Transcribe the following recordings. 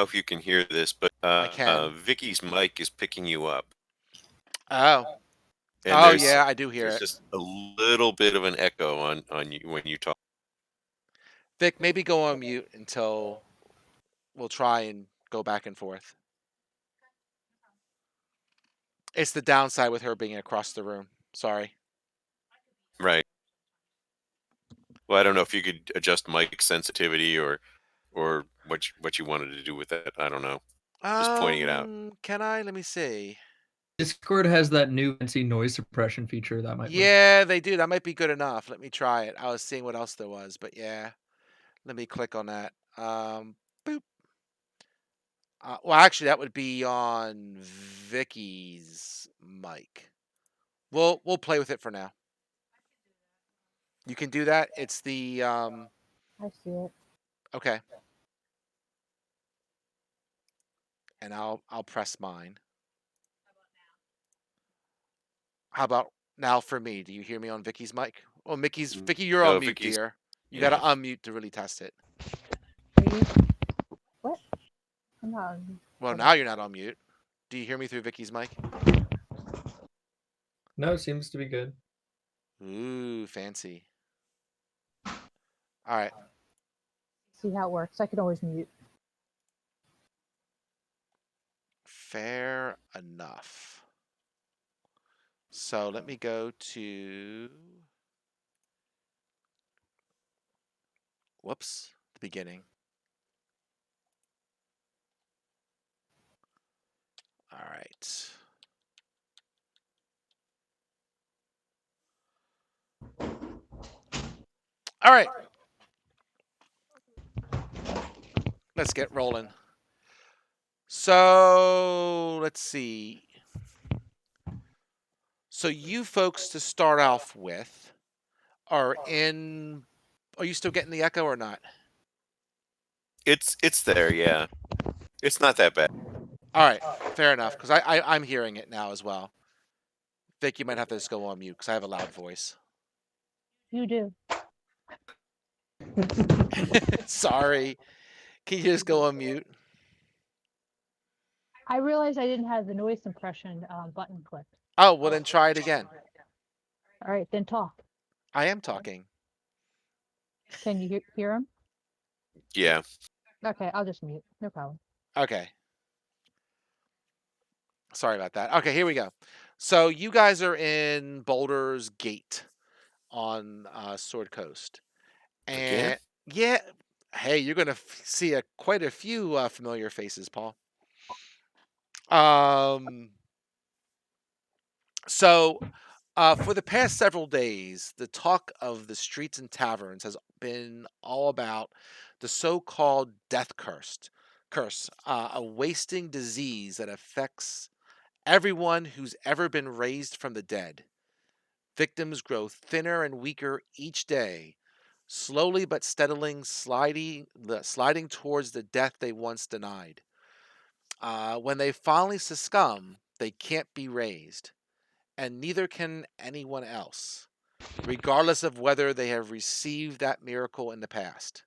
if you can hear this, but I can. Vicky's mic is picking you up, Oh. and Oh yeah, I do hear there's it. just a little bit of an echo on you when you talk. Vic, maybe go on mute until we'll try and go back and forth. It's the downside with her being across the room. Sorry. Right. Well, I don't know if you could adjust mic sensitivity or what you wanted to do with that. I don't know. Just pointing it out. Can I? Let me see. Discord has that new fancy noise suppression feature that might work. Yeah, they do. That might be good enough. Let me try it. I was seeing what else there was, but yeah. Let me click on that. Boop. Well, actually, that would be on Vicky's mic. We'll play with it for now. You can do that. It's the I see it. okay. And I'll press mine. How about now for me? Do you hear me on Vicky's mic? Oh, Vicky, you're on No, mute, Vicky's. dear. You Yeah. gotta unmute to really test it. Are you? What? I'm not. Well, now you're not on mute. Do you hear me through Vicky's mic? No, it seems to be good. Ooh, fancy. All right. See how it works. I can always mute. Fair enough. So let me go to whoops, the beginning. All right. All right. Let's get rolling. So let's see. So you folks to start off with are in. Are you still getting the echo or not? It's there, yeah. It's not that bad. All right, fair enough. Because I'm hearing it now as well. Vic, you might have to just go on mute because I have a loud voice. You do. Sorry. Can you just go on mute? I realized I didn't have the noise suppression button clicked. Oh, well then try it again. All right, then talk. I am talking. Can you hear him? Yeah. Okay, I'll just mute. No problem. Okay. Sorry about that. Okay, here we go. So you guys are in Boulder's Gate on Sword Coast, Again? and yeah, hey, you're gonna see quite a few familiar faces, Paul. So for the past several days, the talk of the streets and taverns has been all about the so-called death curse, a wasting disease that affects everyone who's ever been raised from the dead. Victims grow thinner and weaker each day, slowly but steadily sliding towards the death they once denied. When they finally succumb, they can't be raised, and neither can anyone else, regardless of whether they have received that miracle in the past.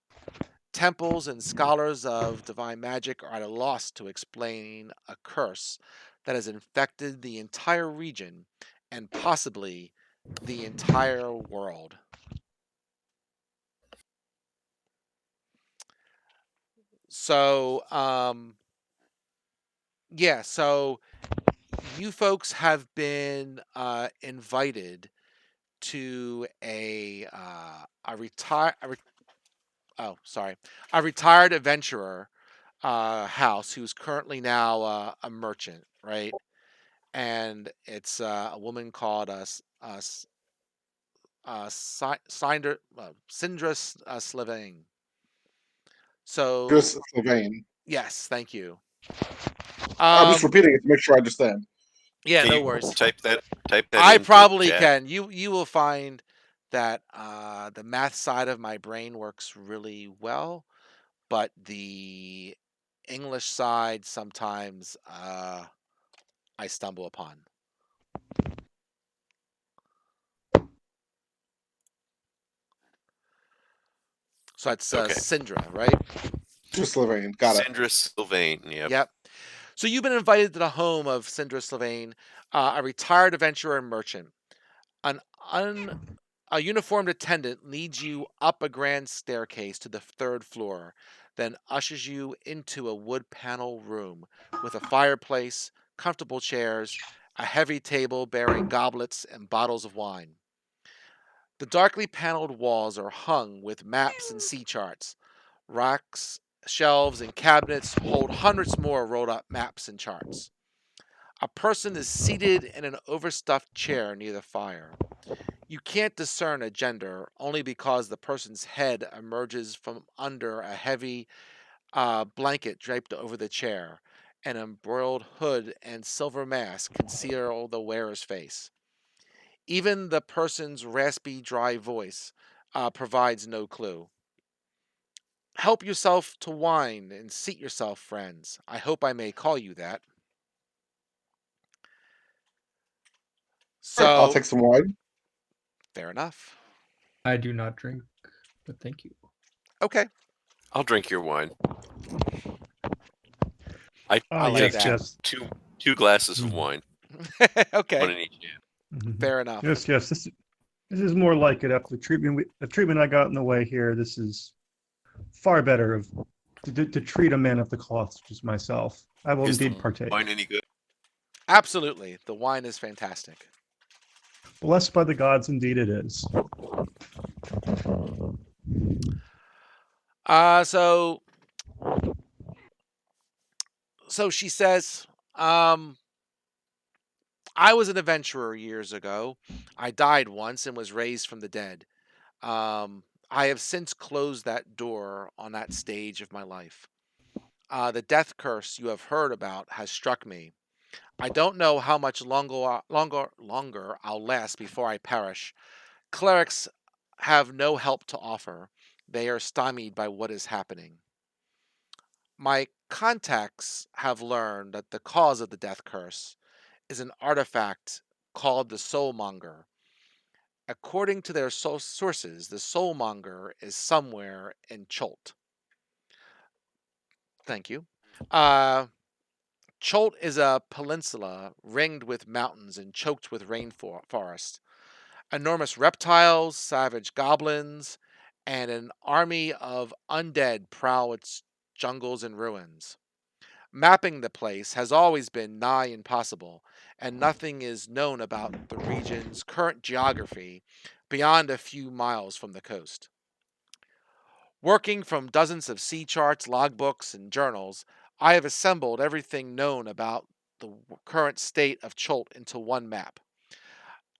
Temples and scholars of divine magic are at a loss to explain a curse that has infected the entire region and possibly the entire world. So, yeah, so you folks have been invited to a retired adventurer house who's currently now a merchant, right? And it's a woman called Sindra Slevane. So Chris Sylvain. yes, thank you. I'm just repeating it to make sure I understand. Yeah, Can no you worries. type that I into probably chat? can. You will find that the math side of my brain works really well, but the English side sometimes I stumble upon. So that's Okay. Syndra, right? Just Levine. Got it. Sandra Sylvain. Yep. Yep. So you've been invited to the home of Sindra Sylvain, a retired adventurer and merchant. An un A uniformed attendant leads you up a grand staircase to the third floor, then ushers you into a wood panel room with a fireplace, comfortable chairs, a heavy table bearing goblets and bottles of wine. The darkly paneled walls are hung with maps and sea charts. Racks, shelves, and cabinets hold hundreds more rolled up maps and charts. A person is seated in an overstuffed chair near the fire. You can't discern a gender only because the person's head emerges from under a heavy blanket draped over the chair. An embroidered hood and silver mask conceal the wearer's face. Even the person's raspy, dry voice provides no clue. Help yourself to wine and seat yourself, friends. I hope I may call you that. All right, I'll So, take some wine. fair enough. I do not drink, but thank you. Okay. I'll drink your wine. I I like take that. yes. two glasses of wine, one Okay. in each hand. Mhm. Fair enough. Yes, yes. This is more like it after the treatment I got in the way here. This is far better to treat a man of the cloth such as myself. I will Is the indeed partake. wine any good? Absolutely. The wine is fantastic. Blessed by the gods, indeed it is. So she says, I was an adventurer years ago. I died once and was raised from the dead. I have since closed that door on that stage of my life. The death curse you have heard about has struck me. I don't know how much longer I'll last before I perish. Clerics have no help to offer. They are stymied by what is happening. My contacts have learned that the cause of the death curse is an artifact called the Soulmonger. According to their sources, the Soulmonger is somewhere in Cholt. Thank you. Cholt is a peninsula ringed with mountains and choked with rainforest. Enormous reptiles, savage goblins, and an army of undead prowl its jungles and ruins. Mapping the place has always been nigh impossible, and nothing is known about the region's current geography beyond a few miles from the coast. Working from dozens of sea charts, logbooks, and journals, I have assembled everything known about the current state of Cholt into one map.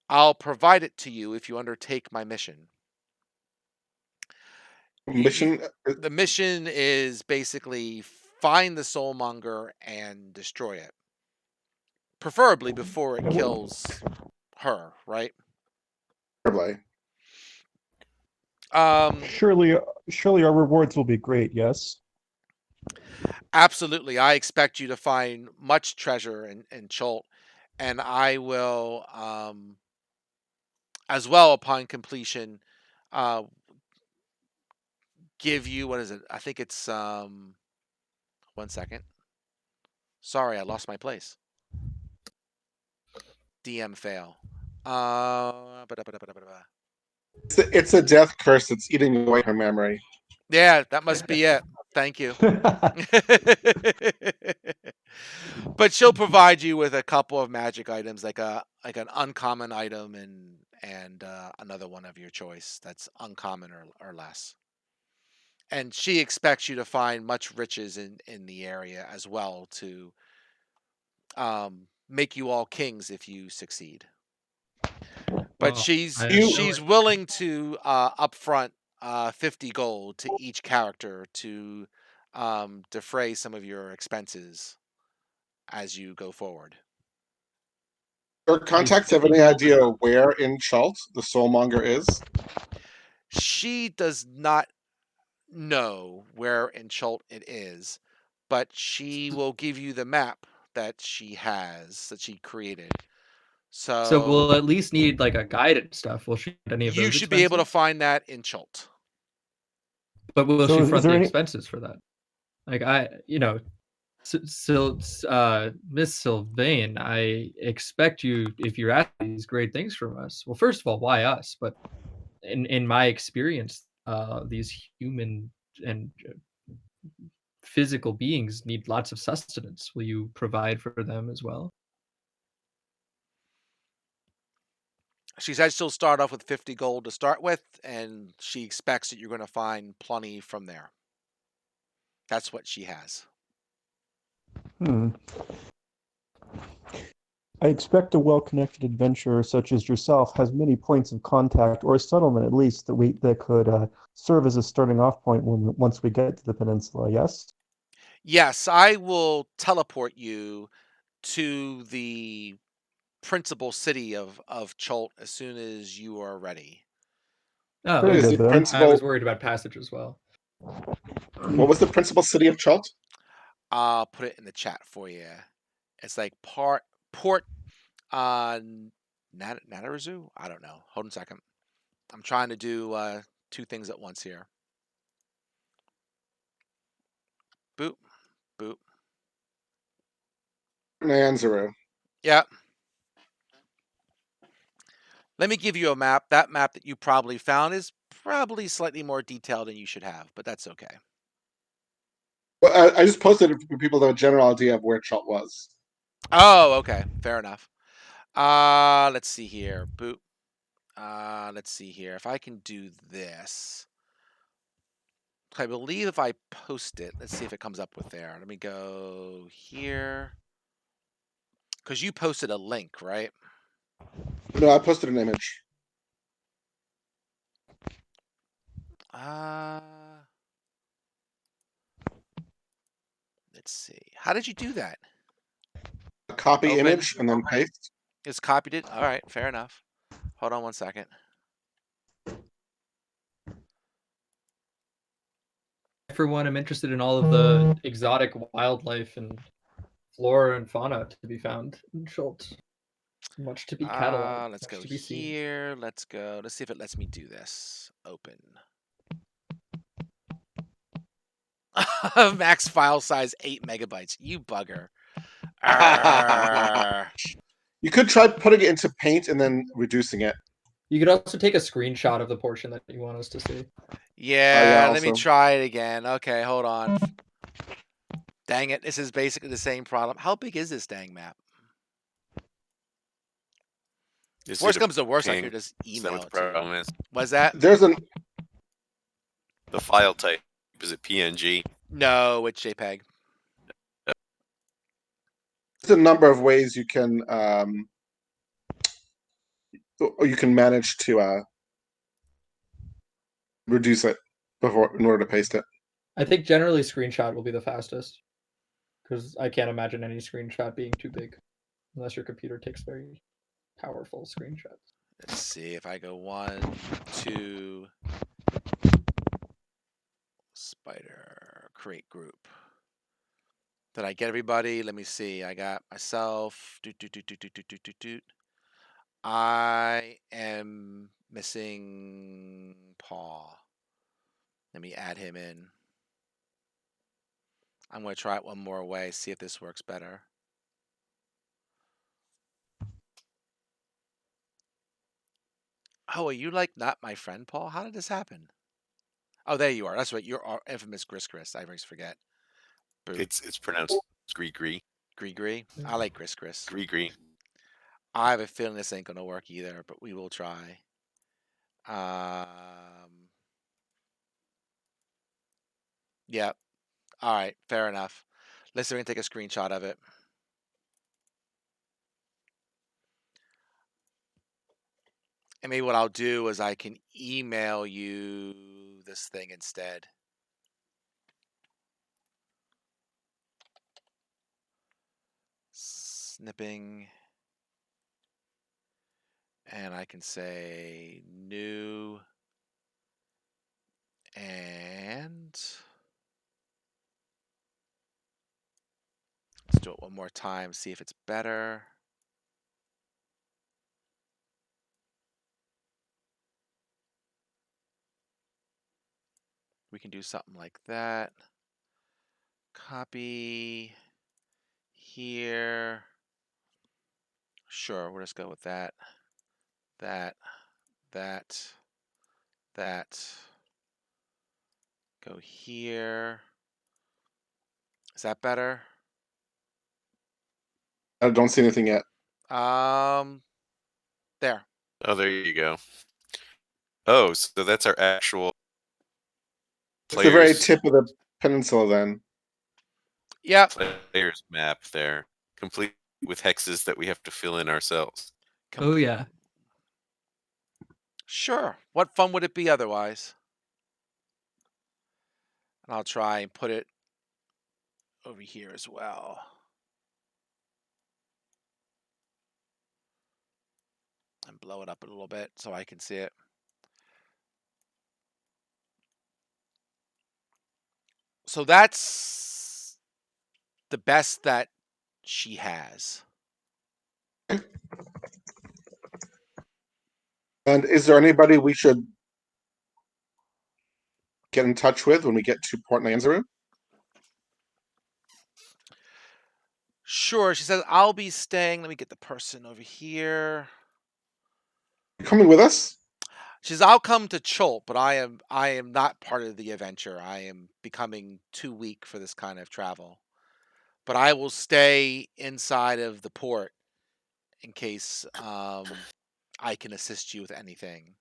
I'll provide it to you if you undertake my mission. Mission. The mission is basically find the Soulmonger and destroy it. Preferably before it kills her, right? Probably. Surely our rewards will be great. Yes. Absolutely. I expect you to find much treasure in Cholt, and I will, as well, upon completion, uh, give you, what is it? I think it's, 1 second. Sorry, I lost my place. DM fail. It's a death curse that's eating away her memory. Yeah, that must be it. Thank you. But she'll provide you with a couple of magic items, like an uncommon item and another one of your choice that's uncommon or less. And she expects you to find much riches in the area as well to make you all kings if you succeed. But Well, she's willing to upfront 50 gold to each character to defray some of your expenses as you go forward. Her contacts have any idea where in Chalt the Soulmonger is? She does not know where in Cholt it is, but she will give you the map that she created. So we'll So at least need like a guide and stuff. Will she get any of you those should be able to expenses? find that in Cholt. But will So she is front there the any- expenses for that? Like Miss Sylvain, I expect you if you're asking these great things from us. Well, first of all, why us? But in my experience, these human and physical beings need lots of sustenance. Will you provide for them as well? She said she'll start off with 50 gold to start with, and she expects that you're going to find plenty from there. That's what she has. Hmm. I expect a well-connected adventurer such as yourself has many points of contact, or a settlement at least, that could serve as a starting off point once we get to the peninsula. Yes. Yes, I will teleport you to the principal city of Cholt as soon as you are ready. Oh, Very Is okay. the good then. I was principal? worried about passage as well. What was the principal city of Chult? I'll put it in the chat for you. It's like Port Natarazu? I don't know. Hold on a second. I'm trying to do two things at once here. Boop, boop. Nanzaru. Yeah. Let me give you a map. That map that you probably found is probably slightly more detailed than you should have, but that's okay. Well, I just posted it for people to have a general idea of where Chult was. Oh, okay. Fair enough. Let's see here. Boop. Let's see here. If I can do this. I believe if I post it, let's see if it comes up with there. Let me go here. Because you posted a link, right? No, I posted an image. Uh, let's see. How did you do that? Copy Open. image and then paste. Just copied it? All right, fair enough. Hold on one second. For one, I'm interested in all of the exotic wildlife and flora and fauna to be found in Schultz. Much to be cataloged, Let's much go to be seen. here. Let's go. Let's see if it lets me do this. Open. Max file size 8 megabytes. You bugger. Arrgh. You could try putting it into Paint and then reducing it. You could also take a screenshot of the portion that you want us to see. Yeah, let me Also. try it again. Okay, hold on. Dang it. This is basically the same problem. How big is this dang map? Is it Worst a comes to worst, I ping? could just Is that what email the it to you. problem is? Was that? There's an The file type, is it PNG? No, it's JPEG. there's a number of ways you can manage to reduce it before in order to paste it. I think generally screenshot will be the fastest because I can't imagine any screenshot being too big unless your computer takes very powerful screenshots. Let's see if I go 1, 2, spider, create group. Did I get everybody? Let me see. I got myself. I am missing Paul. Let me add him in. I'm going to try it one more way, see if this works better. Oh, are you like not my friend, Paul? How did this happen? Oh, there you are. That's right. You're our infamous Gris Gris. I always forget. Boop. It's pronounced Gree. Gree Gree. I like Gris Gris. Gree. I have a feeling this ain't going to work either, but we will try. Yeah. All right. Fair enough. Let's see if we can take a screenshot of it. And maybe what I'll do is I can email you this thing instead. Snipping. And I can say new. And let's do it one more time, see if it's better. We can do something like that. Copy here. Sure, we'll just go with that. That. That. Go here. Is that better? I don't see anything yet. There. Oh, there you go. Oh, so that's our actual It's the very players tip of the peninsula then. Yep. players map there, complete with hexes that we have to fill in ourselves. Oh yeah. Sure. What fun would it be otherwise? And I'll try and put it over here as well. And blow it up a little bit so I can see it. So that's the best that she has. And is there anybody we should get in touch with when we get to Port Nanzaru? Sure. She says, I'll be staying. Let me get the person over here. You coming with us? She says, I'll come to Chult, but I am not part of the adventure. I am becoming too weak for this kind of travel. But I will stay inside of the port in case I can assist you with anything.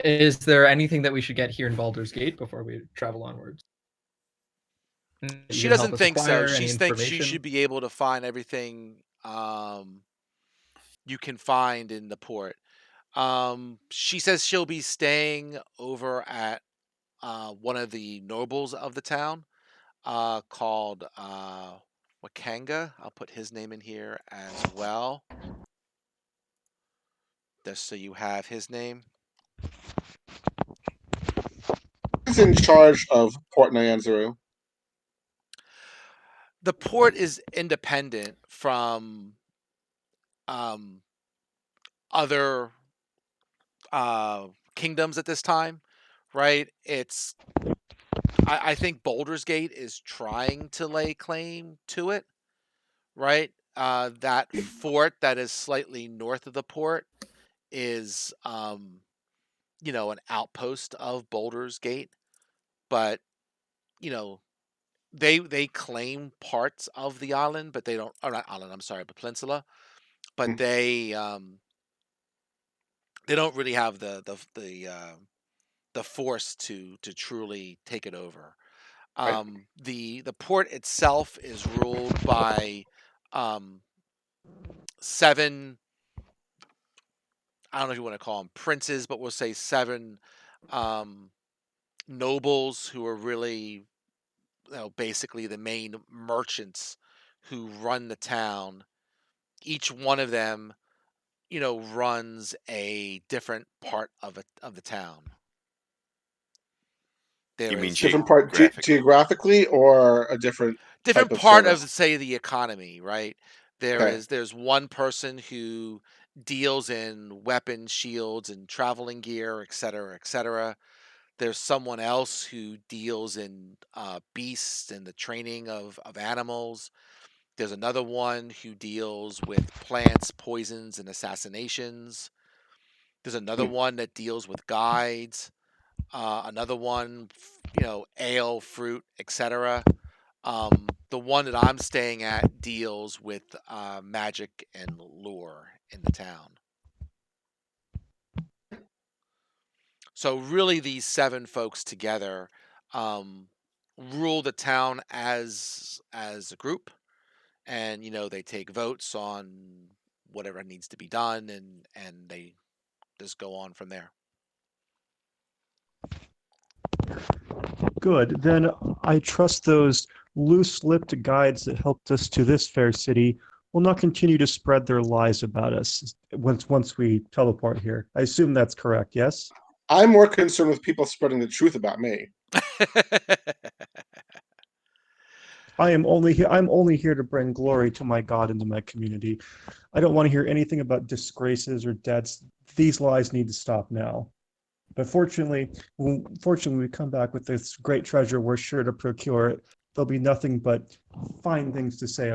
Is there anything that we should get here in Baldur's Gate before we travel onwards? You She can help doesn't us think so. acquire She any thinks she information? should be able to find everything you can find in the port. She says she'll be staying over at one of the nobles of the town called Wakanga. I'll put his name in here as well, just so you have his name. Who's in charge of Port Nyanzaru? The port is independent from um, other kingdoms at this time, right? I think Baldur's Gate is trying to lay claim to it, right? That fort that is slightly north of the port is, an outpost of Baldur's Gate, but you know, they claim parts of the island, but they don't. Or not island. I'm sorry, but peninsula, but Hmm. they don't really have the force to truly take it over. Right. The port itself is ruled by um, seven. I don't know if you want to call them princes, but we'll say seven um, nobles who are really, basically the main merchants who run the town. Each one of them, runs a different part of the town. You There mean is Different part geographically? geographically or a different type different of part of, service? say, the economy, right? Okay. There's one person who deals in weapons, shields, and traveling gear, et cetera, et cetera. There's someone else who deals in beasts and the training of animals. There's another one who deals with plants, poisons, and assassinations. There's another Hmm. one that deals with guides. Another one, ale, fruit, etc. The one that I'm staying at deals with magic and lore in the town. So really, these seven folks together um, rule the town as a group, and they take votes on whatever needs to be done, and they just go on from there. Good. Then I trust those loose-lipped guides that helped us to this fair city will not continue to spread their lies about us once we teleport here. I assume that's correct, yes? I'm more concerned with people spreading the truth about me. I'm only here to bring glory to my God and to my community. I don't want to hear anything about disgraces or debts. These lies need to stop now. But fortunately, we come back with this great treasure. We're sure to procure it. There'll be nothing but fine things to say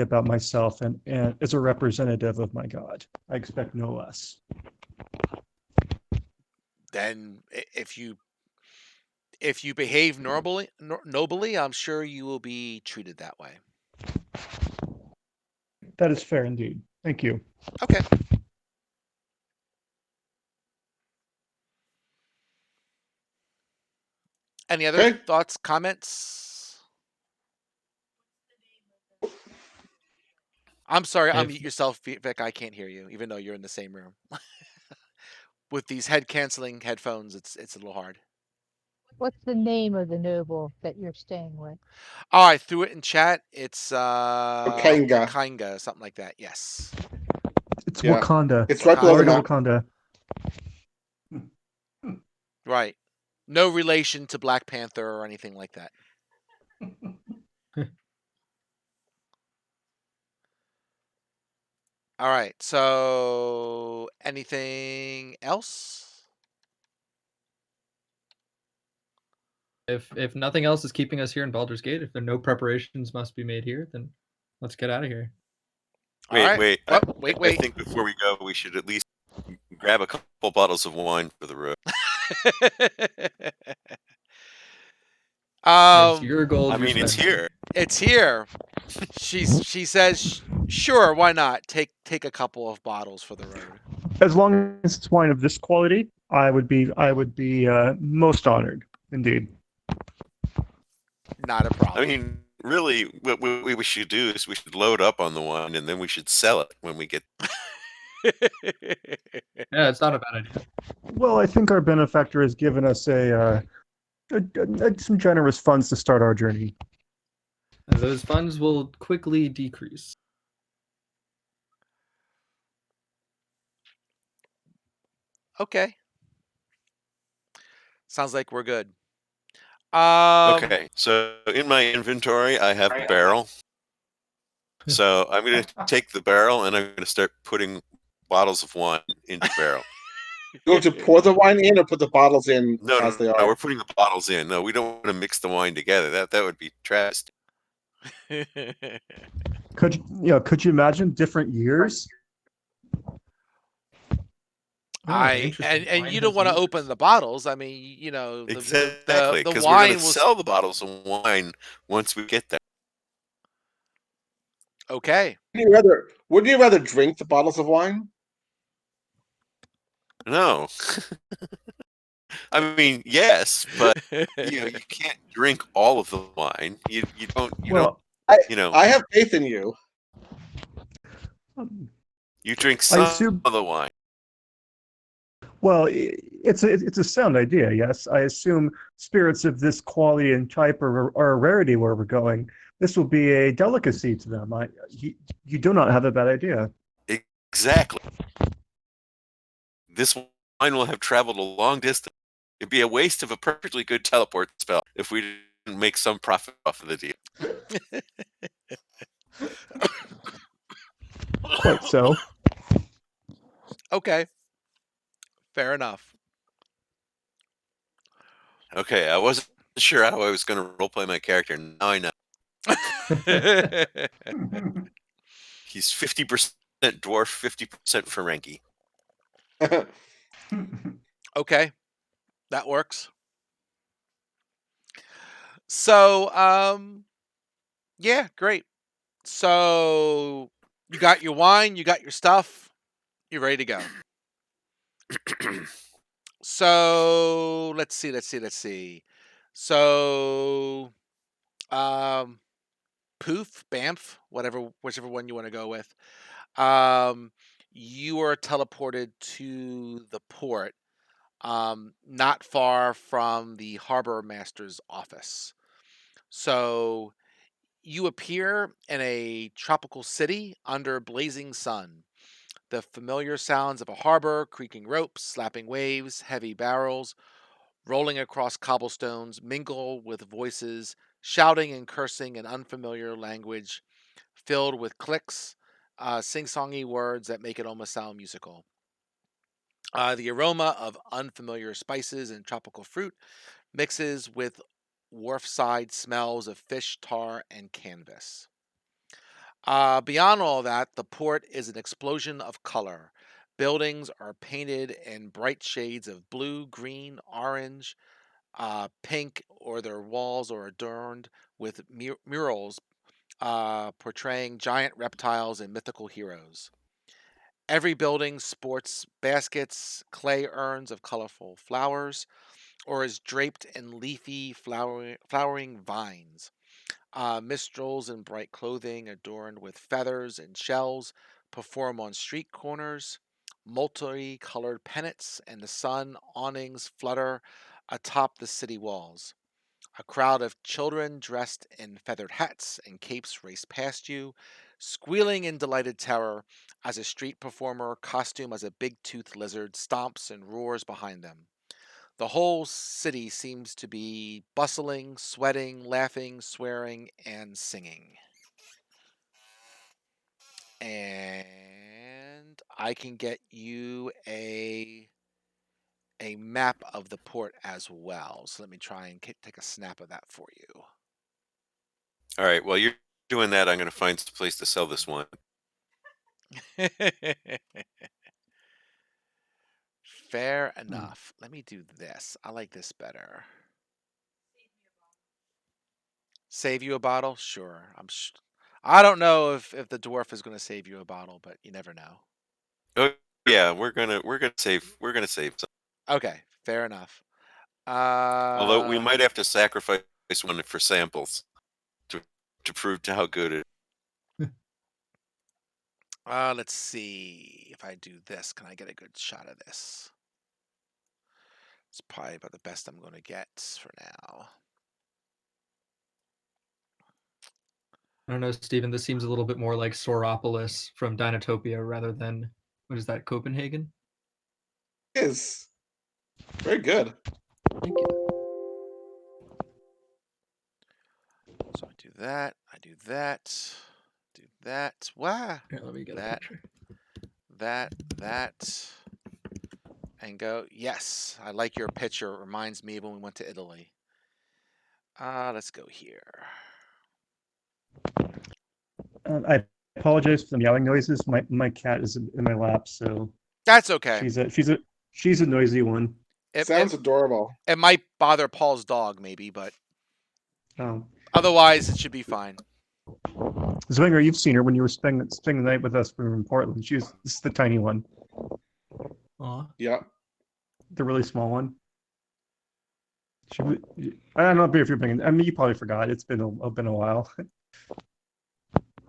about myself and as a representative of my God. I expect no less. Then if you behave nobly, I'm sure you will be treated that way. That is fair indeed. Thank you. Okay. Any other Okay. thoughts, comments? I'm sorry, If unmute yourself, Vic. I can't hear you, even though you're in the same room. With these head canceling headphones, it's a little hard. What's the name of the noble that you're staying with? Oh, I threw it in chat. It's Wakanga. Wakanga, something like that. Yes. It's Yeah. Wakanda. It's right below the Glory to map. Wakanda. Right. No relation to Black Panther or anything like that. All right. So, anything else? if nothing else is keeping us here in Baldur's Gate, if there are no preparations must be made here, then let's get out of here. All Wait, right. wait. Well, wait, I wait. think before we go, we should at least grab a couple bottles of wine for the road. It's your gold, I your mean, it's specialty. here. It's here. She says, sure, why not? Take a couple of bottles for the road. As long as it's wine of this quality, I would be most honored indeed. Not a problem. I mean, really, what we should do is we should load up on the wine and then we should sell it when we get. Yeah, it's not a bad idea. Well, I think our benefactor has given us some generous funds to start our journey. And those funds will quickly decrease. Okay. Sounds like we're good. Okay, so in my inventory, I have a barrel. So I'm going to take the barrel and I'm going to start putting bottles of wine into the barrel. You want to pour the wine in or put the bottles in No, as they no, are? we're putting the bottles in. No, we don't want to mix the wine together. That would be travesty. Could you imagine different years? Interesting. And Wine you don't has want to years. open the bottles. I mean, Exactly, the because we're going wine to will. sell the bottles of wine once we get there. Okay. Would you rather drink the bottles of wine? No. I mean, yes, but you can't drink all of the wine. You don't Well, I have faith in you. you drink I some assume. of the wine. Well, it's a sound idea. Yes, I assume spirits of this quality and type are a rarity where we're going. This will be a delicacy to them. You do not have a bad idea. Exactly. This wine will have traveled a long distance. It'd be a waste of a perfectly good teleport spell if we didn't make some profit off of the deal. Quite so. Okay. Fair enough. Okay, I wasn't sure how I was going to roleplay my character. Now I know. He's 50% dwarf, 50% Ferengi. Okay. That works. So, yeah, great. So you got your wine, you got your stuff, you're ready to go. So let's see. So, Poof, Bamf, whichever one you want to go with. You are teleported to the port, not far from the harbor master's office. So you appear in a tropical city under blazing sun. The familiar sounds of a harbor, creaking ropes, slapping waves, heavy barrels, rolling across cobblestones mingle with voices, shouting and cursing in unfamiliar language, filled with clicks, sing-songy words that make it almost sound musical. The aroma of unfamiliar spices and tropical fruit mixes with wharfside smells of fish, tar, and canvas. Beyond all that, the port is an explosion of color. Buildings are painted in bright shades of blue, green, orange, pink, or their walls are adorned with murals portraying giant reptiles and mythical heroes. Every building sports baskets, clay urns of colorful flowers, or is draped in leafy, flowering vines. Minstrels in bright clothing adorned with feathers and shells perform on street corners. Multicolored pennants and the sun awnings flutter atop the city walls. A crowd of children dressed in feathered hats and capes race past you, squealing in delighted terror as a street performer costumed as a big-toothed lizard stomps and roars behind them. The whole city seems to be bustling, sweating, laughing, swearing, and singing. And I can get you a map of the port as well. So let me try and take a snap of that for you. All right. While you're doing that, I'm going to find some place to sell this one. Fair enough. Let me do this. I like this better. Save you a bottle? Sure. I don't know if the dwarf is going to save you a bottle, but you never know. Oh yeah, we're gonna save some. Okay, fair enough. Although we might have to sacrifice one for samples to prove to how good it. Let's see if I do this. Can I get a good shot of this? It's probably about the best I'm going to get for now. I don't know, Stephen. This seems a little bit more like Soropolis from Dinotopia rather than what is that, Copenhagen? It is very good. Thank you. So I do that. I do that. Do that. Wow. Here, let me get a That. picture. That. And go. Yes, I like your picture. It reminds me of when we went to Italy. Let's go here. I apologize for the meowing noises. My cat is in my lap, so That's okay. she's a noisy one. Sounds adorable. It might bother Paul's dog, maybe, but Oh, otherwise it should be fine. Zwinger, you've seen her when you were spending the night with us when we were in Portland. This is the tiny one, Aw. Yeah. the really small one. I don't know if you're bringing. I mean, you probably forgot. It's been a while.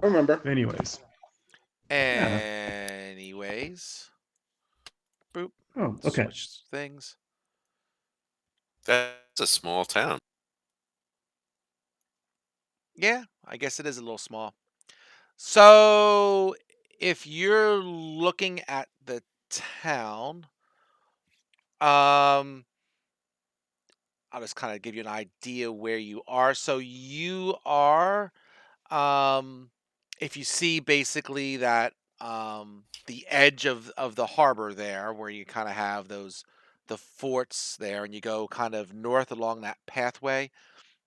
I remember. Anyways. Anyways. Boop. Oh, okay. Switch things. That's a small town. Yeah, I guess it is a little small. So if you're looking at the town, I'll just kind of give you an idea where you are. So you are, if you see basically that the edge of the harbor there, where you kind of have the forts there, and you go kind of north along that pathway.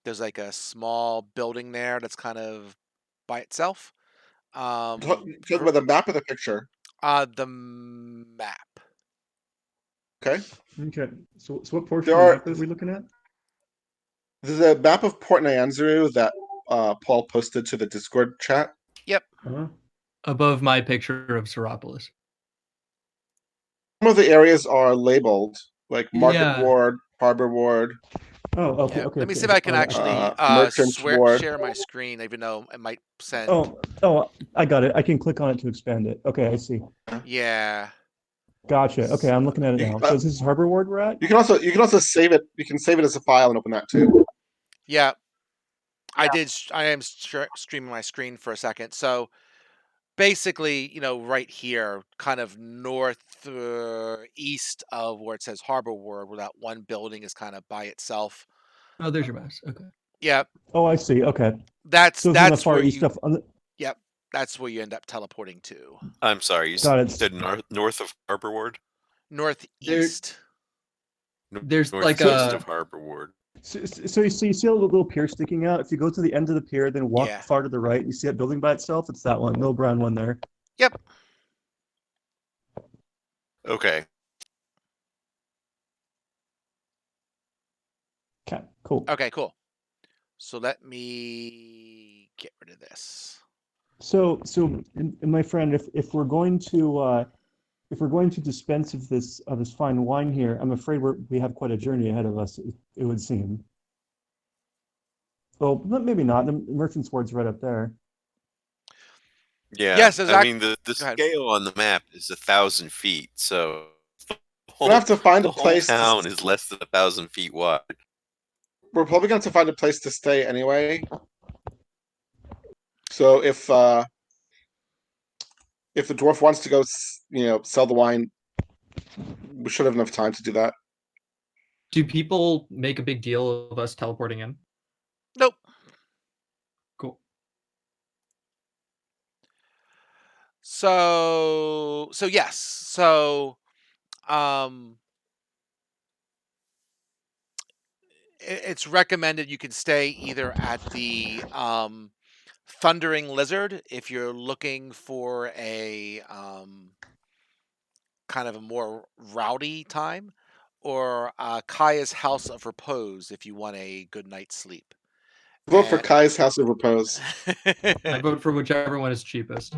There's like a small building there that's kind of by itself. Talk about the map of the picture. The map. Okay. Okay. So what portion There of the are map are we looking at? there's a map of Port Nyanzaru that Paul posted to the Discord chat. Yep. Uh-huh. Above my picture of Soropolis. Some of the areas are labeled, like Market Yeah. Ward, Harbor Ward, Oh, okay. Yeah. Okay. Let me see if I can actually Merchant Ward. share my screen, even though it might send. Oh, I got it. I can click on it to expand it. Okay, I see. Yeah. Gotcha. Okay, I'm looking at it now. So this is Harbor Ward we're at? You can also save it. You can save it as a file and open that too. Yeah. I am streaming my screen for a second. So basically, right here, kind of north east of where it says Harbor Ward, where that one building is kind of by itself. Oh, there's your mouse. Okay. Yep. Oh, I see. Okay. That's So it's in the far where east you. of. On the, Yep. That's where you end up teleporting to. I'm sorry, you Got it. said north of Harbor Ward. There, Northeast. There's like Northeast a of Harbor Ward. So you see a little pier sticking out. If you go to the end of the pier, then walk Yeah. far to the right, you see that building by itself. It's that one, no brown one there. Yep. Okay. Okay, cool. Okay, cool. So let me get rid of this. And my friend, if we're going to dispense of this fine wine here, I'm afraid we have quite a journey ahead of us. It would seem. Well, maybe not. The merchant's ward's right up there. Yeah. Yes, I mean, the Go ahead. scale on the map is 1,000 feet, so the we'll have to find the a whole place. town is less than 1,000 feet wide. We're probably going to find a place to stay anyway. So if the dwarf wants to go, sell the wine, we should have enough time to do that. Do people make a big deal of us teleporting in? Nope. Cool. So yes. So it's recommended you can stay either at the Thundering Lizard if you're looking for a kind of a more rowdy time, or Kaya's House of Repose if you want a good night's sleep. Vote for Kai's House of Repose. I vote for whichever one is cheapest.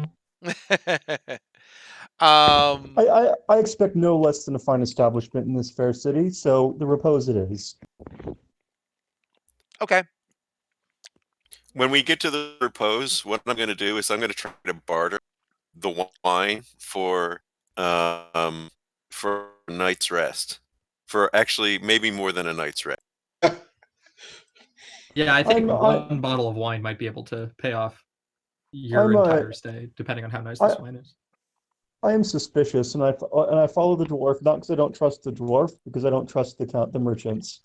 I expect no less than a fine establishment in this fair city, so the Repose it is. Okay. When we get to the repose, what I'm going to do is I'm going to try to barter the wine for a night's rest. For actually maybe more than a night's rest. Yeah, I think I'm- one bottle of wine might be able to pay off your I'm, entire stay, depending on how nice this wine is. I am suspicious, and I follow the dwarf not because I don't trust the dwarf, because I don't trust the merchants.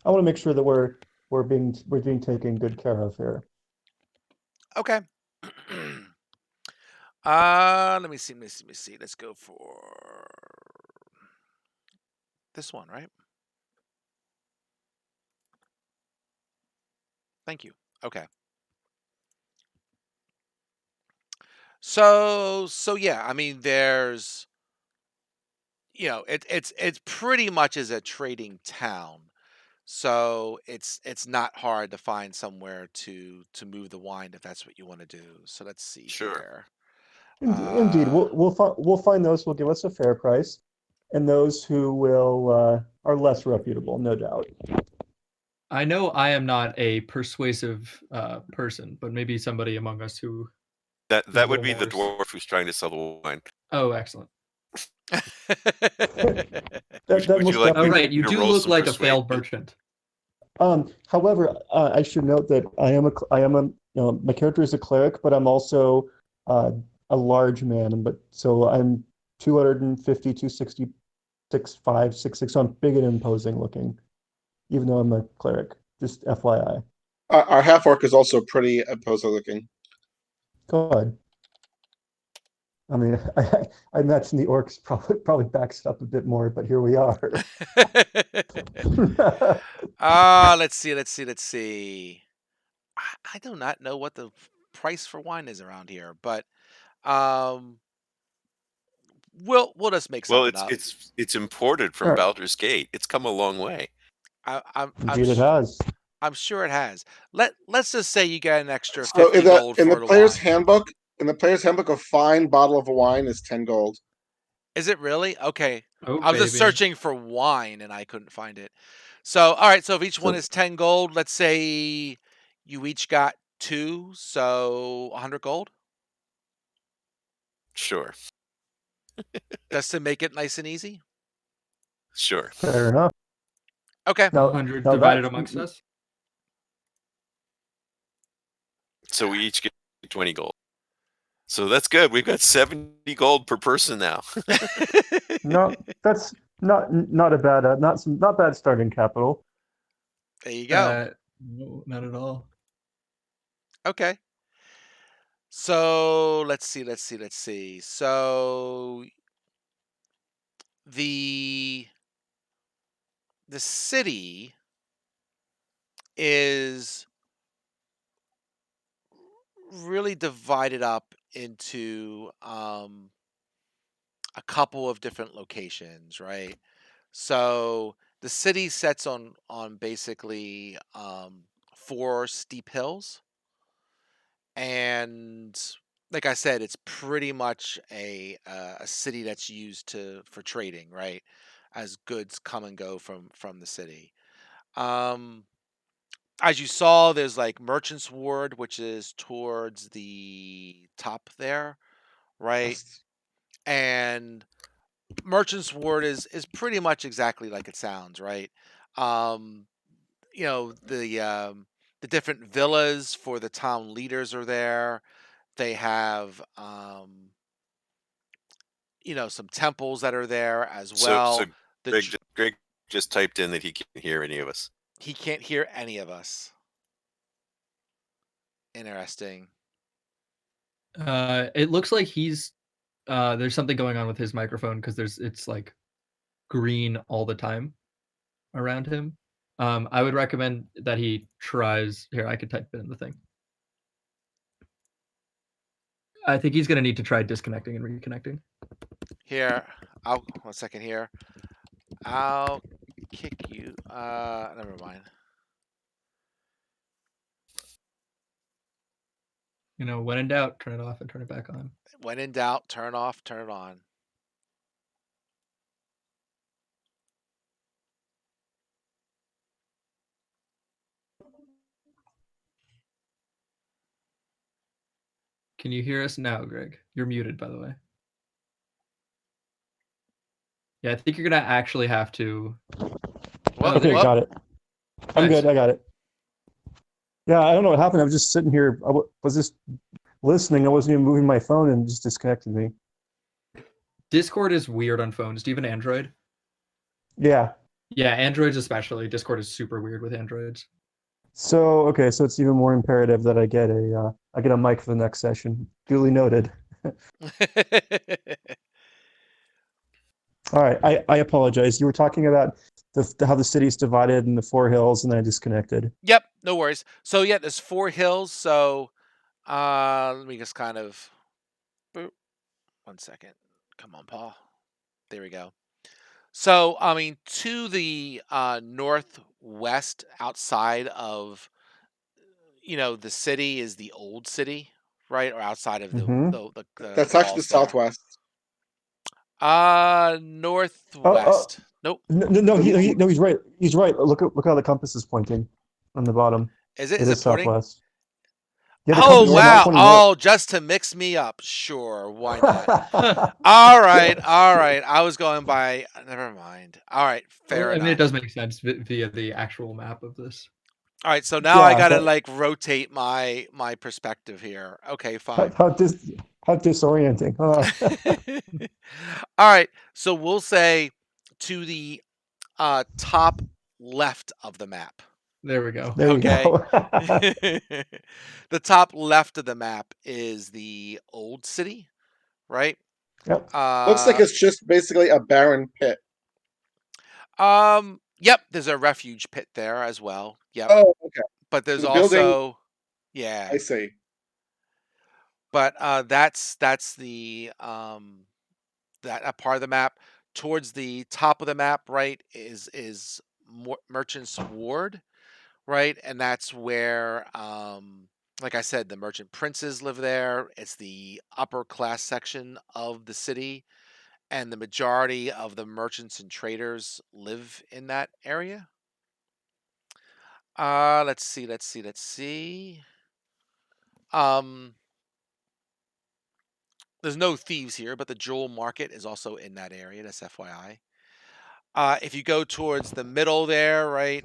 I want to make sure that we're being taken good care of here. Okay. Let me see. Let's go for this one, right? Thank you. Okay. So yeah, I mean there's it's pretty much as a trading town. So it's not hard to find somewhere to move the wine if that's what you want to do. So let's see Sure. here. Indeed, we'll find those who will give us a fair price, and those who will are less reputable, no doubt. I know I am not a persuasive person, but maybe somebody among us who. That a would little be the more dwarf who's trying to sell the wine. Oh, excellent. That Would most you like Oh, me definitely. right. You to do roll look some like a failed persuasion? merchant. However, I should note that my character is a cleric, but I'm also a large man, so I'm 250, 260, 6'5", 6'6", so I'm big and imposing looking, even though I'm a cleric. Just FYI. Our half orc is also pretty imposing looking. Go ahead. I mean, I imagine the orcs probably backs it up a bit more, but here we are. Let's see. I do not know what the price for wine is around here, but um, we'll just make Well, something up. it's imported from All right. Baldur's Gate. It's come a long way. Indeed, it has. I'm sure it has. Let's just say you get an extra So 50 gold in for the the player's wine. handbook, a fine bottle of wine is 10 gold. Is it really? Okay. Oh, I was just baby. searching for wine and I couldn't find it. So, all right. So if each one is 10 gold, let's say you each got 2, so 100 gold. Sure. Just to make it nice and easy. Sure. Fair enough. Okay. Now, 100 now divided that amongst us. So we each get 20 gold. So that's good. We've got 70 gold per person now. no, that's not a bad not bad starting capital. There you go. No, not at all. Okay. So let's see. So the city is really divided up into a couple of different locations, right? So the city sets on basically four steep hills, and like I said, it's pretty much a city that's used for trading, right? As goods come and go from the city. Um, as you saw, there's like Merchant's Ward, which is towards the top there, right? West. And Merchant's Ward is pretty much exactly like it sounds, right? Um, you know, the different villas for the town leaders are there. They have some temples that are there as So well. The Greg tr- Greg just typed in that he can't hear any of us. he can't hear any of us. Interesting. It looks like there's something going on with his microphone because it's like green all the time around him. I would recommend that he tries. Here, I could type it in the thing. I think he's gonna need to try disconnecting and reconnecting. Here, I'll 1 second here. I'll kick you. Never mind. When in doubt, turn it off and turn it back on. When in doubt, turn off, turn it on. Can you hear us now, Greg? You're muted, by the way. Yeah, I think you're gonna actually have to. Whoop, Okay, whoop. got it. I'm Nice. good. I got it. Yeah, I don't know what happened. I was just sitting here. Was just listening. I wasn't even moving my phone and it just disconnected me. Discord is weird on phones. Do you have an Android? Yeah. Yeah, Androids especially. Discord is super weird with Androids. So okay, so it's even more imperative that I get a mic for the next session. Duly noted. All right, I apologize. You were talking about how the city's divided in the four hills, and then I disconnected. Yep, no worries. So yeah, there's four hills. So let me just kind of boop. 1 second. Come on, Paul. There we go. So I mean, to the northwest, outside of the city, is the old city, right, or outside of the Mm-hmm. the the, the, That's the actually the walls there. southwest. Oh, Northwest. Nope. no, no, he's right. He's right. Look how the compass is pointing on the bottom. Is it? It Is is it pointing? southwest. Yeah, the Oh compass is not wow! pointing north. Oh, just to mix me up. Sure, why not? All right, all right. I was going by. Never mind. All right, Well, fair I mean, it enough. does make sense via the actual map of this. All right, so now I Yeah, gotta that like rotate my perspective here. Okay, how, fine. how dis how disorienting. All right, so we'll say to the top left of the map. There we go. There you Okay. go. The top left of the map is the old city, right? Yep. Looks like Uh, it's just basically a barren pit. yep, there's a refuge pit there as well. Yep. Oh, okay. But So there's the building, also, yeah, I see. but that's the that part of the map. Towards the top of the map, right, is Merchant's Ward, right? And that's where like I said, the merchant princes live there. It's the upper class section of the city, and the majority of the merchants and traders live in that area. Let's see. Um, there's no thieves here, but the jewel market is also in that area. That's FYI. If you go towards the middle there, right,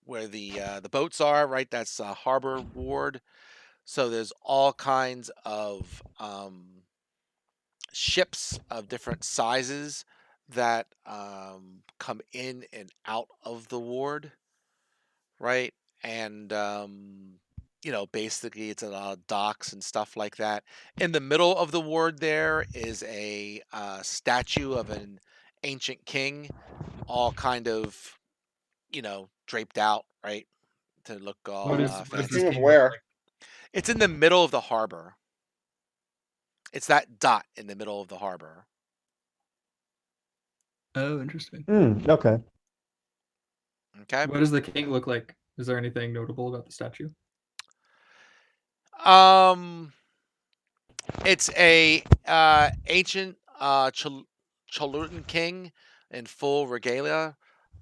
where the boats are, right, that's Harbor Ward. So there's all kinds of ships of different sizes that come in and out of the ward, right? And basically it's a lot of docks and stuff like that. In the middle of the ward, there is a statue of an ancient king, all kind of, draped out, right, to look all What does this King fancy. of king look where? like? It's in the middle of the harbor. It's that dot in the middle of the harbor. Oh, interesting. Okay. Okay. What does the king look like? Is there anything notable about the statue? It's a ancient Cholutean king in full regalia,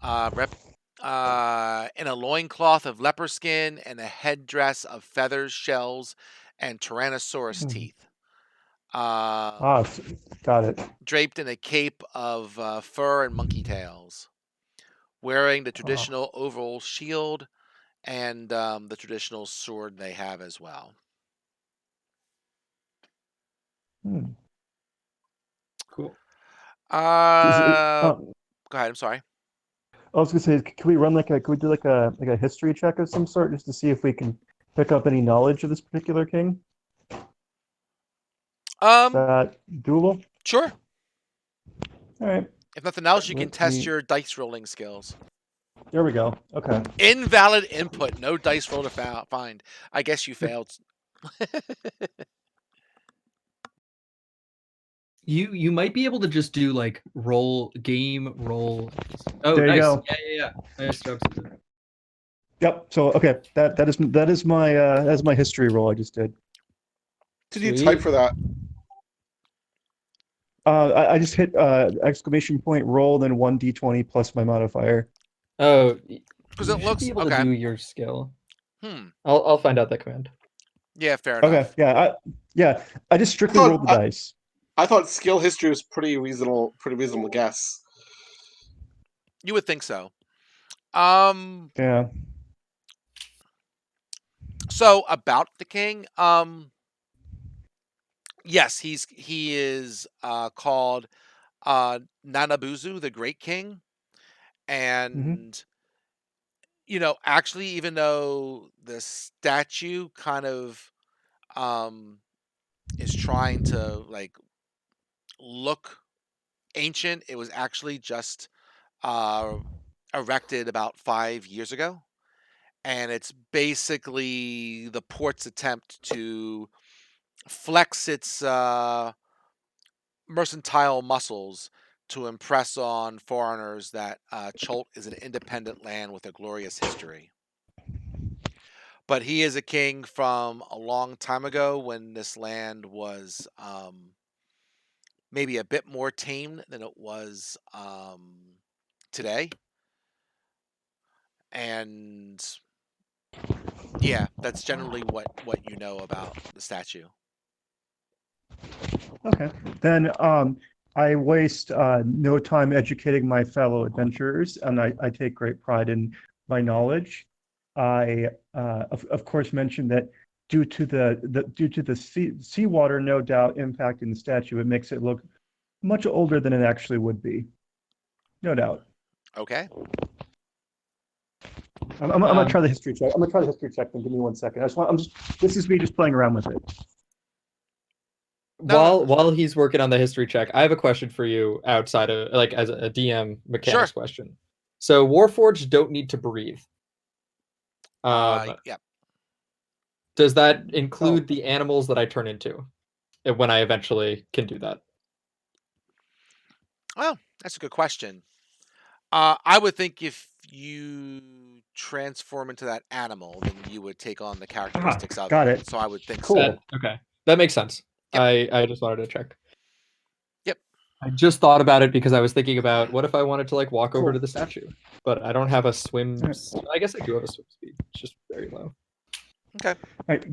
rep in a loincloth of leopard skin and a headdress of feathers, shells, and tyrannosaurus Hmm. teeth. Uh, Got it. Draped in a cape of fur and monkey tails, wearing the Ah, traditional oval shield and the traditional sword they have as well. hmm. Cool. Is it, Go ahead. I'm sorry. I was gonna say, can we run can we do like a history check of some sort just to see if we can pick up any knowledge of this particular king? Is Um, that doable? sure. All right. If nothing else, you can Let test me. your dice rolling skills. There we go. Okay. Invalid input. No dice roll to find. I guess you failed. You might be able to just do like roll. Oh, There you nice. go. Yeah. Nice job, Susan. Yep. So okay, that is my history roll I just did. Did you type Sweet. for that? I just hit exclamation point roll then 1d20 plus my modifier. Oh, Because you it should be looks able to okay. do your skill. Hmm. I'll find out that command. Yeah, fair Okay. enough. Yeah. I just I strictly thought rolled the I, dice. I thought skill history was pretty reasonable guess. You would think so. Um. Yeah. So about the king. Yes, he is called Nanabuzu, the Great King, Hmm. and actually, even though the statue kind of um is trying to like look ancient, it was actually just uh erected about 5 years ago, and it's basically the port's attempt to flex its mercantile muscles to impress on foreigners that Cholt is an independent land with a glorious history. But he is a king from a long time ago when this land was maybe a bit more tame than it was today. And yeah, that's generally what you know about the statue. Okay. Then I waste no time educating my fellow adventurers, and I take great pride in my knowledge. I of course mentioned that due to the seawater no doubt impacting the statue, it makes it look much older than it actually would be. No doubt. Okay. I'm gonna Um, try the history check. I'm gonna try the history check. Then give me 1 second. This is me just playing around with it. No, no, while he's working on the history check, I have a question for you outside of like as a DM sure. mechanics question. So Warforged don't need to breathe. Yeah. Does that Oh, include the animals that I turn into when I eventually can do that? Well, that's a good question. I would think if you transform into that animal, then you would take on the characteristics of got it. it. So I would think Cool. so. Okay, that makes sense. Yep. I just wanted to check. Yep. I just thought about it because I was thinking about what if I wanted to like walk over Cool. to the statue, but I don't have a swim. All I guess I do have a swim speed. It's just very low. Okay. right.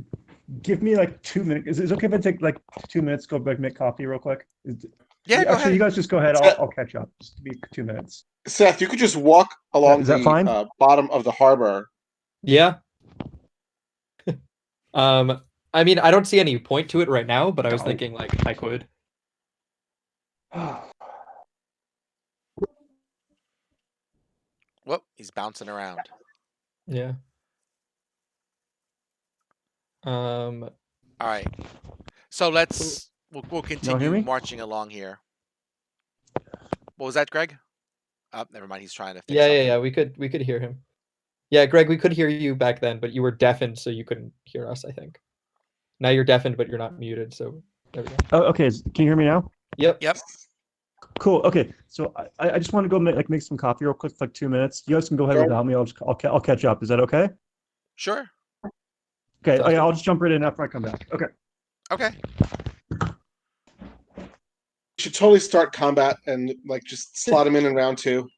Give me like 2 minutes. Is it okay if I take like 2 minutes, go back, make coffee real quick? Yeah, go Actually, you ahead. guys just go ahead. Seth, I'll catch up. Just give me 2 minutes. Seth, you could just walk along Is that the fine? bottom of the harbor. Yeah. I mean, I don't see any point to it right now, but I was thinking like I could. Whoop, he's bouncing around. Yeah. All right. So we'll Y'all hear continue me? marching along here. What was that, Greg? Never mind. He's trying to fix Yeah, something. yeah. We could hear him. Yeah, Greg, we could hear you back then, but you were deafened, so you couldn't hear us, I think. Now you're deafened, but you're not muted, so there we go. Oh, okay. Can you hear me now? Yep. Yep. Cool. Okay. So I just want to go make some coffee real quick, for like 2 minutes. You guys can go ahead Sure. without me. I'll catch up. Is that okay? Sure. Okay. Sounds good. I'll just jump right in after I come back. Okay. Okay. You should totally start combat and like just slot him in round 2.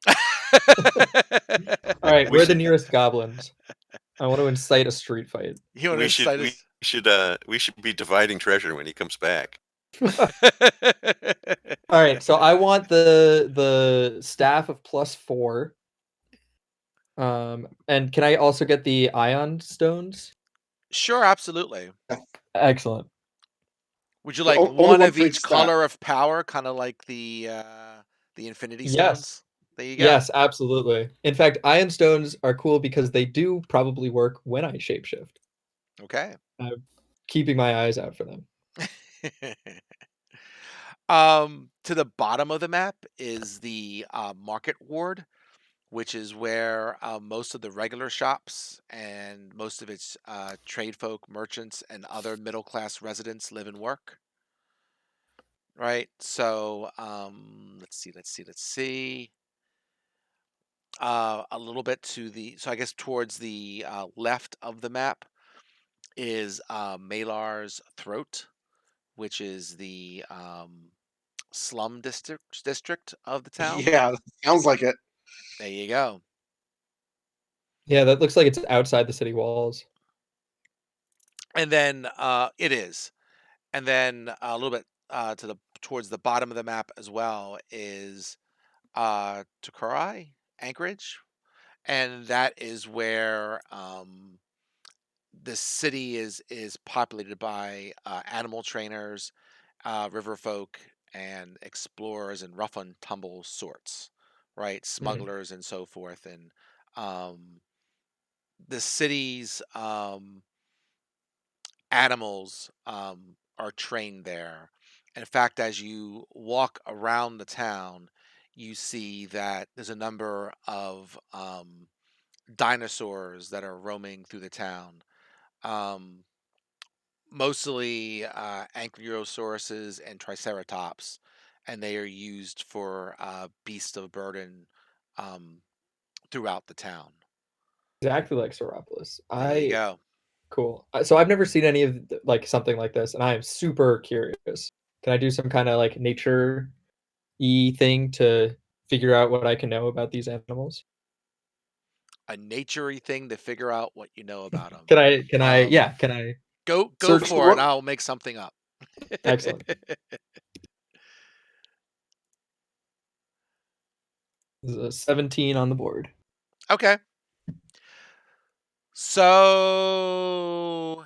All right, We we're the should- nearest goblins. I want to incite a street fight. You want We to should incite we us? should be dividing treasure when he comes back. All right, so I want the staff of +4. And can I also get the ion stones? Sure, absolutely. Excellent. Would you like only one one of for each each staff. color of power, kind of like the Infinity Yes. Stones? There you go. Yes, absolutely. In fact, ion stones are cool because they do probably work when I shapeshift. Okay. I'm keeping my eyes out for them. To the bottom of the map is the market ward, which is where most of the regular shops and most of its trade folk, merchants, and other middle class residents live and work. Right. So let's see. A little bit so I guess towards the left of the map is Malar's Throat, which is the slum district of the town. Yeah, sounds like it. There you go. Yeah, that looks like it's outside the city walls. And then it is. And then a little bit towards the bottom of the map as well is Tukurai, Anchorage. And that is where the city is populated by animal trainers, river folk, and explorers and rough and tumble sorts, right? Smugglers and so forth. And the city's animals are trained there. In fact, as you walk around the town, you see that there's a number of dinosaurs that are roaming through the town. Um, Mostly ankylosauruses and triceratops, and they are used for beasts of burden um, throughout the town. Exactly like Soropolis. There you go. Cool. So I've never seen any of like something like this, and I am super curious. Can I do some kind of like nature-y thing to figure out what I can know about these animals? A naturey thing to figure out what you know about them. Can I, yeah, can I Go search for it. And I'll make something up. Excellent. There's a 17 on the board. Okay. So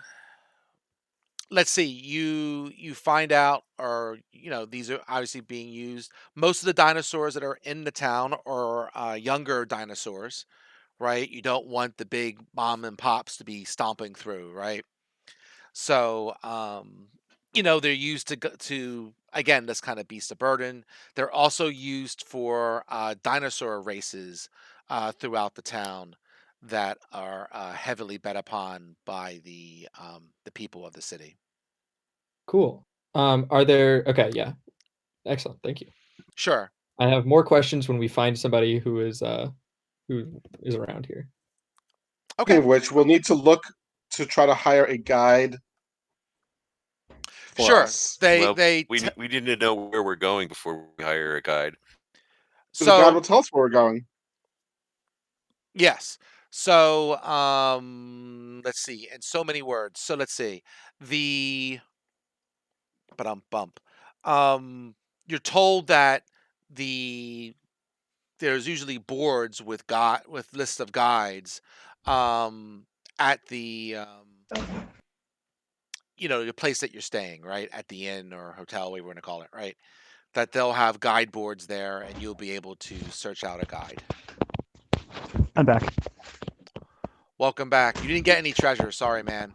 let's see. You find out, or these are obviously being used. Most of the dinosaurs that are in the town are younger dinosaurs, right? You don't want the big mom and pops to be stomping through, right? So they're used to again this kind of beast of burden. They're also used for dinosaur races throughout the town that are heavily bet upon by the people of the city. Cool. Are there okay, yeah. Excellent. Thank you. Sure. I have more questions when we find somebody who is around here. Okay. Of which we'll need to look to try to hire a guide for Sure. us. We need to know where we're going before we hire a guide. So the guide So will tell us where we're going. yes. So let's see. In so many words. So let's see. Bump. You're told that there's usually boards with lists of guides at the place that you're staying, right? At the inn or hotel, whatever you want to call it, right? That they'll have guide boards there and you'll be able to search out a guide. I'm back. Welcome back. You didn't get any treasure, sorry man.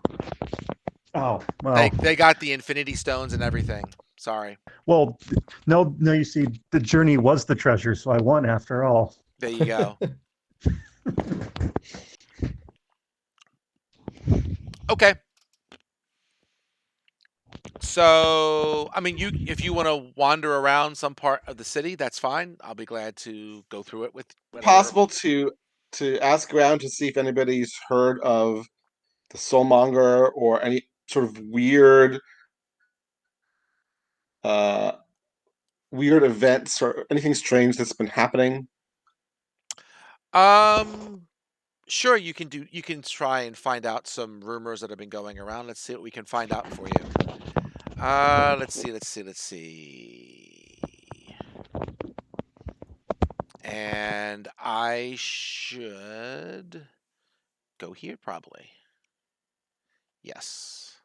Oh, well. They got the infinity stones and everything. Sorry. Well, no, no. You see, the journey was the treasure, so I won after all. There you go. Okay. So, I mean, if you want to wander around some part of the city, that's fine. I'll be glad to go through it with whatever. Possible to ask around to see if anybody's heard of the Soulmonger or any sort of uh, weird events or anything strange that's been happening. Sure, you can try and find out some rumors that have been going around. Let's see what we can find out for you. Let's see. And I should go here probably. Yes.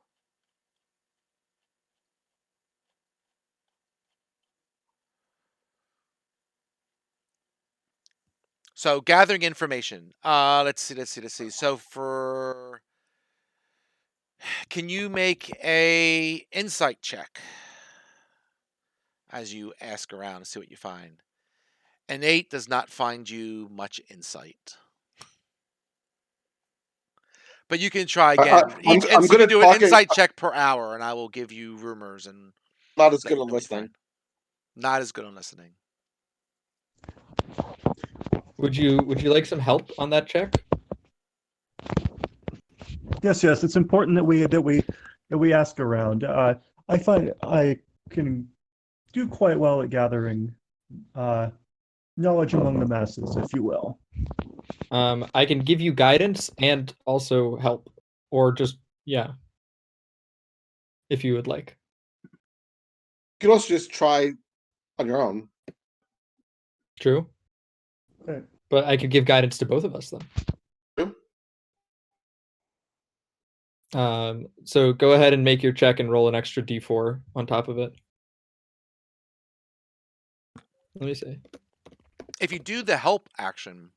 So gathering information. Let's see. So can you make a insight check as you ask around and see what you find? An 8 does not find you much insight. But you can try again. I'm So you good can at do an talking, insight check per hour, and I will give you rumors and not as let good you at know what you listening. find. Not as good on listening. Would you like some help on that check? Yes, yes. It's important that we ask around. I find I can do quite well at gathering knowledge among the masses, if you will. I can give you guidance and also help, or just if you would like. You could also just try on your own. True. Okay. But I could give guidance to both of us then. True. So go ahead and make your check and roll an extra d4 on top of it. Let me see. If you do the help action,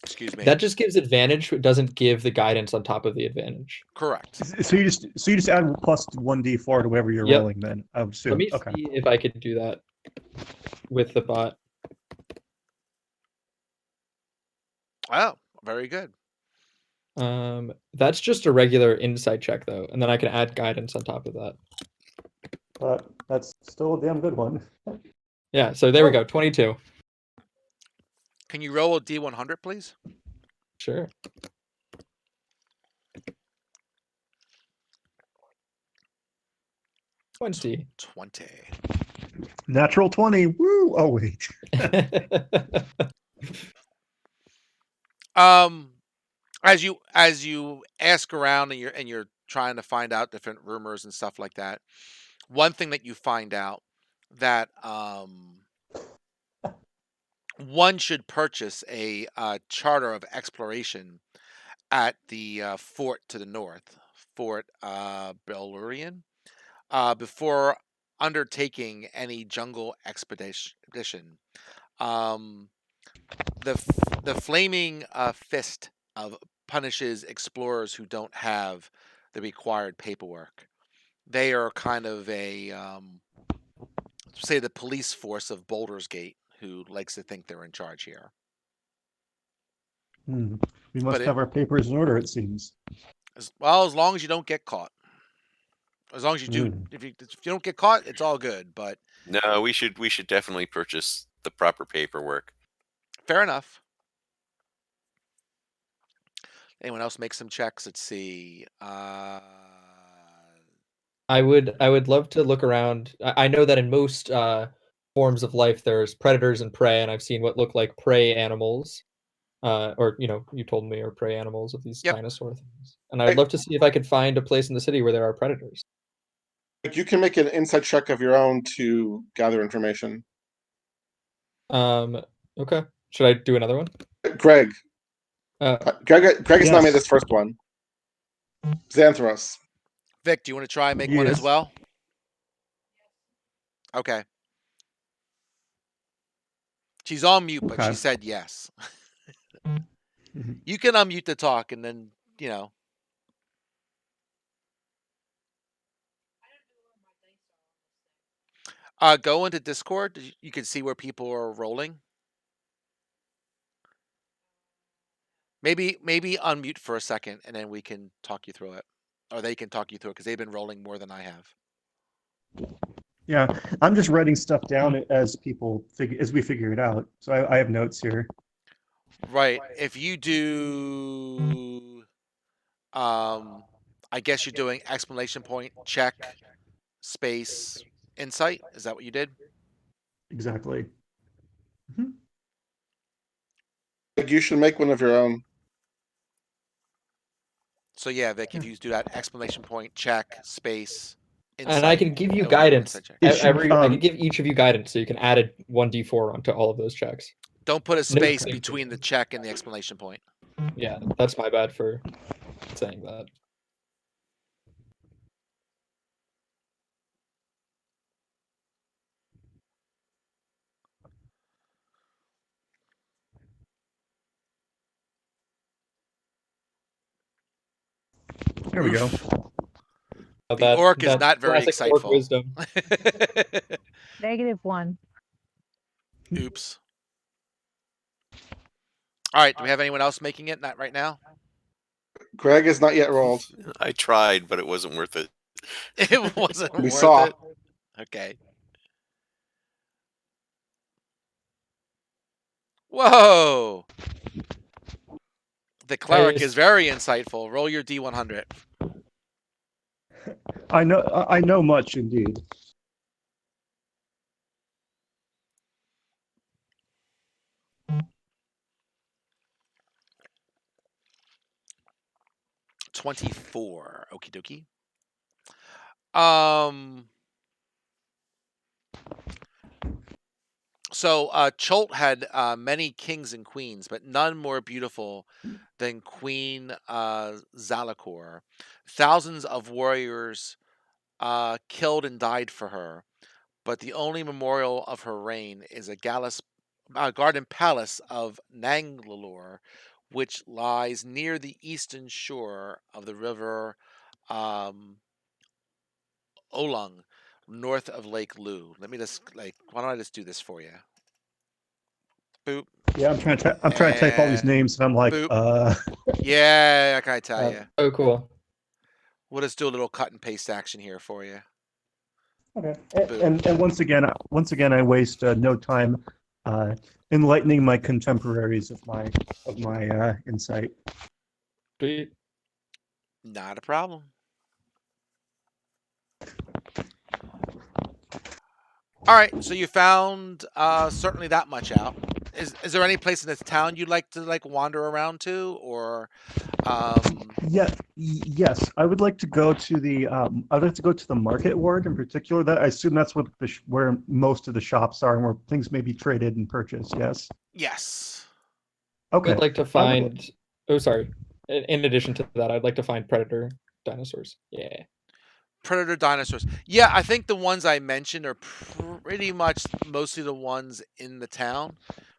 excuse me. That just gives advantage. It doesn't give the guidance on top of the advantage. Correct. So you just add plus 1d4 to whatever you're Yep. rolling. Then I would assume. Let me Okay. see if I could do that with the bot. Oh, very good. That's just a regular insight check though, and then I can add guidance on top of that. But that's still a damn good one. Yeah, so there we go, 22. Can you roll a D100, please? Sure. 20. 20. Natural 20. Woo! Oh wait. As you ask around and you're trying to find out different rumors and stuff like that, one thing that you find out that one should purchase a charter of exploration at the fort to the north, Fort Bellurian, before undertaking any jungle expedition. Um, the flaming fist of punishes explorers who don't have the required paperwork. They are kind of a say the police force of Boulder's Gate, who likes to think they're in charge here. We But must have our papers in order, it seems. as long as you don't get caught. As long as you do, if you don't get caught, it's all good. But No, we should definitely purchase the proper paperwork. fair enough. Anyone else make some checks? Let's see. I would love to look around. I know that in most forms of life there's predators and prey, and I've seen what look like prey animals. Or you told me are prey animals of these Yep. dinosaur things. And I'd love to see if I could find a place in the city where there are predators. You can make an insight check of your own to gather information. Okay. Should I do another one? Greg. Greg has not Yes. made this first one. Xanthros. Vic, do you want to try and make one as Yes. well? Okay. She's on mute, but Okay. she said yes. You can unmute to talk, and then Go into Discord. You can see where people are rolling. Maybe unmute for a second, and then we can talk you through it, or they can talk you through it because they've been rolling more than I have. Yeah, I'm just writing stuff down as we figure it out. So I have notes here. Right. If you do, I guess you're doing exclamation point, check, space, insight. Is that what you did? Exactly. Mhm. Like, you should make one of your own. So yeah, Vic, Yeah. if you do that exclamation point, check, space, And I insight, can give you it will do an guidance. insight check. It should I can give each of you guidance, so you can add 1d4 onto all of those checks. Don't put a No space thing. between the check and the exclamation point. Yeah, that's my bad for saying that. There we go. Oof. The orc is not very classic orc exciteful. wisdom. -1. Oops. All right. Do we have anyone else making it? Not right now. Greg is not yet rolled. I tried, but it wasn't worth it. It wasn't We worth saw. it. Okay. Whoa. The cleric is very insightful. Roll your D100. I know much indeed. $24. Okie dokie. So Cholt had many kings and queens, but none more beautiful than Queen Zalakor. Thousands of warriors killed and died for her, but the only memorial of her reign is a garden palace of Nanglalore, which lies near the eastern shore of the river um, Olung, north of Lake Lu. Let me just why don't I just do this for you? Boop. Yeah, I'm trying to type all these names, and I'm like, Boop. Yeah, can I tell you? Oh, cool. We'll just do a little cut and paste action here for you. Okay. And once again, I waste no time enlightening my contemporaries of my insight. Sweet. Not a problem. All right, so you found certainly that much out. Is there any place in this town you'd like to wander around to, or Yes, I would like to go to the I'd like to go to the market ward in particular. That I assume that's what where most of the shops are and where things may be traded and purchased. Yes. Yes. Okay. I'd like to find. Oh, sorry. In addition to that, I'd like to find predator dinosaurs. Yeah. Predator dinosaurs. Yeah, I think the ones I mentioned are pretty much mostly the ones in the town,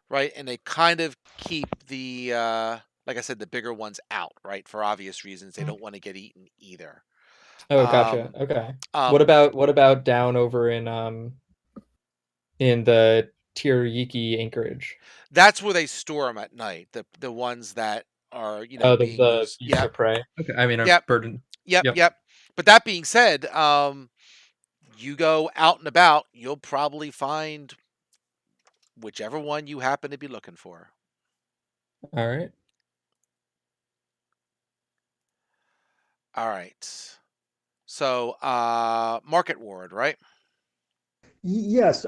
right? And they kind of keep the like I said, the bigger ones out, right? For obvious reasons. They don't want to get eaten either. Oh, gotcha. Okay. What about down over in the Tiriki anchorage? That's where they store them at night. The ones that are Oh, being the used. beasts of prey. Okay. I mean, Yep. Burden. Yep. But that being said, you go out and about, you'll probably find whichever one you happen to be looking for. All right. All right. So, Market Ward, right? Yes.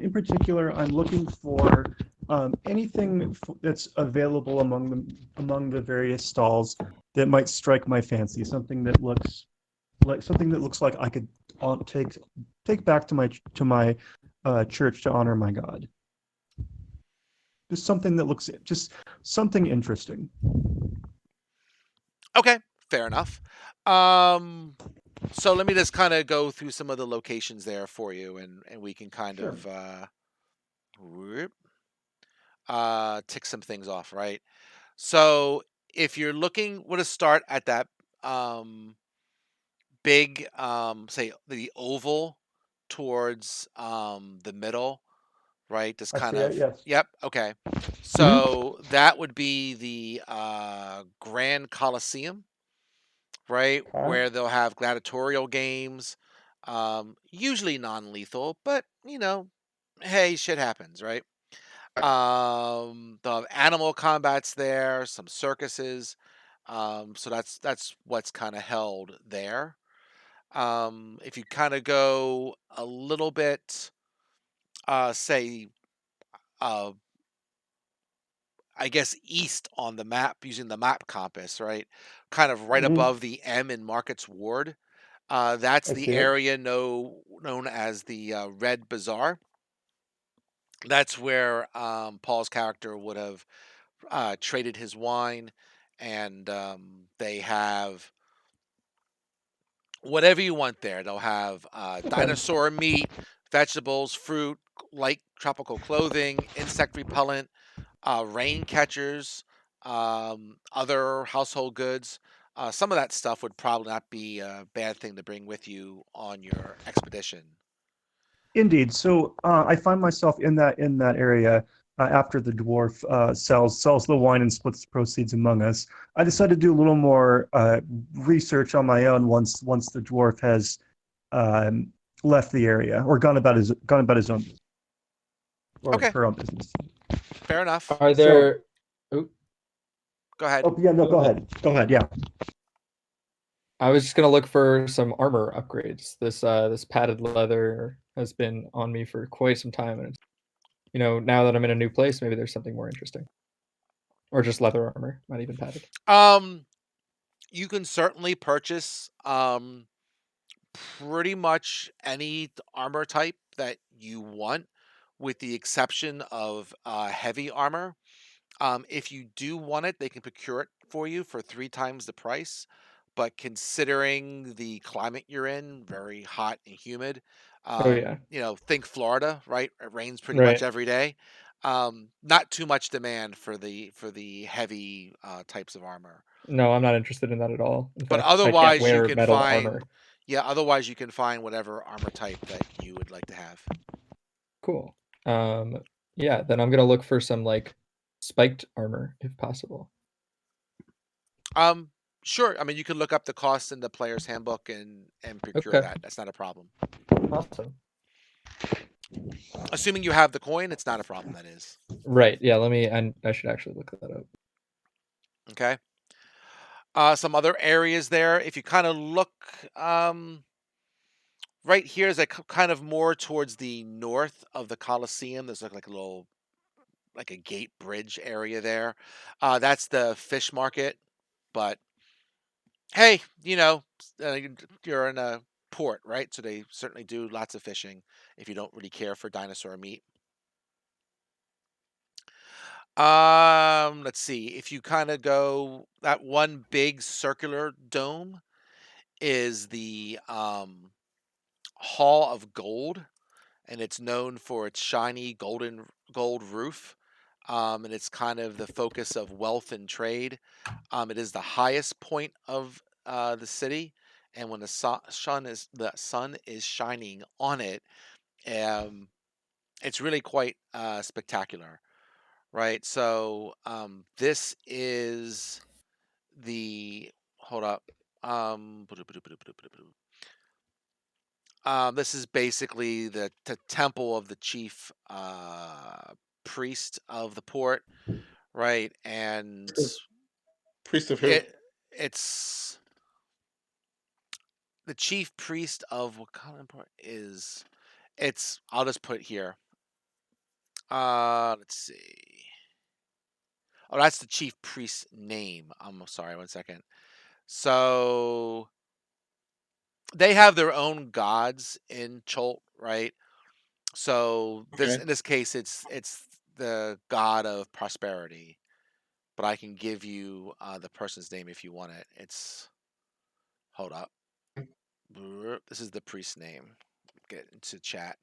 In particular, I'm looking for anything that's available among the various stalls that might strike my fancy. Something that looks like I could take back to my church to honor my God. Just something that looks just something interesting. Okay, fair enough. So let me just kind of go through some of the locations there for you, and we can kind Sure. of tick some things off, right? So if you're looking, we'll just start at that big, say the oval towards the middle, right? Just I kind see it, of, yes. yep, okay. Hmm. So that would be the Grand Coliseum, right? Okay. Where they'll have gladiatorial games, usually non-lethal, but hey, shit happens, right? The animal combats there, some circuses. So that's what's kind of held there. If you kind of go a little bit, say, uh, I guess east on the map using the map compass, right? Kind of right Hmm. above the M in Market's Ward. That's I the see it. area known as the Red Bazaar. That's where Paul's character would have traded his wine, and they have whatever you want there. They'll have Okay. dinosaur meat, vegetables, fruit, light tropical clothing, insect repellent, rain catchers, other household goods. Some of that stuff would probably not be a bad thing to bring with you on your expedition. Indeed. So I find myself in that area after the dwarf sells the wine and splits the proceeds among us. I decided to do a little more research on my own once the dwarf has um, left the area or gone about his own business or Okay, her own business. fair enough. Are So, there? Oh, Go ahead. oh yeah, no, go go ahead. ahead. Go ahead. Yeah. I was just gonna look for some armor upgrades. This padded leather has been on me for quite some time, and it's, now that I'm in a new place, maybe there's something more interesting, or just leather armor, not even padded. Um, you can certainly purchase pretty much any armor type that you want, with the exception of heavy armor. If you do want it, they can procure it for you for 3 times the price. But considering the climate you're in, very hot and humid, Oh yeah, think Florida, right? It rains pretty much right. every day. Not too much demand for the heavy types of armor. No, I'm not interested in that at all. In But fact, I can't otherwise, you wear can metal find, armor. yeah, otherwise you can find whatever armor type that you would like to have. Cool. Um, yeah, then I'm gonna look for some like spiked armor if possible. Um, sure. I mean, you can look up the cost in the player's handbook and procure Okay, that. That's not a problem. awesome. Assuming you have the coin, it's not a problem. That is Right. Yeah. I should actually look that up. okay. Some other areas there. If you kind of look, um, right here is like kind of more towards the north of the Colosseum. There's like a little like a gate bridge area there. That's the fish market, but hey, you're in a port, right? So they certainly do lots of fishing if you don't really care for dinosaur meat. Let's see. If you kind of go, that one big circular dome is the Hall of Gold, and it's known for its shiny gold roof. And it's kind of the focus of wealth and trade. It is the highest point of the city, and when the sun is shining on it, um, it's really quite spectacular, right? So this is the hold up. Um, this is basically the temple of the chief priest of the port, right? And Priest of who? it's the chief priest of what kind of port is it's I'll just put here. Let's see. Oh, that's the chief priest's name. I'm sorry, 1 second. So they have their own gods in Cholt, right? So this Okay. in this case, it's the god of prosperity. But I can give you the person's name if you want it. It's hold up. This is the priest's name. Get into chat.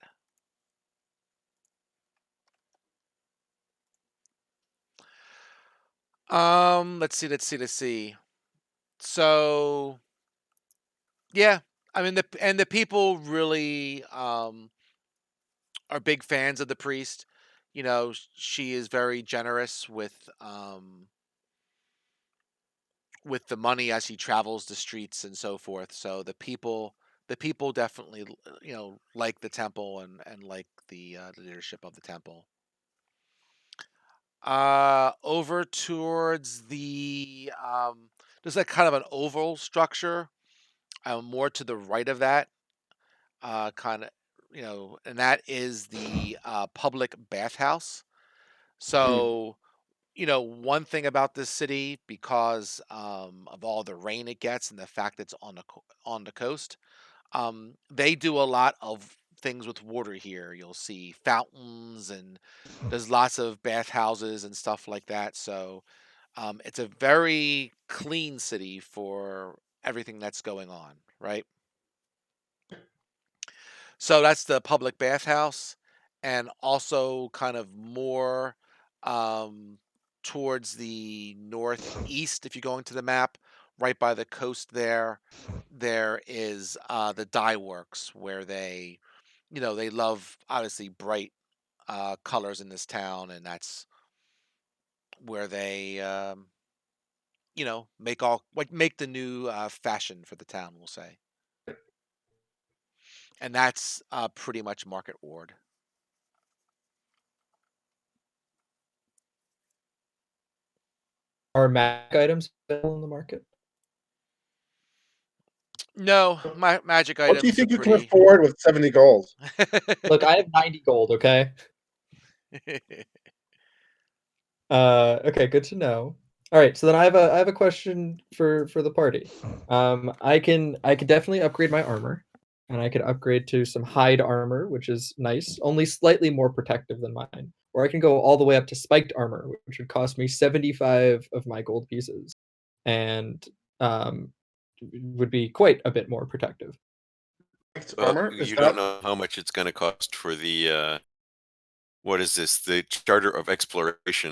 Let's see. So yeah. I mean, the people really are big fans of the priest. You know, she is very generous with the money as he travels the streets and so forth. So the people definitely like the temple and like the leadership of the temple. Over towards there's like kind of an oval structure, more to the right of that, kind of, and that is the public bathhouse. Hmm. So, one thing about this city, because of all the rain it gets and the fact it's on the coast, they do a lot of things with water here. You'll see fountains and there's lots of bathhouses and stuff like that. So, it's a very clean city for everything that's going on, right? So that's the public bathhouse, and also kind of more um, towards the northeast. If you're going to the map, right by the coast there is the dye works where they love obviously bright colors in this town, and that's where they make the new fashion for the town, we'll say, and that's pretty much Market Ward. Are magic items available in the market? No, my magic What do you items are think you can pretty. afford with 70 gold? Look, I have 90 gold, okay? Okay, good to know. All right, so then I have a question for the party. I can definitely upgrade my armor, and I could upgrade to some hide armor, which is nice, only slightly more protective than mine. Or I can go all the way up to spiked armor, which would cost me 75 of my gold pieces, and um, would be quite a bit more protective. Spiked Well, armor? Is you don't that know how much it's going to cost for what is this? The Charter of Exploration.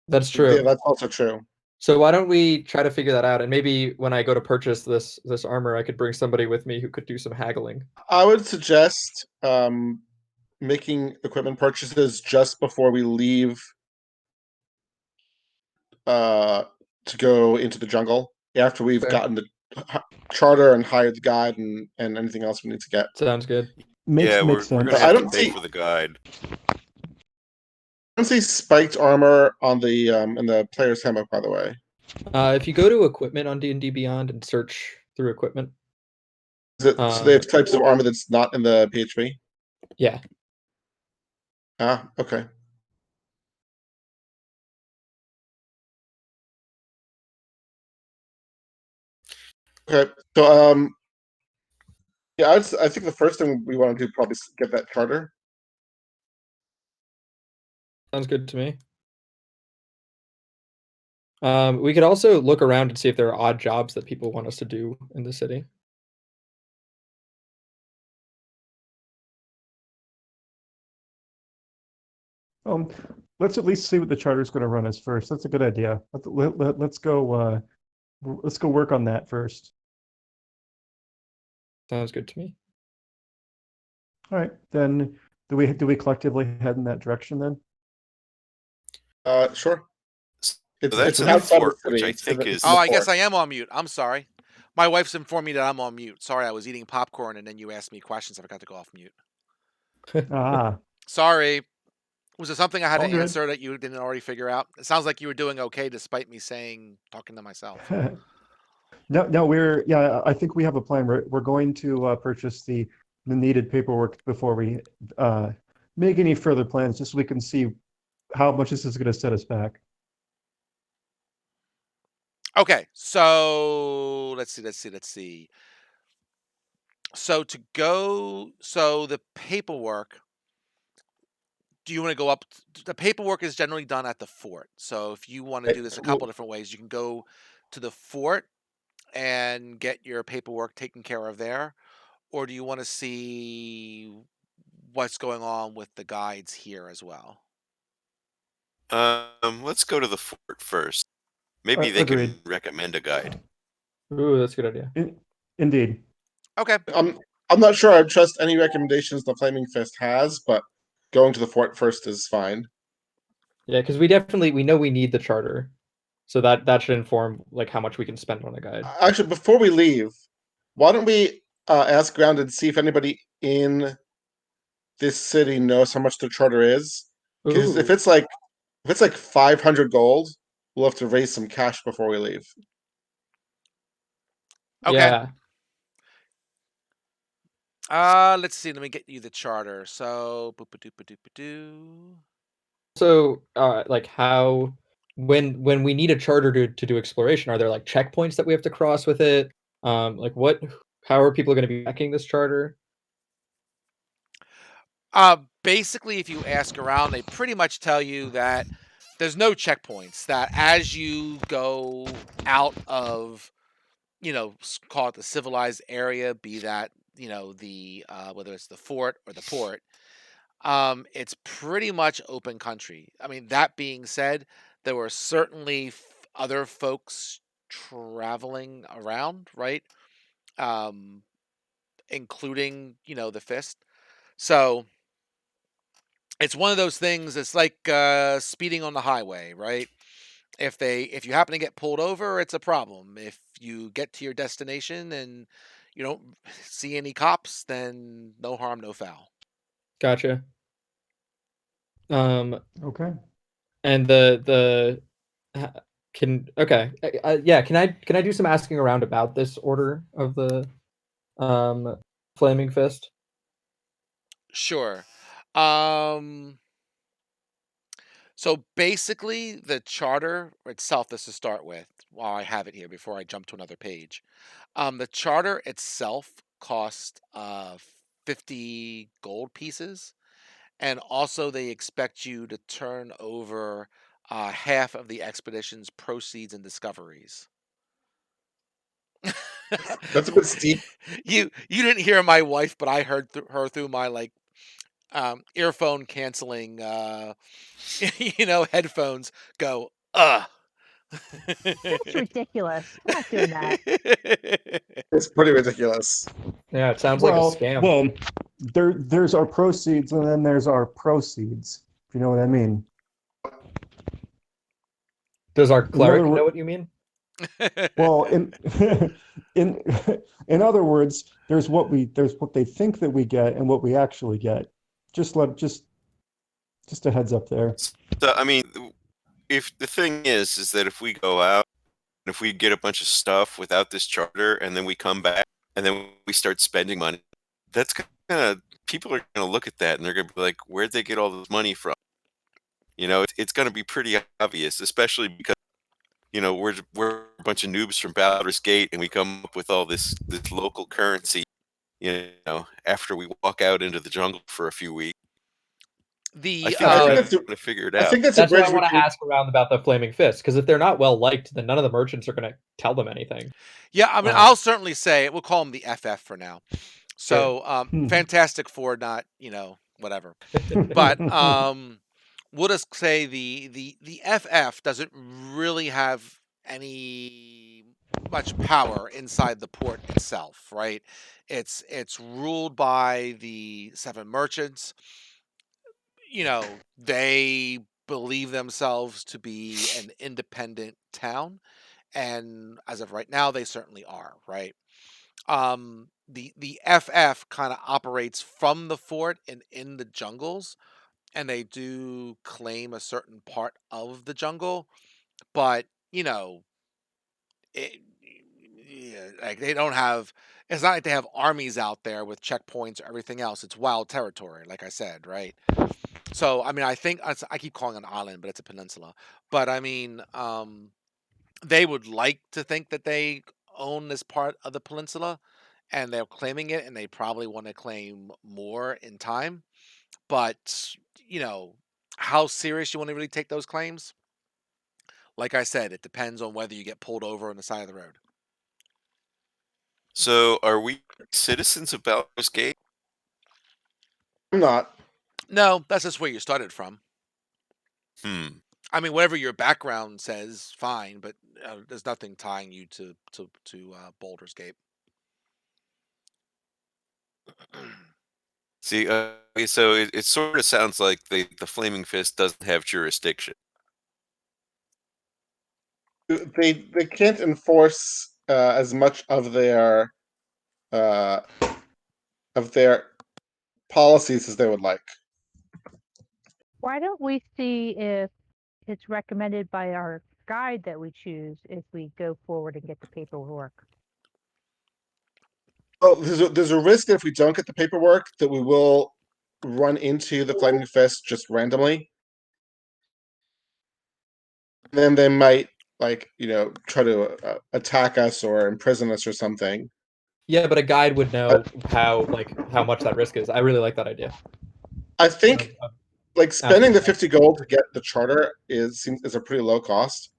That's yeah, true. that's also true. So why don't we try to figure that out? And maybe when I go to purchase this armor, I could bring somebody with me who could do some haggling. I would suggest making equipment purchases just before we leave uh, to go into the jungle after we've Fair. gotten the charter and hired the guide and anything else we need to get. Sounds good. Makes Yeah, makes we're going to sense. I have to don't pay see for the guide. I don't see spiked armor on the in the player's handbook, by the way. If you go to equipment on D&D Beyond and search through equipment, Is it, so they have types of armor that's not in the PHP? yeah, Ah, okay. Okay. So yeah, I think the first thing we want to do probably is get that charter. sounds good to me. We could also look around and see if there are odd jobs that people want us to do in the city. Um, let's at least see what the charter's going to run us first. That's a good idea. Let's go. Let's go work on that first. Sounds good to me. All right, then do we collectively head in that direction then? Sure. So It's that's it's in the outside of the fort, which city. I It's in think the, it's in Oh, the is. I guess fort. I am on mute. I'm sorry. My wife's informed me that I'm on mute. Sorry, I was eating popcorn and then you asked me questions. I forgot to go off mute. Ah, Sorry. Was there something I had to all good. answer that you didn't already figure out? It sounds like you were doing okay despite me talking to myself. No, yeah. I think we have a plan. We're going to purchase the needed paperwork before we uh, make any further plans, just so we can see how much this is going to set us back. Okay, so let's see. So the paperwork, do you want to go up? The paperwork is generally done at the fort. So if you want to do this a couple Well, different ways, you can go to the fort and get your paperwork taken care of there, or do you want to see what's going on with the guides here as well? Let's go to the fort first. Maybe they Agreed. can recommend a guide. Ooh, that's a good idea. Indeed. Okay. I'm not sure I trust any recommendations the Flaming Fist has, but going to the fort first is fine. Yeah, because we know we need the charter, so that should inform like how much we can spend on a guide. Actually, before we leave, why don't we ask around and see if anybody in this city knows how much the charter is? Because Ooh, if it's like 500 gold, we'll have to raise some cash before we leave. Okay. yeah. Let's see. Let me get you the charter. So, boop-a-doop-a-doop-a-doo. So, like how when we need a charter to do exploration, are there like checkpoints that we have to cross with it? Like what? How are people going to be checking this charter? Basically, if you ask around, they pretty much tell you that there's no checkpoints. That as you go out of, call it the civilized area, be that the whether it's the fort or the port, it's pretty much open country. I mean, that being said, there were certainly other folks traveling around, right? Um, including the fist. So it's one of those things. It's like speeding on the highway, right? If you happen to get pulled over, it's a problem. If you get to your destination and you don't see any cops, then no harm, no foul. Gotcha. Um, Okay. and the can okay, yeah. Can I do some asking around about this order of the um Flaming Fist? Sure. Um, so basically, the charter itself, this to start with, while I have it here before I jump to another page. The charter itself cost 50 gold pieces. And also, they expect you to turn over half of the expedition's proceeds and discoveries. That's a bit steep. You didn't hear my wife, but I heard her through my like earphone canceling headphones go That's ridiculous. We're not doing that. It's pretty ridiculous. Yeah, it sounds like a Well, scam. well, there's our proceeds and then there's our proceeds, if you know what I mean. Does our In other cleric know words, what you mean? well, in in in other words, there's what they think that we get and what we actually get. Just a heads up there. So I mean, if the thing is that if we go out, if we get a bunch of stuff without this charter, and then we come back, and then we start spending money, that's gonna people are gonna look at that and they're gonna be like, "Where'd they get all this money from?" It's gonna be pretty obvious, especially because we're a bunch of noobs from Baldur's Gate, and we come up with all this local currency. After we walk out into the jungle for a few weeks, I the think I they're think gonna uh that's a, figure it I out. think that's a That's what I bridge we want to can. ask around about the Flaming Fist, because if they're not well liked, then none of the merchants are going to tell them anything. yeah, I mean, Um, I'll certainly say we'll call them the FF for now. sure. So Hmm. Fantastic Four, not whatever. But we'll just say the FF doesn't really have any much power inside the port itself, right? It's ruled by the seven merchants. They believe themselves to be an independent town, and as of right now, they certainly are, right? The FF kind of operates from the fort and in the jungles, and they do claim a certain part of the jungle, but it, yeah, like they don't have. It's not like they have armies out there with checkpoints or everything else. It's wild territory, like I said, right? So, I mean, I think I keep calling it an island, but it's a peninsula. But I mean, they would like to think that they own this part of the peninsula, and they're claiming it, and they probably want to claim more in time. But you know, how serious you want to really take those claims? Like I said, it depends on whether you get pulled over on the side of the road. So, are we citizens of Baldur's Gate? I'm not. No, that's just where you started from. Hmm. I mean, whatever your background says, fine, but, there's nothing tying you to Baldur's Gate. See, so it sort of sounds like the Flaming Fist doesn't have jurisdiction. They can't enforce as much uh, of their policies as they would like. Why don't we see if it's recommended by our guide that we choose if we go forward and get the paperwork? Well, there's a risk that if we don't get the paperwork, that we will run into the Flaming Fist just randomly. And then they might, try to attack us or imprison us or something. Yeah, but a guide would know But how much that risk is. I really like that idea. I think spending the Absolutely. 50 gold to get the charter is a pretty low cost.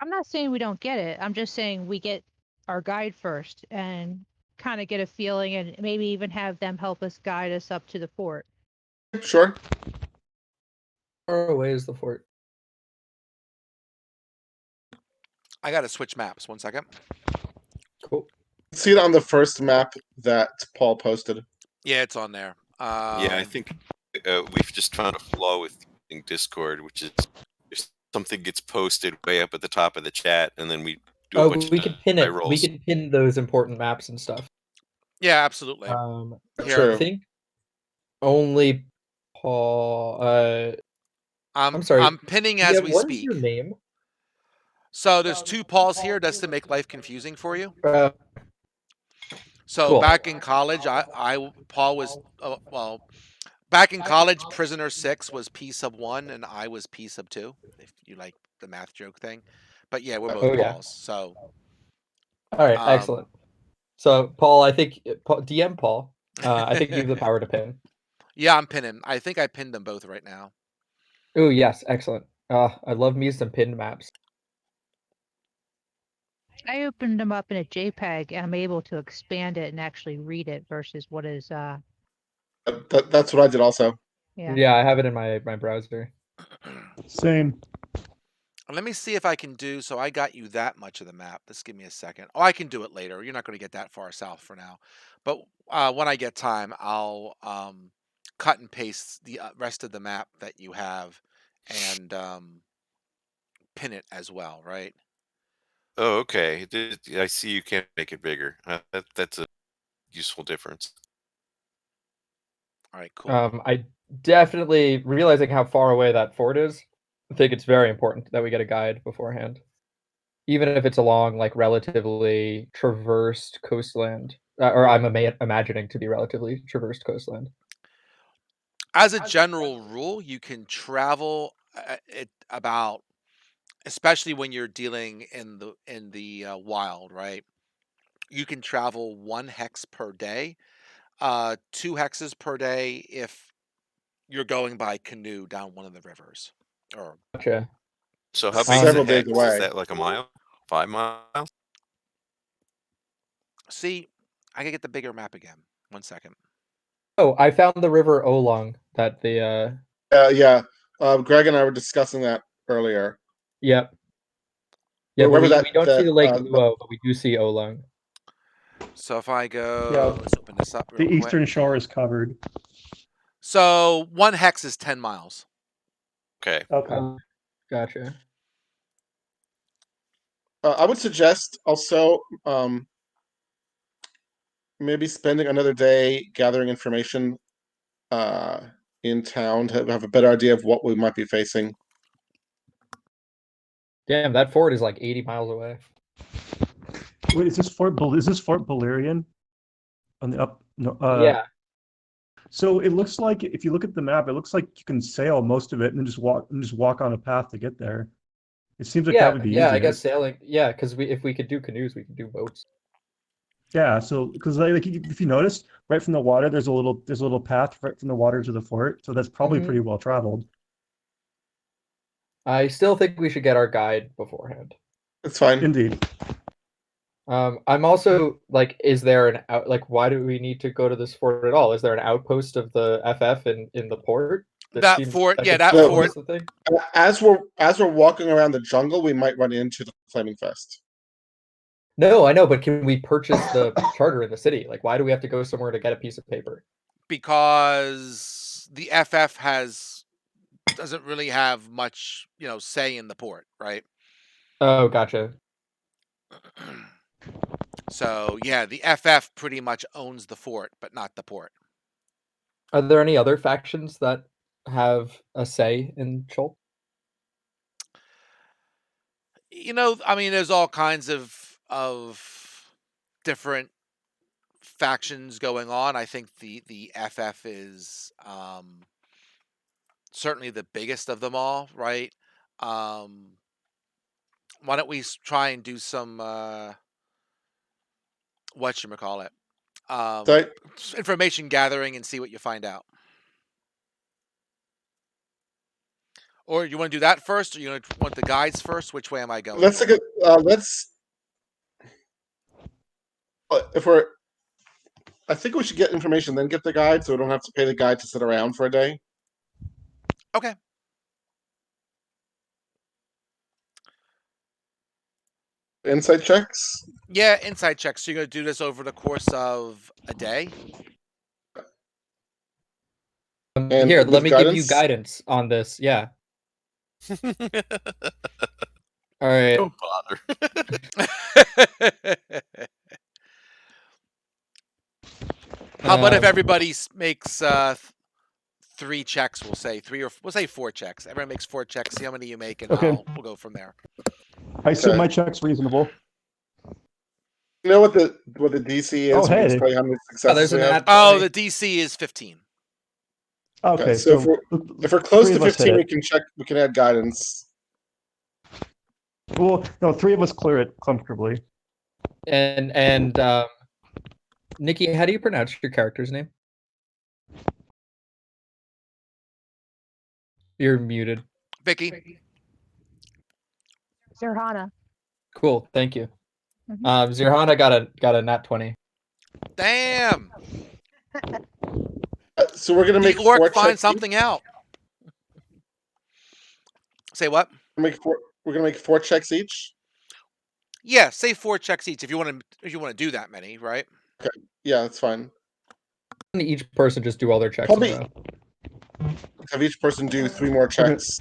I'm not saying we don't get it. I'm just saying we get our guide first and kind of get a feeling and maybe even have them help us guide us up to the fort. Sure. How far away is the fort? I got to switch maps. 1 second. Cool. See it on the first map that Paul posted. Yeah, it's on there. Yeah, I think we've just found a flaw with using Discord, which is if something gets posted way up at the top of the chat, and then we do a bunch we of could pin it. rolls. We could pin those important maps and stuff. Yeah, absolutely. I True. think only Paul. I'm sorry. I'm pinning as we what speak. is your name? So there's 2 Pauls here just to make life confusing for you. So Cool. back in college, Paul was well. Back in college, Prisoner 6 was P sub 1, and I was P sub 2. If you like the math joke thing, but yeah, we're both Oh, yeah. Pauls. So All right, excellent. So Paul, I think DM Paul. I think you have the power to pin. Yeah, I'm pinning. I think I pinned them both right now. Oh yes, excellent. I love me some pinned maps. I opened them up in a JPEG and I'm able to expand it and actually read it versus what is That's what I did also. Yeah, I have it in my browser. Same. Let me see if I can do so. I got you that much of the map. Just give me a second. Oh, I can do it later. You're not going to get that far south for now. But when I get time, I'll cut and paste the rest of the map that you have and pin it as well, right? Oh, okay. I see you can't make it bigger. That's a useful difference. All right, cool. I definitely realizing how far away that fort is. I think it's very important that we get a guide beforehand, even if it's along like relatively traversed coastland, or I'm imagining to be relatively traversed coastland. As a general rule, you can travel it about, especially when you're dealing in the wild, right? You can travel 1 hex per day, 2 hexes per day if you're going by canoe down one of the rivers. Or Gotcha. So how big is a Several days hex? Is away. that like a mile? 5 miles? see, I can get the bigger map again. 1 second. Oh, I found the river Olong that the Yeah. Greg and I were discussing that earlier. Yep. Yeah, but Wherever we don't see the Lake Luo, but we do see Olong. So if I go, Yeah. let's open this up real The quick. eastern shore is covered. So 1 hex is 10 miles. Okay. Okay. Gotcha. I would suggest also maybe spending another day gathering information in town to have a better idea of what we might be facing. Damn, that fort is like 80 miles away. Wait, is this Fort Balerian? On the up? No. Yeah. So it looks like if you look at the map, it looks like you can sail most of it and then just walk on a path to get there. It seems like that would be yeah, easier. I guess sailing. Yeah, because if we could do canoes, we could do boats. Yeah, so because like if you notice, right from the water, there's a little path right from the water to the fort, so that's probably pretty well traveled. I still think we should get our guide beforehand. It's fine. Indeed. I'm also like, is there an out? Like, why do we need to go to this fort at all? Is there an outpost of the FF in the port? That fort, yeah, that No, fort. The thing? As we're walking around the jungle, we might run into the Flaming Fest. No, I know, but can we purchase the charter in the city? Like, why do we have to go somewhere to get a piece of paper? Because the FF doesn't really have much, say in the port, right? Oh, gotcha. So yeah, the FF pretty much owns the fort, but not the port. Are there any other factions that have a say in Chult? I mean, there's all kinds of different factions going on. I think the FF is certainly the biggest of them all, right? Um, why don't we try and do some whatchamacallit, So information gathering and see what you find out. Or you want to do that first, or you want the guides first? Which way am I going? let's look at let's if we're. I think we should get information, then get the guide, so we don't have to pay the guide to sit around for a day. Okay. Insight checks. Yeah, inside checks. So you're going to do this over the course of a day? And Here, let with me give you guidance? guidance on this. Yeah. All right. Don't bother. How about if Um, everybody makes 3 checks? We'll say 4 checks. Everyone makes 4 checks. See how many you make, and Okay. we'll go from there. I assume Okay. my check's reasonable. You know what the DC is? Oh, We can hey. just tell you how many oh, successes there's we an have. ad. Oh, the DC is 15. Okay, So if we're close three to of us hit 15, we it. can check. We can add guidance. Well, no, 3 of us clear it comfortably. And Nikki, how do you pronounce your character's name? You're muted. Vicky. Zerhana. Cool, thank you. Mhm. Zirhana got a nat 20. Damn. So we're gonna The make orc 4 find checks. something out. Say what? We're gonna make 4 checks each. Yeah, say 4 checks each if you want to do that many, right? Yeah, that's fine. Each person just do all their checks in a Probably row. have each person do 3 more checks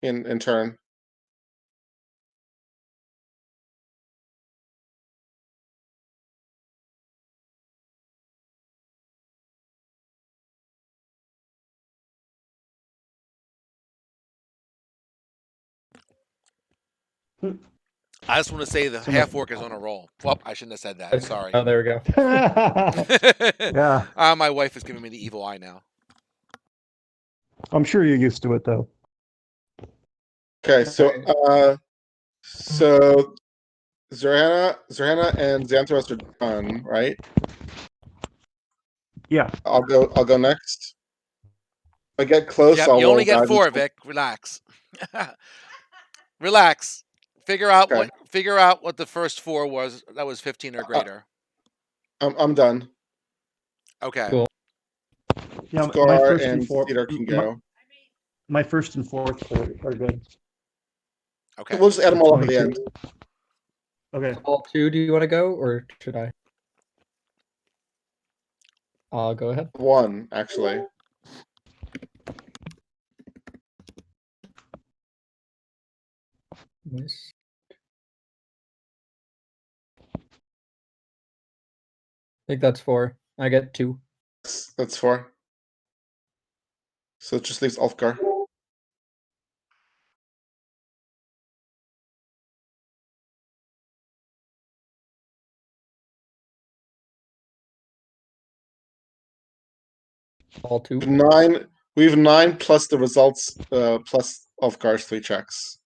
in turn. I just want to say the So half orc is on a roll. Well, I shouldn't have said that. Sorry. Oh, there we go. Yeah, My wife is giving me the evil eye now. I'm sure you're used to it though. Okay, so so Zerhana and Xanthros are done, right? Yeah. I'll go next. If I get close, Yep, I'll you roll only get guidance. 4, Vic. Relax. Relax. Figure out Okay. what the first 4 was. That was 15 or greater. I'm done. Okay. Cool. Yeah, my Scar first and and fourth. Cedar can go. My first and fourth are good. Okay. We'll just add them all up at the 22. end. Okay. All 2, do you want to go, or should I? I'll go ahead. 1, actually. Nice. I think that's 4. I get 2. That's 4. So it just leaves Ulfgar. All 2. 9. We have 9 plus the results, plus Ulfgar's 3 checks.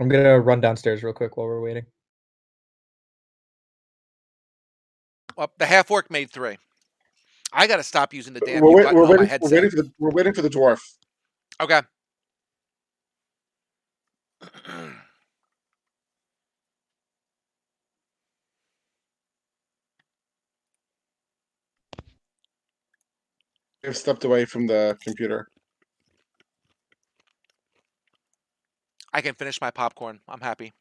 I'm gonna run downstairs real quick while we're waiting. Well, the half orc made 3. I got to stop using the damn We're, mute wait, button on my headset. we're waiting for the dwarf. Okay. We've stepped away from the computer. I can finish my popcorn. I'm happy.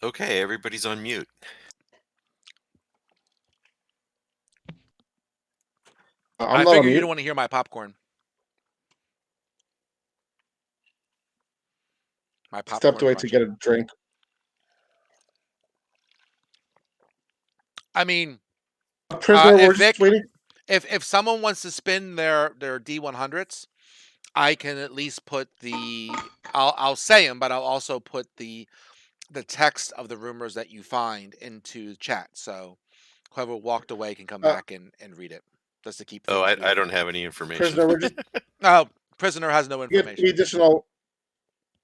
Okay, everybody's on mute. I'm I not on figure you mute. don't want to hear my popcorn. My Stepped popcorn away to crunching. get a drink. I mean, Prisoner, we're if just Vic, waiting. if someone wants to spin their D100s, I can at least put the. I'll say them, but I'll also put the text of the rumors that you find into chat. So whoever walked away can come Uh, back and read it, just to keep Oh, things I moving. don't have any information. Prisoner, we're just Oh, prisoner has no you get three information. additional.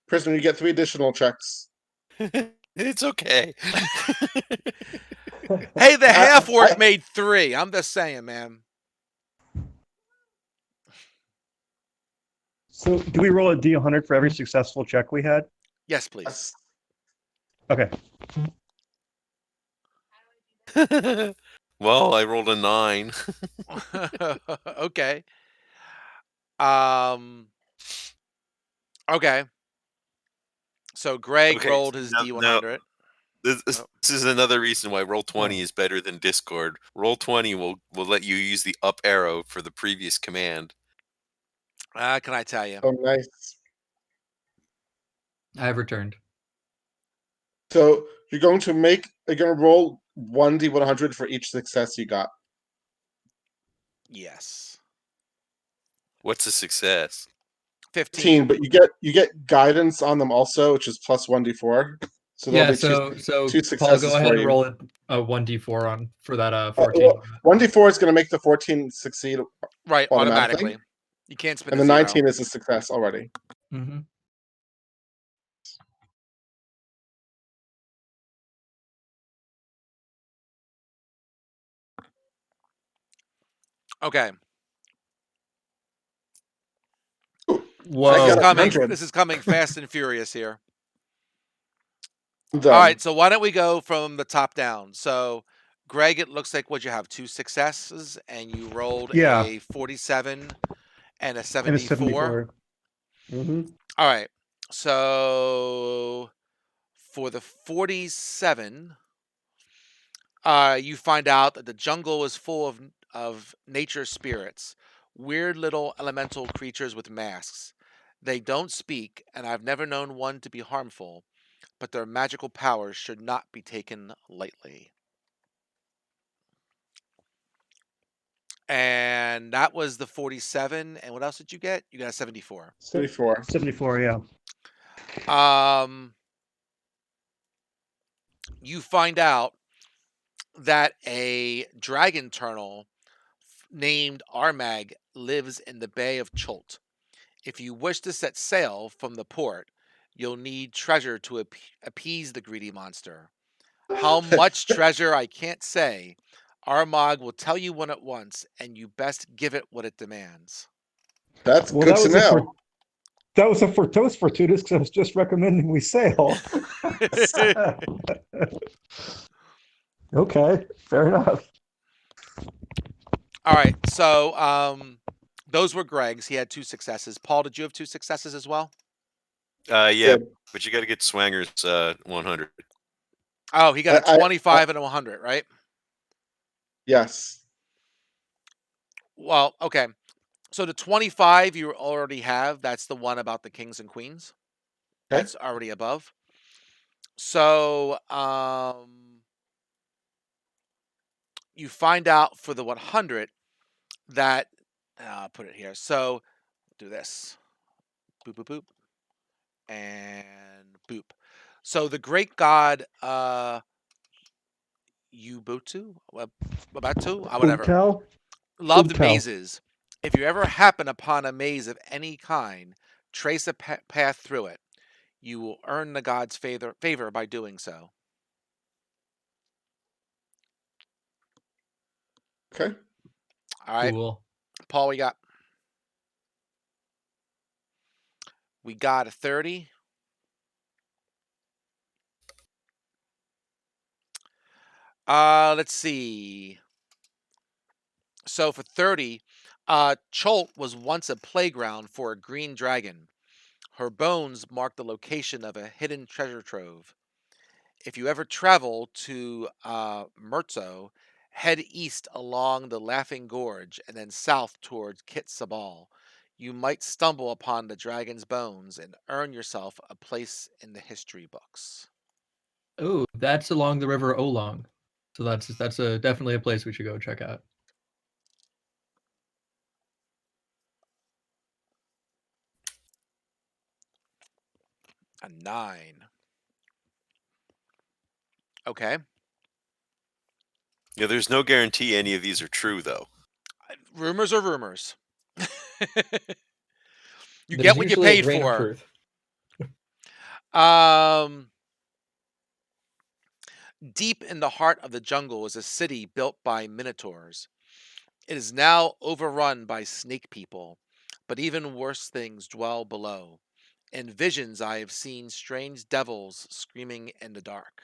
Prisoner, you get 3 additional checks. It's okay. Hey, the I, half orc I made 3. I'm just saying, man. So, do we roll a D100 for every successful check we had? Yes, please. yes. Okay. Well, I rolled a 9. Okay. Um. Okay. So Greg Okay, rolled his no, D100. this Oh, is another reason why Roll20 Oh. is better than Discord. Roll20 will let you use the up arrow for the previous command. can I tell you? Oh, nice. I have returned. So you're going to roll 1d100 for each success you got. Yes. What's a success? 15. 15, but you get guidance on them also, which is plus 1d4. So there'll Yeah, be two so Paul, go successes ahead for and you. roll a 1d4 on for that 14. 1d4 is going to make the 14 succeed Right, automatically, automatically. You can't spin and a the 0. 19 is a success already. Mm-hmm. Okay. Ooh, I This is got Whoa. a coming. 100. This is coming fast and furious here. I'm All done. right. So why don't we go from the top down? So, Greg, it looks like what you have 2 successes, and you rolled Yeah, a 47 and a and a 74. 74. Mm-hmm. All right. So for the 47, you find out that the jungle is full of nature spirits, weird little elemental creatures with masks. They don't speak, and I've never known one to be harmful, but their magical powers should not be taken lightly. And that was the 47. And what else did you get? You got a 74. 34. 74, yeah. Um, you find out that a dragon turtle named Armag lives in the Bay of Chult. If you wish to set sail from the port, you'll need treasure to appease the greedy monster. How much treasure I can't say. Armag will tell you when at once, and you best give it what it demands. That's Well, good to know. that was fortuitous because I was just recommending we sail. Okay, fair enough. All right, so those were Greg's. He had 2 successes. Paul, did you have 2 successes as well? Yeah, Good. but you got to get Swanger's 100. Oh, he got a I 25 and a 100, right? yes. Well, okay. So the 25 you already have, that's the one about the kings and queens. Okay. That's already above. So, you find out for the 100 that I'll put it here. So, do this. Boop boop boop and boop. So the great god Ubuntu, Ubatu, whatever, Ubcal? loved Ubcal. mazes. If you ever happen upon a maze of any kind, trace a path through it. You will earn the god's favor by doing so. Okay. All right, Cool. Paul, we got a 30. Let's see. So for 30, Cholt was once a playground for a green dragon. Her bones mark the location of a hidden treasure trove. If you ever travel to Merzo, head east along the Laughing Gorge and then south towards Kit Sabal. You might stumble upon the dragon's bones and earn yourself a place in the history books. Oh, that's along the river Olong. So that's a definitely a place we should go check out. A 9. Okay. Yeah, there's no guarantee any of these are true, though. Rumors are rumors. You There's get what you usually a paid grain of for. truth. Um, Deep in the heart of the jungle is a city built by minotaurs. It is now overrun by snake people, but even worse things dwell below. In visions, I have seen strange devils screaming in the dark.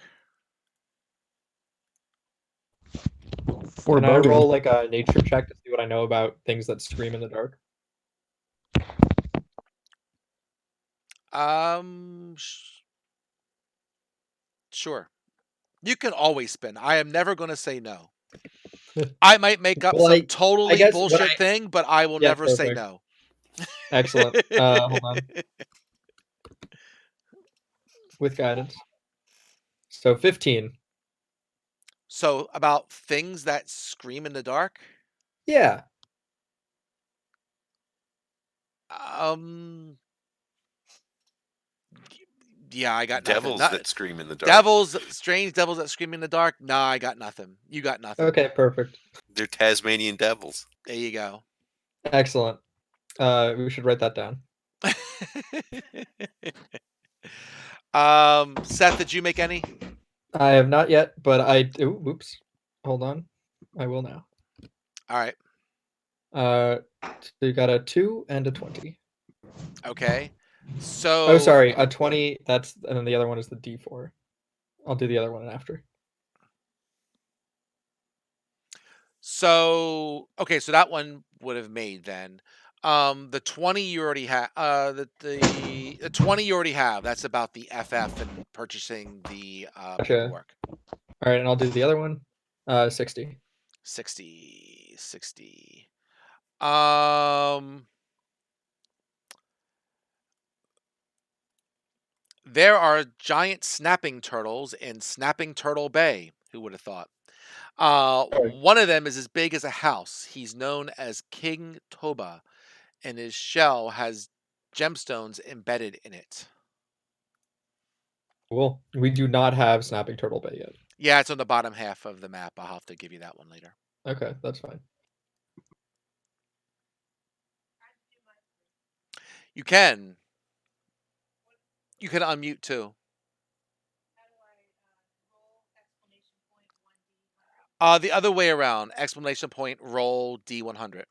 Can I Foreboding. roll like a nature check to see what I know about things that scream in the dark? Um, sure. You can always spin. I am never going to say no. I might make up Well, some I totally guess what I bullshit thing, but I will yeah, never say perfect. no. Excellent. Hold on. With guidance. So 15. So, about things that scream in the dark? Yeah. Um, yeah, I got nothing. Devils Not that scream in the dark. devils, strange devils that scream in the dark. Nah, I got nothing. You got nothing. Okay, perfect. They're Tasmanian devils. There you go. Excellent. We should write that down. Seth, did you make any? I have not yet, but oops. Hold on. I will now. All right. So you got a 2 and a 20. Okay. Oh, So, sorry, a 20. And then the other one is the D4. I'll do the other one after. okay, so that one would have made then. The 20 you already have. The 20 you already have. That's about the FF and purchasing the Gotcha. paperwork. All right, and I'll do the other one. 60. 60. Um, there are giant snapping turtles in Snapping Turtle Bay. Who would have thought? One of them is as big as a house. He's known as King Toba, and his shell has gemstones embedded in it. Cool. We do not have Snapping Turtle Bay yet. Yeah, it's on the bottom half of the map. I'll have to give you that one later. Okay, that's fine. You can. You can unmute too. The other way around. Exclamation point. Roll D100.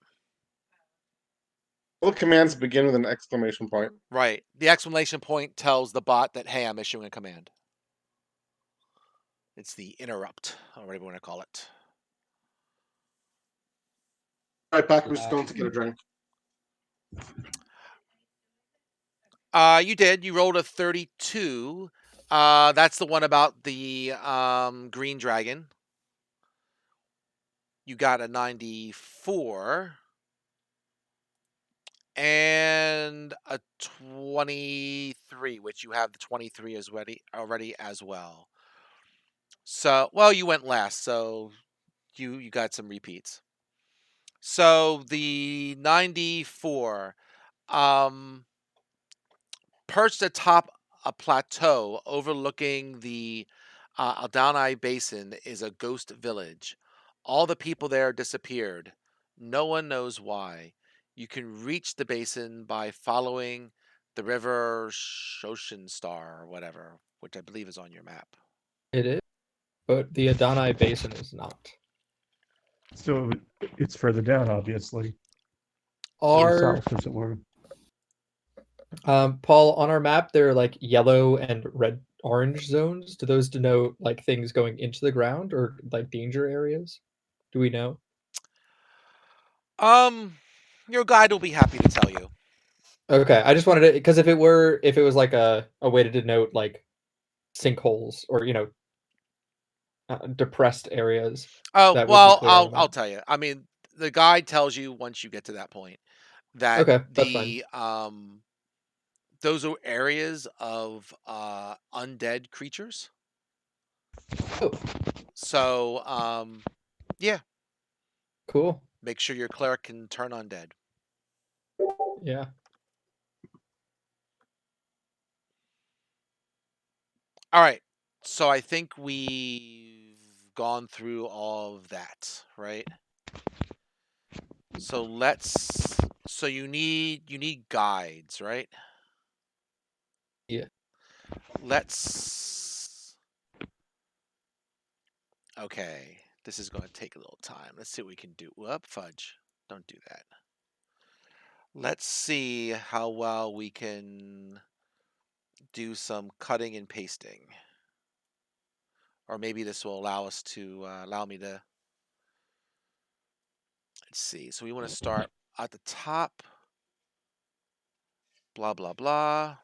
All commands begin with an exclamation point. Right. The exclamation point tells the bot that, hey, I'm issuing a command. It's the interrupt, or whatever you want to call it. Right back. I'm just going to get a drink. You did. You rolled a 32. That's the one about the green dragon. You got a 94 and a 23, which you have the 23 as already as well. So, well, you went last, so you got some repeats. So the 94, perched atop a plateau overlooking the Aldani Basin is a ghost village. All the people there disappeared. No one knows why. You can reach the basin by following the river Shoshin Star or whatever, which I believe is on your map. It is, but the Adonai Basin is not. So it's further down, obviously. Or Are south, as it were. Paul, on our map there are like yellow and red orange zones. Do those denote like things going into the ground or like danger areas? Do we know? Um, your guide will be happy to tell you. Okay, I just wanted to because if it was like a way to denote like sinkholes or depressed areas, Oh, that would be well, clear on I'll the I'll map. tell you. I mean, the guide tells you once you get to that point that Okay, that's fine. the those are areas of undead creatures. Oh, So yeah, cool. make sure your cleric can turn undead. Yeah. All right. So I think we've gone through all of that, right? So you need guides, right? Yeah. Let's Okay. This is going to take a little time. Let's see what we can do. Whoop, fudge. Don't do that. Let's see how well we can do some cutting and pasting. Or maybe this will allow me to, let's see. So we want to start at the top, blah, blah, blah.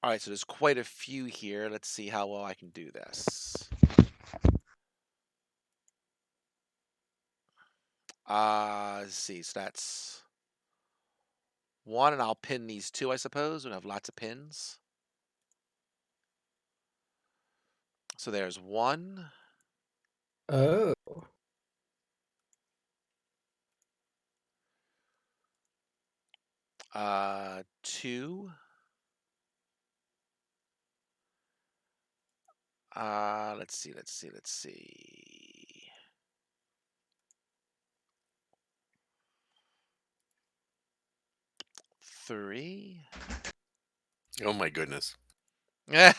All right, so there's quite a few here. Let's see how well I can do this. Let's see. So that's one, and I'll pin these two, I suppose. We have lots of pins. So there's one, Oh. two, let's see. Three. Oh my goodness. There's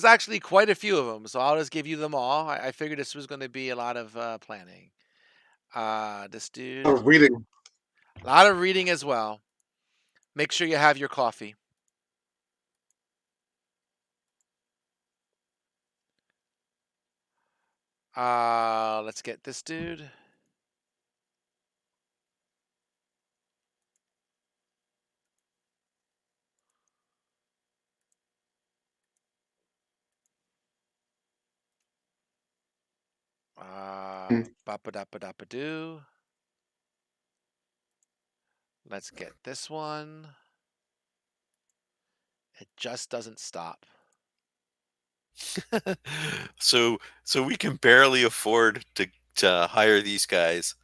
actually quite a few of them, so I'll just give you them all. I figured this was going to be a lot of planning. This dude, Oh, reading. a lot of reading as well. Make sure you have your coffee. Let's get this dude. Hmm. Ba-ba-da-ba-da-ba-doo. Let's get this one. It just doesn't stop. So we can barely afford to hire these guys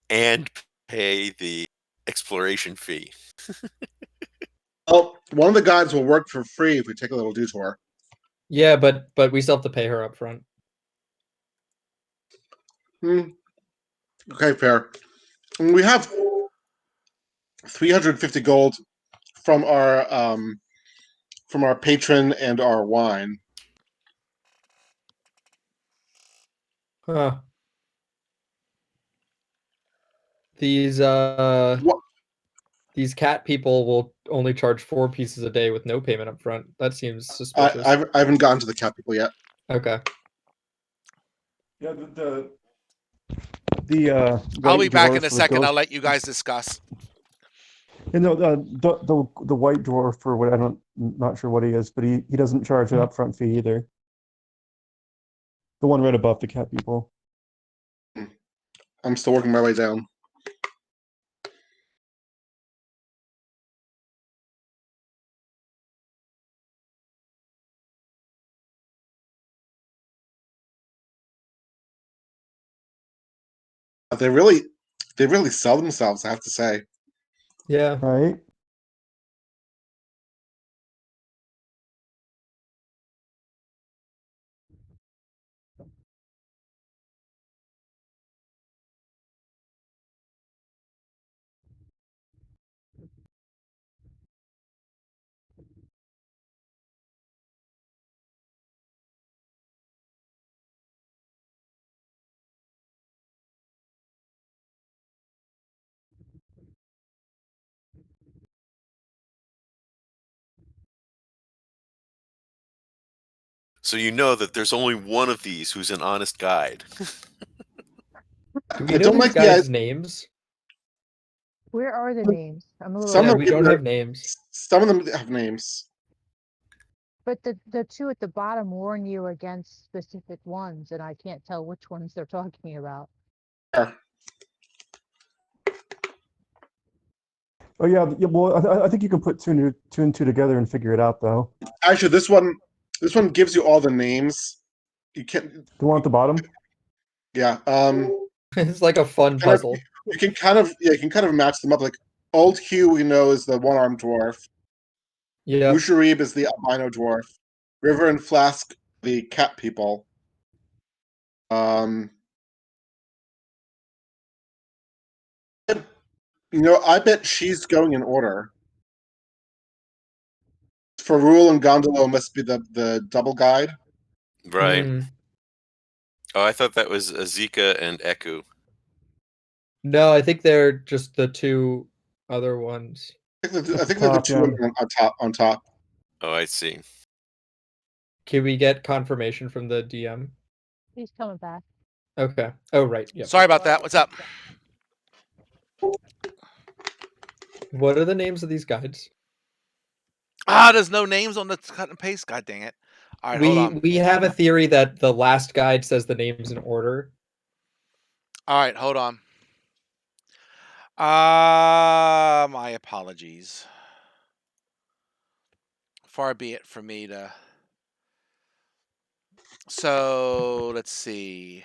and pay the exploration fee. Well, one of the guides will work for free if we take a little detour. Yeah, but we still have to pay her up front. Hmm. Okay, fair. And we have 350 gold from our patron and our wine. Huh. These What? these cat people will only charge 4 pieces a day with no payment up front. That seems I, suspicious. I haven't gotten to the cat people yet. Okay. Yeah, the I'll be white back in dwarf a or second. I'll ghost. let you guys discuss. You know, the white dwarf or what, not sure what he is, but he doesn't charge an upfront fee either. The one right above the cat people. I'm still working my way down. They really sell themselves, I have to say. Yeah. Right? So you know that there's only one of these who's an honest guide. Do I we know don't these like the guys' names? Where are the names? I'm a little some Yeah, of we them don't have names. some of them have names. But the two at the bottom warn you against specific ones, and I can't tell which ones they're talking about. Yeah. Oh yeah, yeah. Well, I think you can put two and two together and figure it out, though. Actually, this one gives you all the names. You can The one at the bottom. yeah. It's like a fun Kind of, puzzle. you can kind of you can kind of match them up. Like Old Hugh, we know is the one-armed dwarf. Yeah. Musharib is the albino dwarf. River and Flask, the cat people. Um, I bet she's going in order. Ferrul and Gondolo must be the double guide. Right. Hmm. Oh, I thought that was Azika and Eku. No, I think they're just the two other ones. I think At the they're the top, two yeah. on top. On top. Oh, I see. Can we get confirmation from the DM? He's coming back. Okay. Oh, right. Yep. Sorry about that. What's up? What are the names of these guides? There's no names on the cut and paste. God dang it. All right, hold We on. we have a theory that the last guide says the names in order. All right, hold on. My apologies. Far be it from me to. So let's see.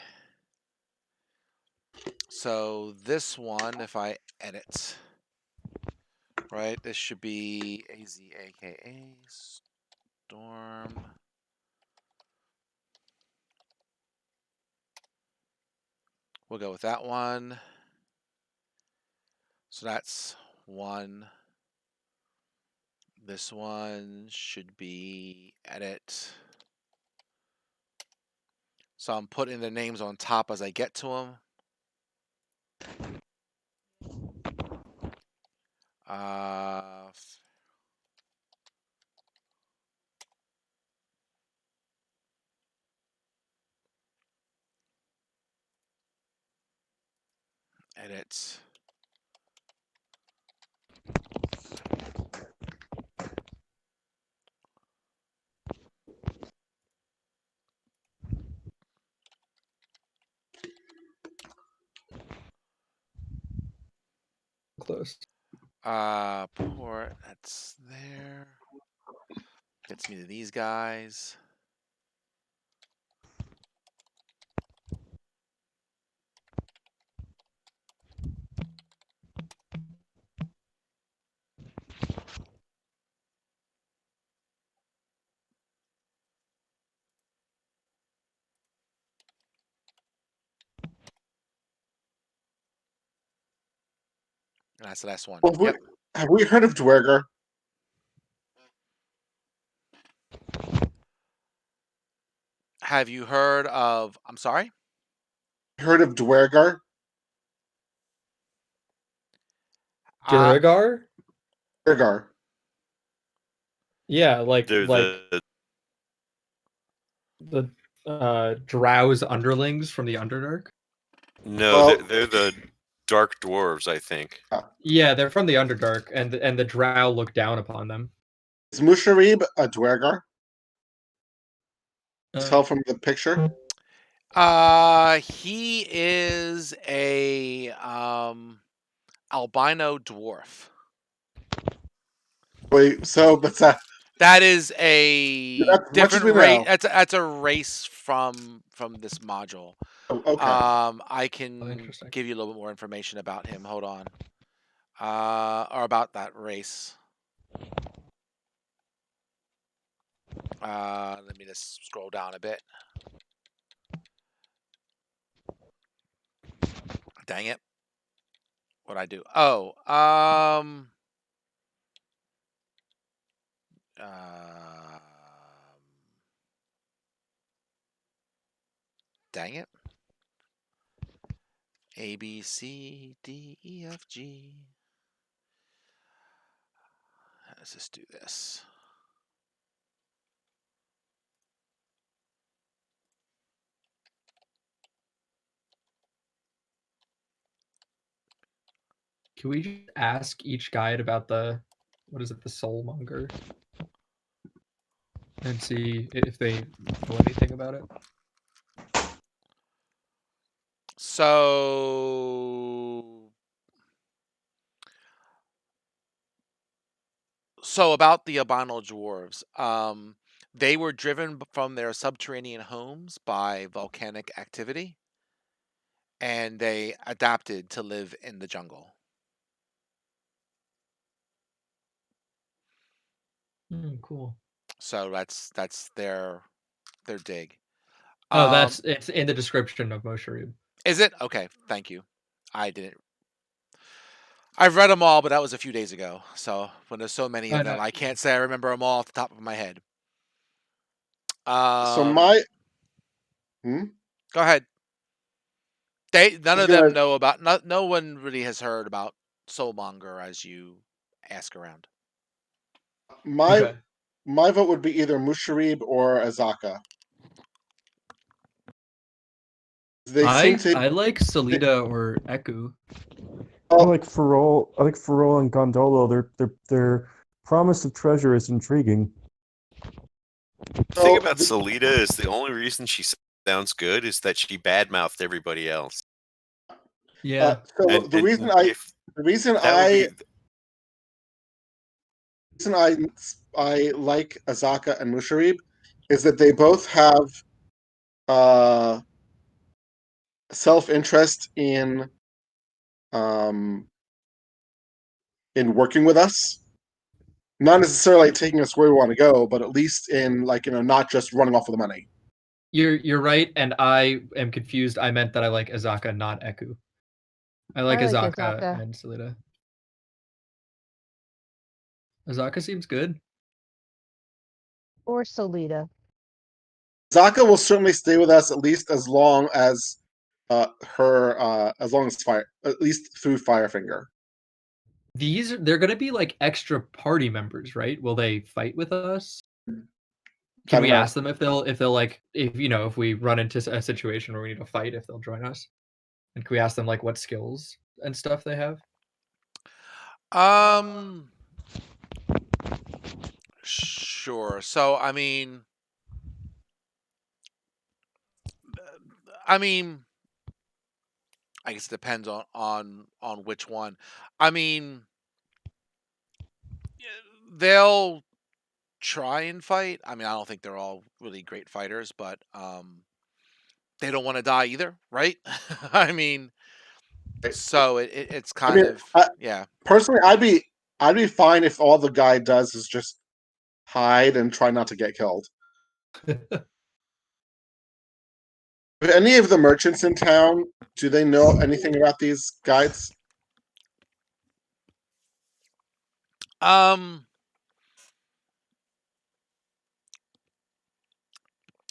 So this one, if I edit, right, this should be AZAKA Storm. We'll go with that one. So that's one. This one should be edit. So I'm putting the names on top as I get to them. Edit. Close. Port, that's there. Gets me to these guys. And that's the last one. Well, Yep. have we heard of Dwerger? Have you heard of, I'm sorry? Heard of Dwerger? Uh, Duragar? Dwergar. Yeah, They're the Drow's underlings from the Underdark. no, Well, they're the dark dwarves, I think. Yeah, they're from the Underdark, and the Drow look down upon them. is Musharib a Dwergar? Uh, Tell from the picture. he is a albino dwarf. Wait, so but That is a that's as much as different we race. know. That's a race from this module. Oh, okay. I Oh, can interesting. give you a little bit more information about him. Hold on. Or about that race. Let me just scroll down a bit. Dang it. What'd I do? Oh, dang it. A, B, C, D, E, F, G. Let's just do this. Can we just ask each guide about the what is it, the soulmonger? And see if they know anything about it? So about the albino dwarves, they were driven from their subterranean homes by volcanic activity, and they adapted to live in the jungle. Cool. So that's their dig. Oh, Um, it's in the description of Mosharib. is it okay? Thank you. I didn't. I've read them all, but that was a few days ago. So when there's so many of I them, know. I can't say I remember them all off the top of my head. So Um, my hmm? go ahead. None I was of them gonna know about. No one really has heard about Soulmonger as you ask around. my Okay. my vote would be either Musharib or Azaka. They seem to. I like Salida or Eku. I Oh, like Farol. I like Farol and Gondolo. Their promise of treasure is intriguing. The thing about Salida is the only reason she sounds good is that she badmouthed everybody else. Yeah. so And if the reason that would be I like Azaka and Musharib is that they both have uh, self interest um, in working with us. Not necessarily taking us where we want to go, but at least in not just running off with the money. You're right, and I am confused. I meant that I like Azaka, not Eku. I like I like Azaka Azaka. and Salida. Azaka seems good. Or Solita. Zaka will certainly stay with us at least as long as as long as fire, at least through Firefinger. They're gonna be like extra party members, right? Will they fight with us? I Can don't we know. ask them if they'll like if we run into a situation where we need to fight, if they'll join us? And can we ask them like what skills and stuff they have? Um, sure. So I mean, I guess it depends on which one. I mean, they'll try and fight. I mean, I don't think they're all really great fighters, but they don't want to die either, right? I mean, so it's I kind mean, of yeah. personally, I'd be fine if all the guy does is just hide and try not to get killed. If any of the merchants in town, do they know anything about these guides? Um,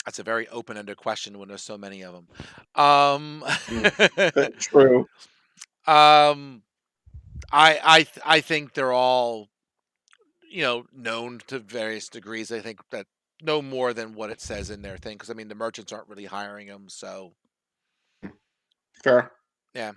that's a very open-ended question when there's so many of them. Um, True. um, I think they're all known to various degrees. I think that no more than what it says in their thing, because I mean the merchants aren't really hiring them, so Fair. yeah.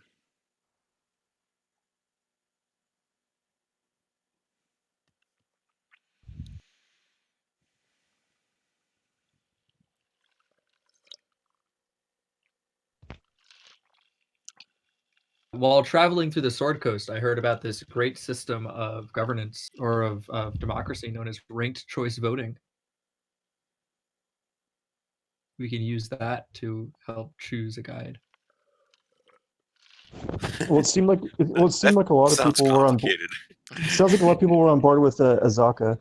While traveling through the Sword Coast, I heard about this great system of governance or of democracy known as ranked choice voting. We can use that to help choose a guide. Well, it seemed that like a lot of sounds people were on. complicated. It sounds like a lot of people were on board with Azaka.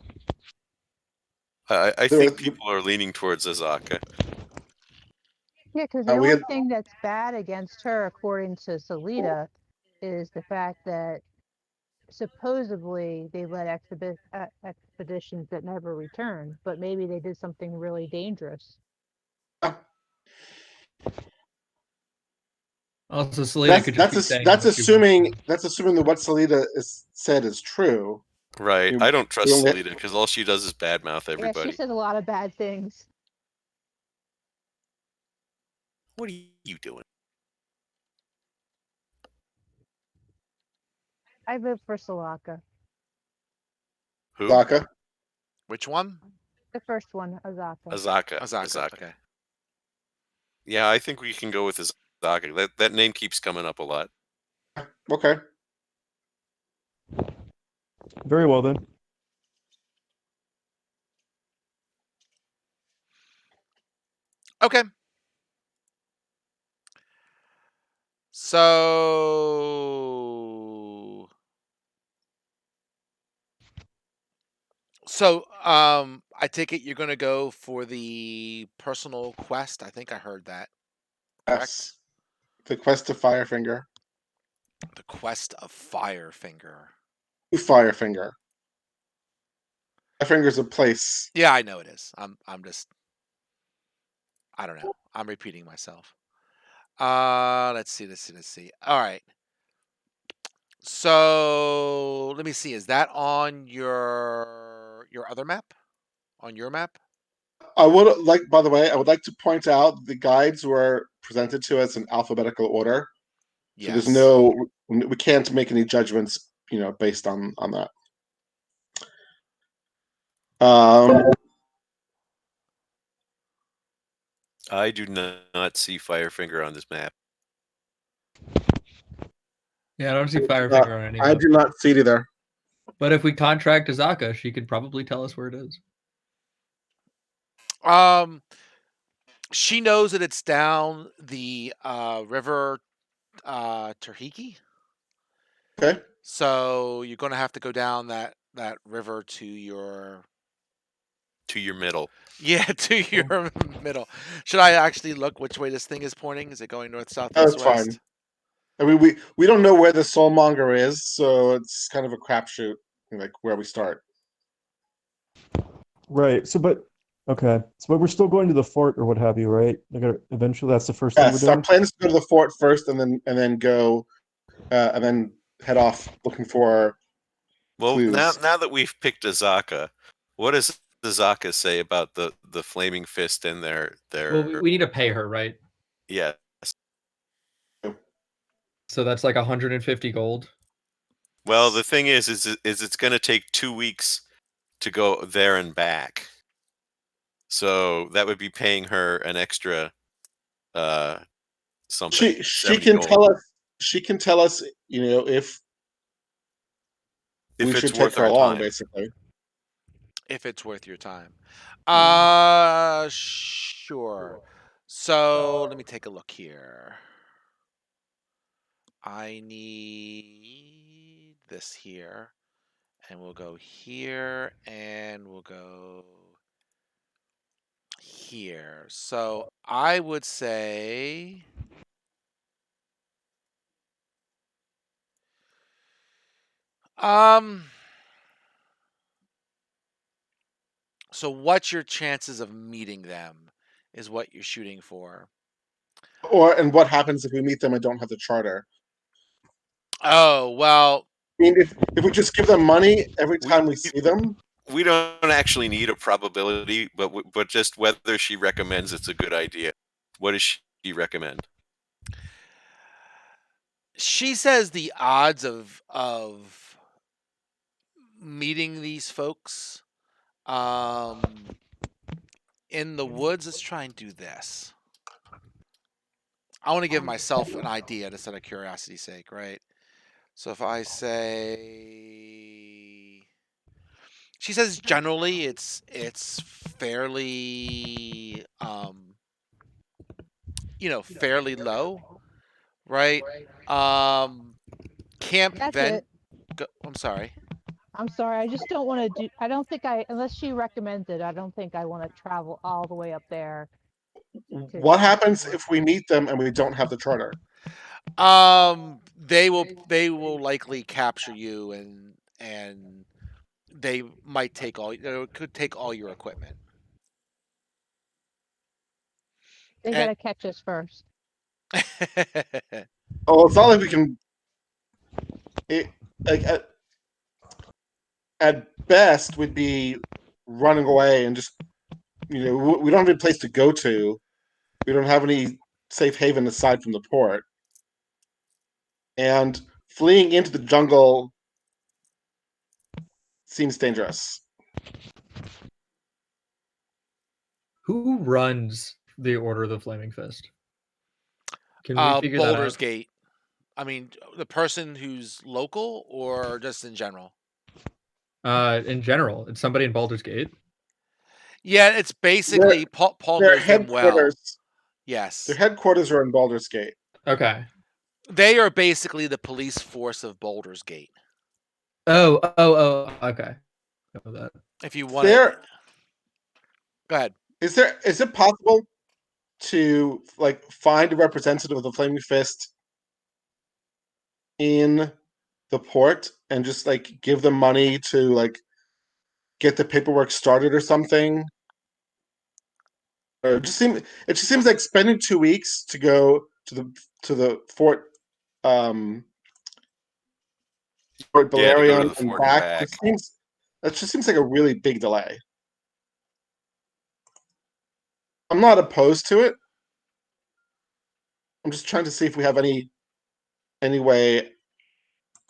I There think was, people are leaning towards Azaka. Yeah, because the we only had thing that's bad against her, according to Solita, is the fact that supposedly they led expeditions that never returned, but maybe they did something really dangerous. Also, Selena could just be saying that's what she wants assuming to. that what Salida is said is true. Right. We, I don't we trust only, Salida because all she does is badmouth Yeah, she everybody. said a lot of bad things. What are you doing? I vote for Salaka. Who? Zaka. Which one? The first one, Azaka. Azaka. Azaka. Azaka. Okay. Yeah, I think we can go with Azaka. That name keeps coming up a lot. Okay. Very well then. Okay. So I take it you're gonna go for the personal quest. I think I heard that. Correct? Yes. The quest of Firefinger. The quest of Firefinger. Firefinger. Firefinger's a place. Yeah, I know it is. I'm just I don't know. I'm repeating myself. Let's see. All right. So let me see. Is that on your other map? On your map? I would like, by the way, I would like to point out the guides were presented to us in alphabetical order. So there's Yes. we can't make any judgments, based on that. I do not see Firefinger on this map. Yeah, I don't see Uh, Firefinger on any I map. do not see it either. But if we contract Azaka, she could probably tell us where it is. Um, she knows that it's down the river Terhiki. Okay. So you're gonna have to go down that river to your To your middle. to your middle. Should I actually look which way this thing is pointing? Is it going north, south, east, That's fine. west? I mean, we don't know where the soulmonger is, so it's kind of a crapshoot, like where we start. Right. But we're still going to the fort or what have you, right? Eventually, that's the first thing we're Yes, our doing. plan is to go to the fort first, and then go, and then head off looking for Well, clues. now that we've picked Azaka, what does Azaka say about the flaming fist and Well, we need to pay her, right? yes. So that's like 150 gold. Well, the thing is it's going to take 2 weeks to go there and back. So that would be paying her an extra something, She 70 can gold. tell us. She can tell us, if we If it's should take worth her our along, time. basically. If it's worth your time. Hmm. Sure. So let me take a look here. I need this here. And we'll go here and we'll go here. So I would say um so what's your chances of meeting them is what you're shooting for. And what happens if we meet them and don't have the charter? Oh, well, I mean, if we just give them money every We time we see them, we don't actually need a probability, but just whether she recommends it's a good idea. What does she recommend? she says the odds of meeting these folks in the woods, let's try and do this. I want to give myself an idea just out of curiosity's sake, right? So if I say she says generally it's fairly fairly low, right? Camp That's Ven it. I'm sorry. I'm sorry. I just don't want to do. I don't think unless she recommends it. I don't think I want to travel all the way up there to what Camp happens Vent. if we meet them and we don't have the charter? They will likely capture you and they might take could take all your equipment. They And gotta catch us first. Oh, it's not like we can. It, like at best, would be running away and just, we don't have any place to go to. We don't have any safe haven aside from the port. And fleeing into the jungle seems dangerous. Who runs the Order of the Flaming Fist? Can we figure that Baldur's out? Gate. I mean, the person who's local or just in general? In general, it's somebody in Baldur's Gate. Yeah, it's Their basically Paul their knows them well. headquarters their Yes. headquarters are in Baldur's Gate. Okay. They are basically the police force of Baldur's Gate. Oh. Okay. Know that. If you Is want to, there go ahead. is it possible to like find a representative of the Flaming Fist in the port and just like give them money to like get the paperwork started or something? Or it just seems like spending 2 weeks to go to the fort Fort Yeah, to go to Balerion the and fort and back back. just seems like a really big delay. I'm not opposed to it. I'm just trying to see if we have any way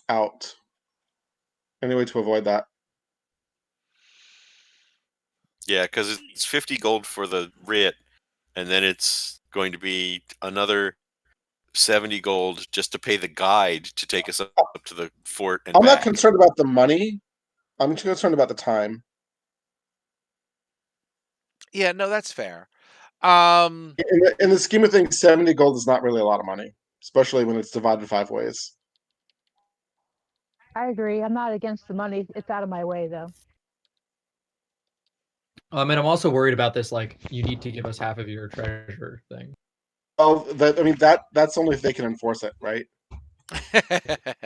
out, any way to avoid that. Yeah, because it's 50 gold for the writ, and then it's going to be another 70 gold just to pay the guide to take us up to the fort and I'm not back. concerned about the money. I'm concerned about the time. Yeah, no, that's fair. In the scheme of things, 70 gold is not really a lot of money, especially when it's divided 5 ways. I agree. I'm not against the money. It's out of my way, though. And I'm also worried about this. Like, you need to give us half of your treasure thing. Oh, that's only if they can enforce it, right?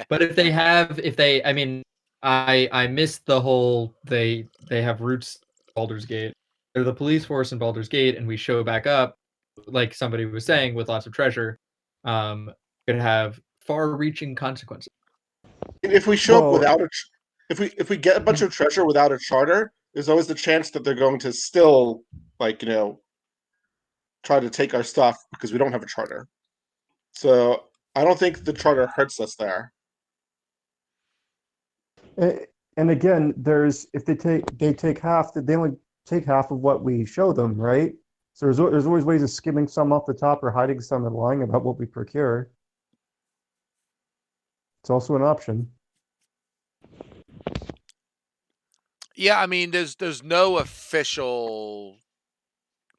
But I mean, I missed the whole they have roots in Baldur's Gate. They're the police force in Baldur's Gate, and we show back up, like somebody was saying, with lots of treasure. Could have far-reaching consequences. If we show up Well, without if we get a bunch of treasure without a charter, there's always the chance that they're going to still like try to take our stuff because we don't have a charter. So I don't think the charter hurts us there. and again, there's if they take half, they only take half of what we show them, right? So there's always ways of skimming some off the top or hiding some and lying about what we procure. It's also an option. Yeah, I mean, there's no official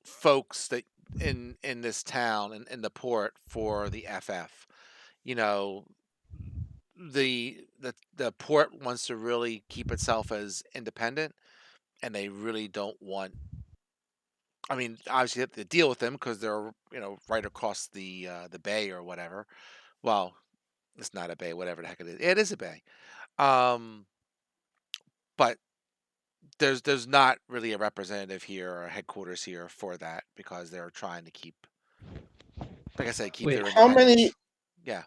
folks that in this town and in the port for the FF. You know, the port wants to really keep itself as independent, and they really don't want. I mean, obviously, you have to deal with them because they're right across the bay or whatever. Well, it's not a bay, whatever the heck it is. It is a bay. Um, but there's not really a representative here or a headquarters here for that because they're trying to keep, like I said, keep Wait, their How many independence. Yeah.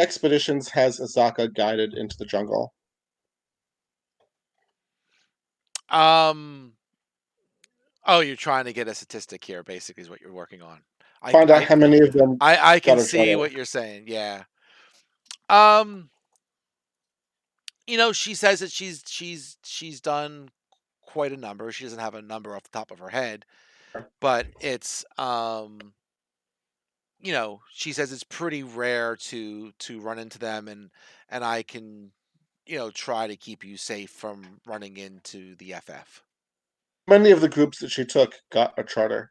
expeditions has Azaka guided into the jungle? Um. Oh, you're trying to get a statistic here. Basically, is what you're working on. I Find out I how many of them I got can a see charter. what you're saying. Yeah. Um. She says that she's done quite a number. She doesn't have a number off the top of her head, but it's she says it's pretty rare to run into them, and I can try to keep you safe from running into the FF. Many of the groups that she took got a charter.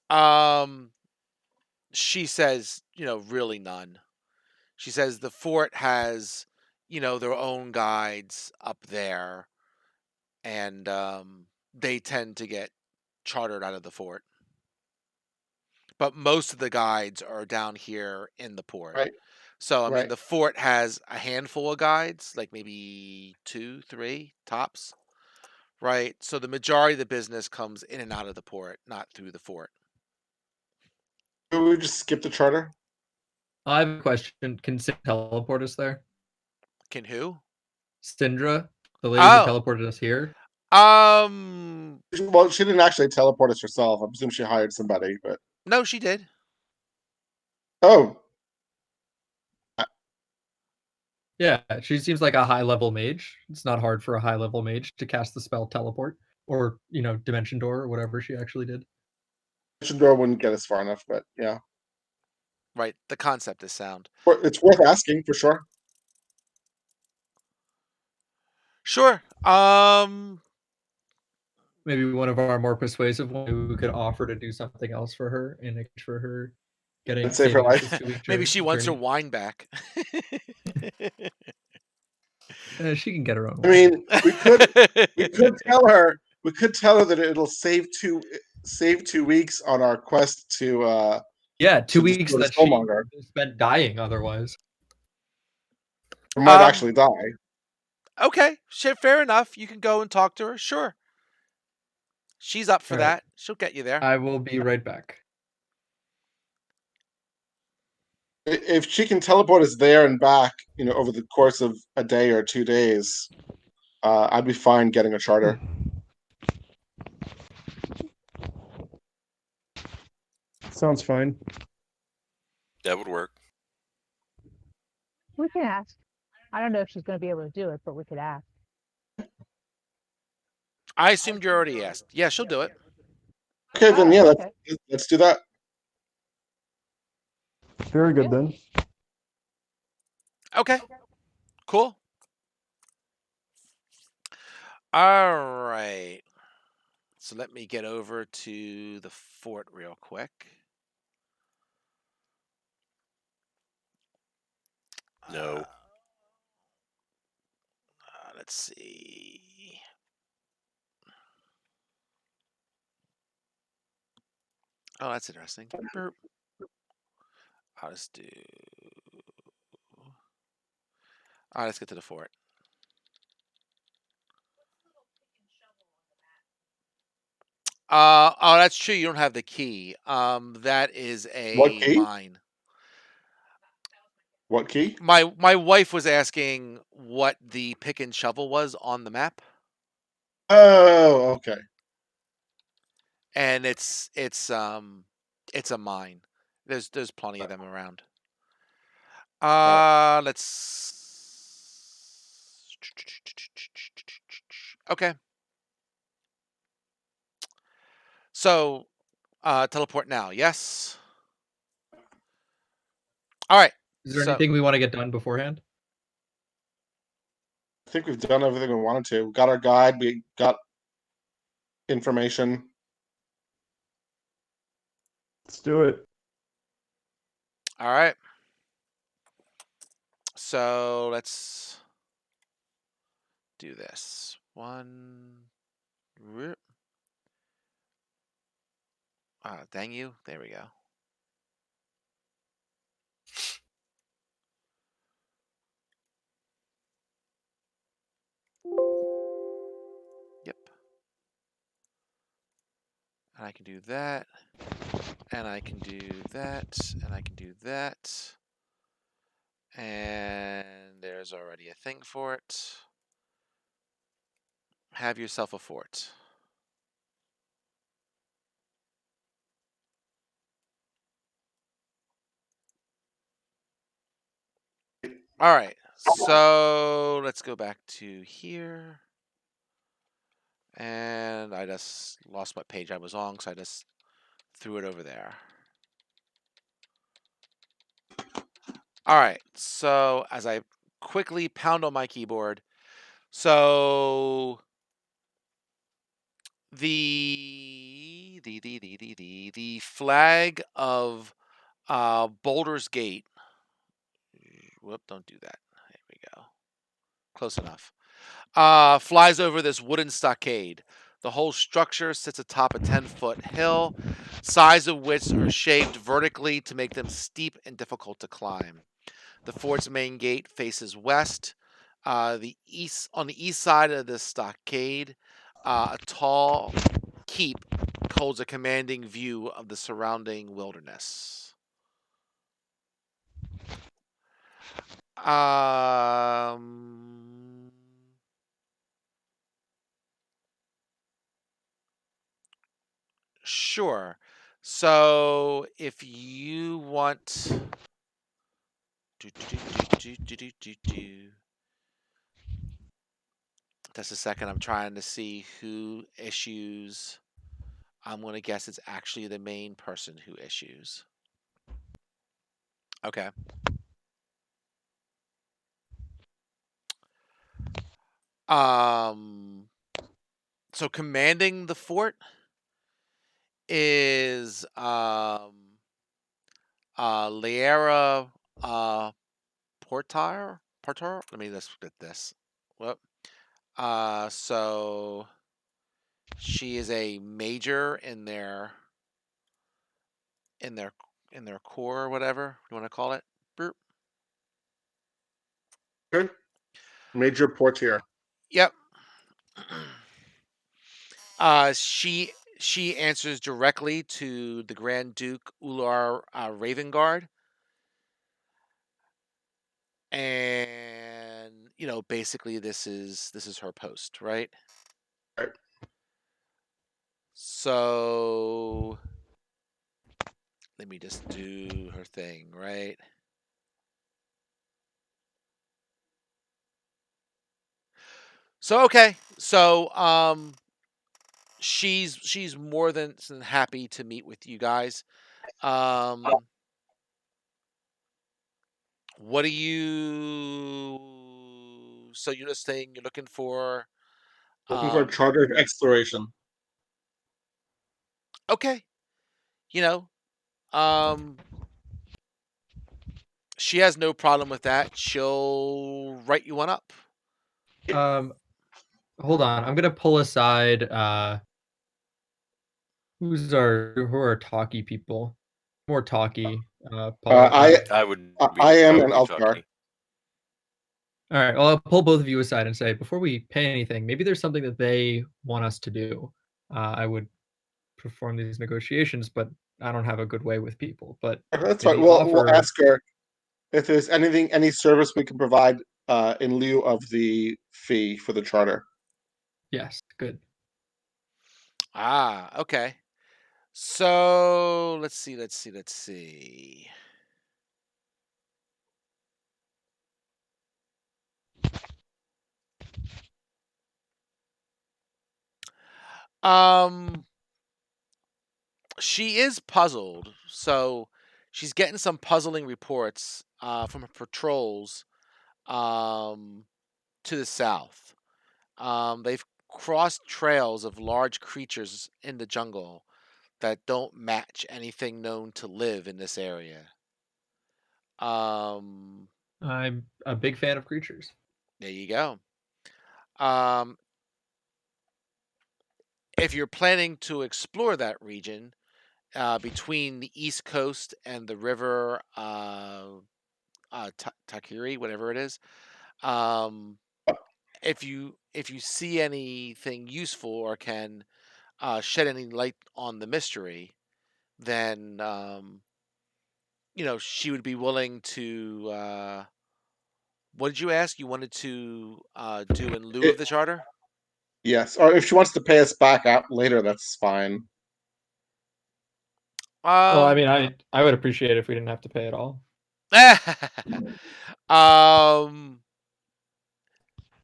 Um, she says, really none. She says the fort has, their own guides up there, and they tend to get chartered out of the fort. But most of the guides are down here in the port. Right, So, I mean, right. the fort has a handful of guides, like maybe two, three tops, right? So the majority of the business comes in and out of the port, not through the fort. Could we just skip the charter? I have a question. Can Sin teleport us there? Can who? Syndra, the lady who Oh, teleported us here. um, Well, she didn't actually teleport us herself. I presume she hired somebody, but no, she did. oh, Yeah, she seems like a high-level mage. It's not hard for a high-level mage to cast the spell teleport or, dimension door or whatever she actually did. Dimension door wouldn't get us far enough, but yeah, Right. The concept is sound. it's worth asking for sure. Sure. Maybe one of our more persuasive ones, we could offer to do something else for her in exchange for her And save her saving us life. this 2-week Maybe she wants her journey. wine back. She can get her own I wine. mean, we could tell her that it'll save 2 weeks on our quest Yeah, 2 to weeks destroy the that she Soulmonger. spent dying otherwise. Or might actually die. Okay, fair enough. You can go and talk to her. Sure. She's up for All right. that. She'll get you there. I will be right back. If she can teleport us there and back, over the course of a day or 2 days, I'd be fine getting a charter. Sounds fine. That would work. We can ask. I don't know if she's going to be able to do it, but we could ask. I assumed you already asked. Yeah, she'll do it. Okay, then Oh, yeah, okay. let's do that. Very good Yeah. then. Okay. Cool. All right. So let me get over to the fort real quick. No. Let's see. Oh, that's interesting. Burp. I'll just do. All right, let's get to the fort. Oh, that's true. You don't have the key. That is What a key? mine. What key? My wife was asking what the pick and shovel was on the map, Oh, okay. and it's a mine. There's plenty of them around. Let's. Okay. So, teleport now. Yes. All right. Is there So, anything we want to get done beforehand? I think we've done everything we wanted to. We got our guide. We got information. Let's do it. all right. So let's do this. Dang you. There we go. Yep. And I can do that. And I can do that. And I can do that. And there's already a thing for it. Have yourself a fort. All right. So let's go back to here. And I just lost what page I was on, so I just threw it over there. All right. So as I quickly pound on my keyboard, so the flag of Boulder's Gate. Whoop! Don't do that. There we go. Close enough. Flies over this wooden stockade. The whole structure sits atop a 10-foot hill, sides of which are shaped vertically to make them steep and difficult to climb. The fort's main gate faces west. On the east side of the stockade, a tall keep holds a commanding view of the surrounding wilderness. Um, sure. So if you want Do, do, do, do, do, do, do. Just a second. I'm trying to see who issues. I'm going to guess it's actually the main person who issues. Okay. So commanding the fort is Liera Portar. Let me just get this. Well, so she is a major in in their in their core or whatever you want to call it. Burp. Okay. Major Portier. Yep. She answers directly to the Grand Duke Ular Ravengard, and basically this is her post, right? Right. So let me just do her thing, right? So okay, so she's more than happy to meet with you guys. What do you? So you're just saying you're looking for? Looking for a Um, charter of exploration. okay, you know, um, she has no problem with that. She'll write you one up. Hold on. I'm gonna pull aside. Who are talky people? More talky. Paul. I would I am an probably Elfgar. talking. All right. Well, I'll pull both of you aside and say, before we pay anything, maybe there's something that they want us to do. I would perform these negotiations, but I don't have a good way with people. But That's right. maybe We'll offer. ask her if there's any service we can provide in lieu of the fee for the charter. Yes. Good. Okay. So let's see. Um, she is puzzled. So she's getting some puzzling reports from her patrols um, to the south. They've crossed trails of large creatures in the jungle that don't match anything known to live in this area. Um, I'm a big fan of creatures. there you go. Um, if you're planning to explore that region between the east coast and the river Takiri, whatever it is, um, if you see anything useful or can shed any light on the mystery, then she would be willing to. What did you ask? You wanted to do in lieu of It, the charter? yes, or if she wants to pay us back out later, that's fine. Well, I Um, mean, I would appreciate it if we didn't have to pay at all. um,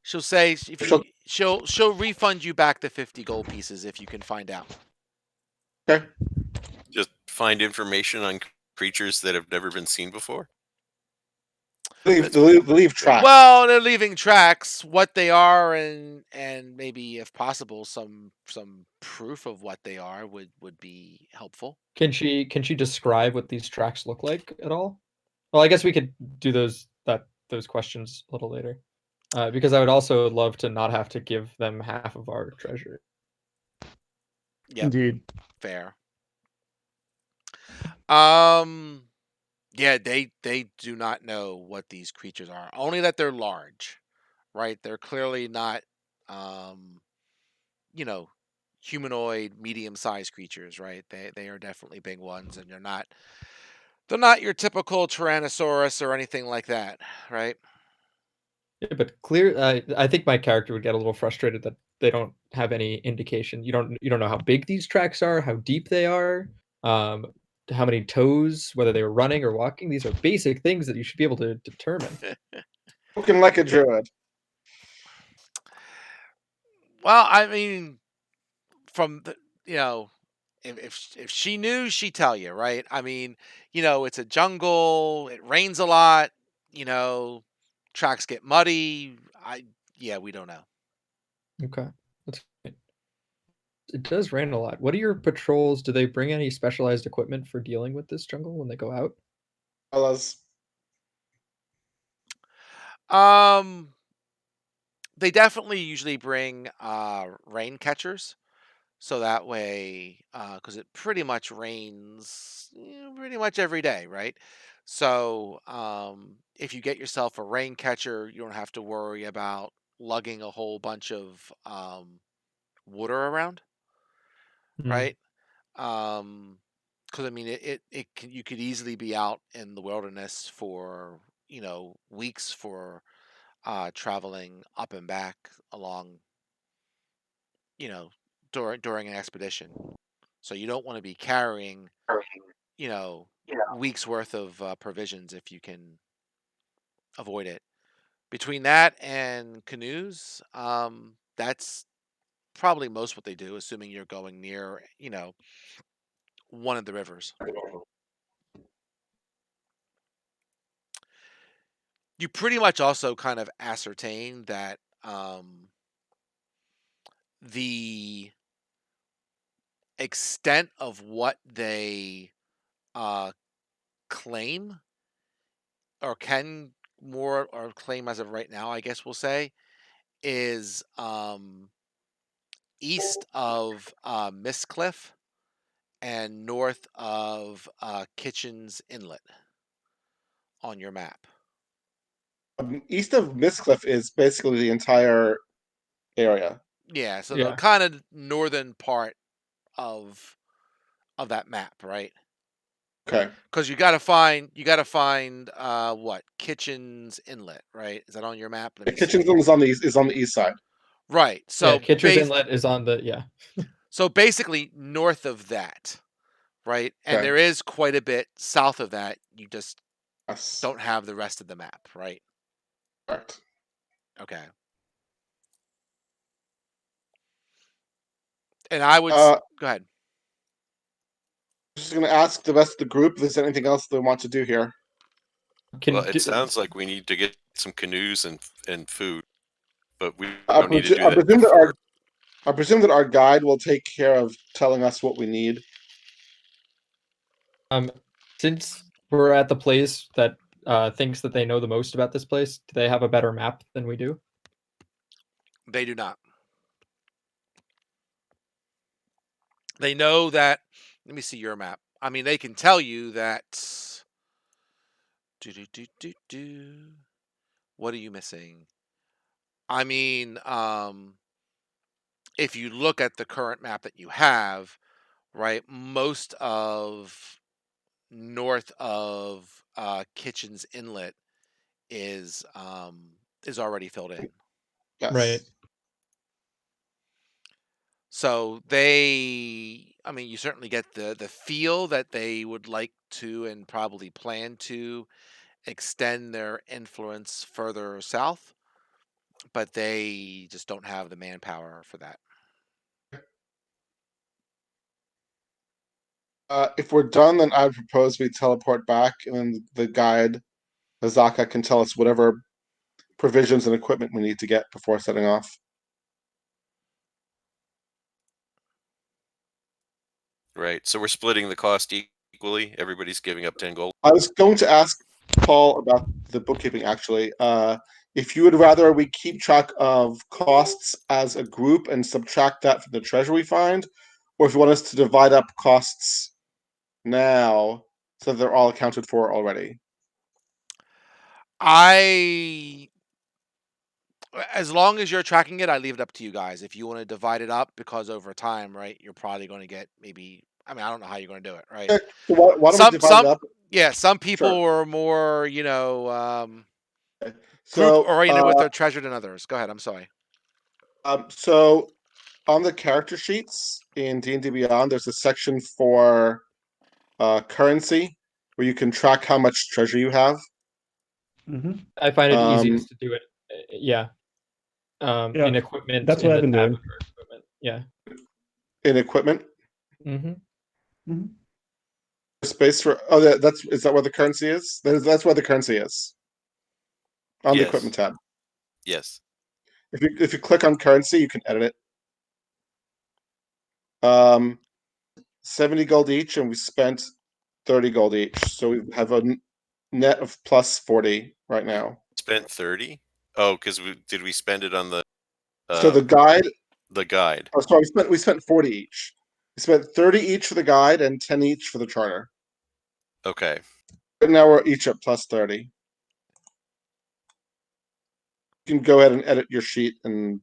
she'll say if you She'll, she'll refund you back the 50 gold pieces if you can find out. okay. Just find information on creatures that have never been seen before. That's Leave fair. tracks. Well, they're leaving tracks, what they are, and maybe if possible, some proof of what they are would be helpful. Can she describe what these tracks look like at all? Well, I guess we could do those questions a little later. Because I would also love to not have to give them half of our treasure. Yep, Indeed. fair. Um, yeah, they do not know what these creatures are. Only that they're large, right? They're clearly not, um, you know, humanoid, medium-sized creatures, right? They are definitely big ones, and they're not your typical Tyrannosaurus or anything like that, right? Yeah, but I think my character would get a little frustrated that they don't have any indication. You don't know how big these tracks are, how deep they are. how many toes, whether they were running or walking. These are basic things that you should be able to determine. Looking like a druid. Well, I mean, from the you know, if she knew, she'd tell you, right? I mean, it's a jungle. It rains a lot. You know, tracks get muddy. Yeah, we don't know. Okay. That's great. It does rain a lot. What are your patrols? Do they bring any specialized equipment for dealing with this jungle when they go out? Fellas. Um, they definitely usually bring rain catchers. So that way, because it pretty much rains pretty much every day, right? So if you get yourself a rain catcher, you don't have to worry about lugging a whole bunch of water around, Mm, right? Because I mean, you could easily be out in the wilderness for weeks for traveling up and back along you know during an expedition. So you don't want to be carrying, you know, weeks worth of provisions if you can avoid it. Between that and canoes, that's probably most what they do, assuming you're going near, one of the rivers. You pretty much also kind of ascertain that the extent of what they uh, claim or can more or claim as of right now, I guess we'll say, is east of Mistcliff and north of Kitchens Inlet on your map. East of Mistcliff is basically the entire area. Yeah, so the yeah. kind of northern part of that map, right? Okay. Because you got to find what Kitchens Inlet, right? Is that on your map? Let The me kitchen see. is on the east side. Right. Yeah, Kitcher's Inlet is on the yeah. So basically north of that, right? And Okay. there is quite a bit south of that. You just Yes. don't have the rest of the map, right? Correct. Okay. And I would go ahead. Just gonna ask the rest of the group if there's anything else they want to do here. Well, Can it do, sounds like we need to get some canoes and food, but we I, don't need to presu- do I that presume that before. our guide will take care of telling us what we need. um since we're at the place that thinks that they know the most about this place, do they have a better map than we do? They do not. They know that. Let me see your map. I mean, they can tell you that. Do do do do do. What are you missing? I mean, if you look at the current map that you have, right, most of north of Kitchens Inlet is already filled in. Right. Yes. So I mean, you certainly get the feel that they would like to and probably plan to extend their influence further south, but they just don't have the manpower for that. If we're done, then I would propose we teleport back, and then the guide Azaka can tell us whatever provisions and equipment we need to get before setting off. Right. So we're splitting the cost equally. Everybody's giving up 10 gold. I was going to ask Paul about the bookkeeping actually. If you would rather we keep track of costs as a group and subtract that from the treasure we find, or if you want us to divide up costs now so that they're all accounted for already. I As long as you're tracking it, I leave it up to you guys. If you want to divide it up, because over time, right, you're probably going to get maybe. I mean, I don't know how you're going to do it, right? Okay, so why don't we divide it Some, up? yeah, some people Sure. are more, Okay. group So, oriented with their treasure than others. Go ahead. I'm sorry. so on the character sheets in D&D Beyond, there's a section for currency, where you can track how much treasure you have. Hmm. I find it Um, easiest to do it. Yeah. Yeah, In equipment that's what in I've the been tab doing. under equipment. Yeah. in equipment, Hmm. Hmm. space for that's is that where the currency is? That's where the currency is on the equipment Yes. tab. Yes. If you click on currency, you can edit it. 70 gold each, and we spent 30 gold each, so we have a net of plus 40 right We now. spent 30. Oh, because did we spend it on So the um guide, the guide? oh, sorry, we spent 40 each. We spent 30 each for the guide and 10 each for the charter. Okay. Right now we're each at plus 30. You can go ahead and edit your sheet, and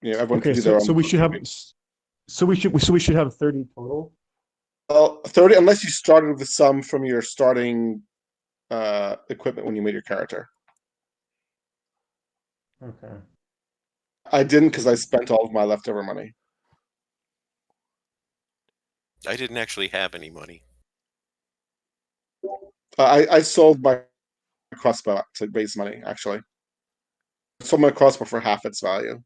everyone can Okay, do their so own we should have bookkeeping. so we should have 30 total. Well, 30 unless you started with the sum from your starting equipment when you made your character. Okay. I didn't because I spent all of my leftover money. I didn't actually have any money. I sold my crossbow to raise money. Actually, I sold my crossbow for half its value.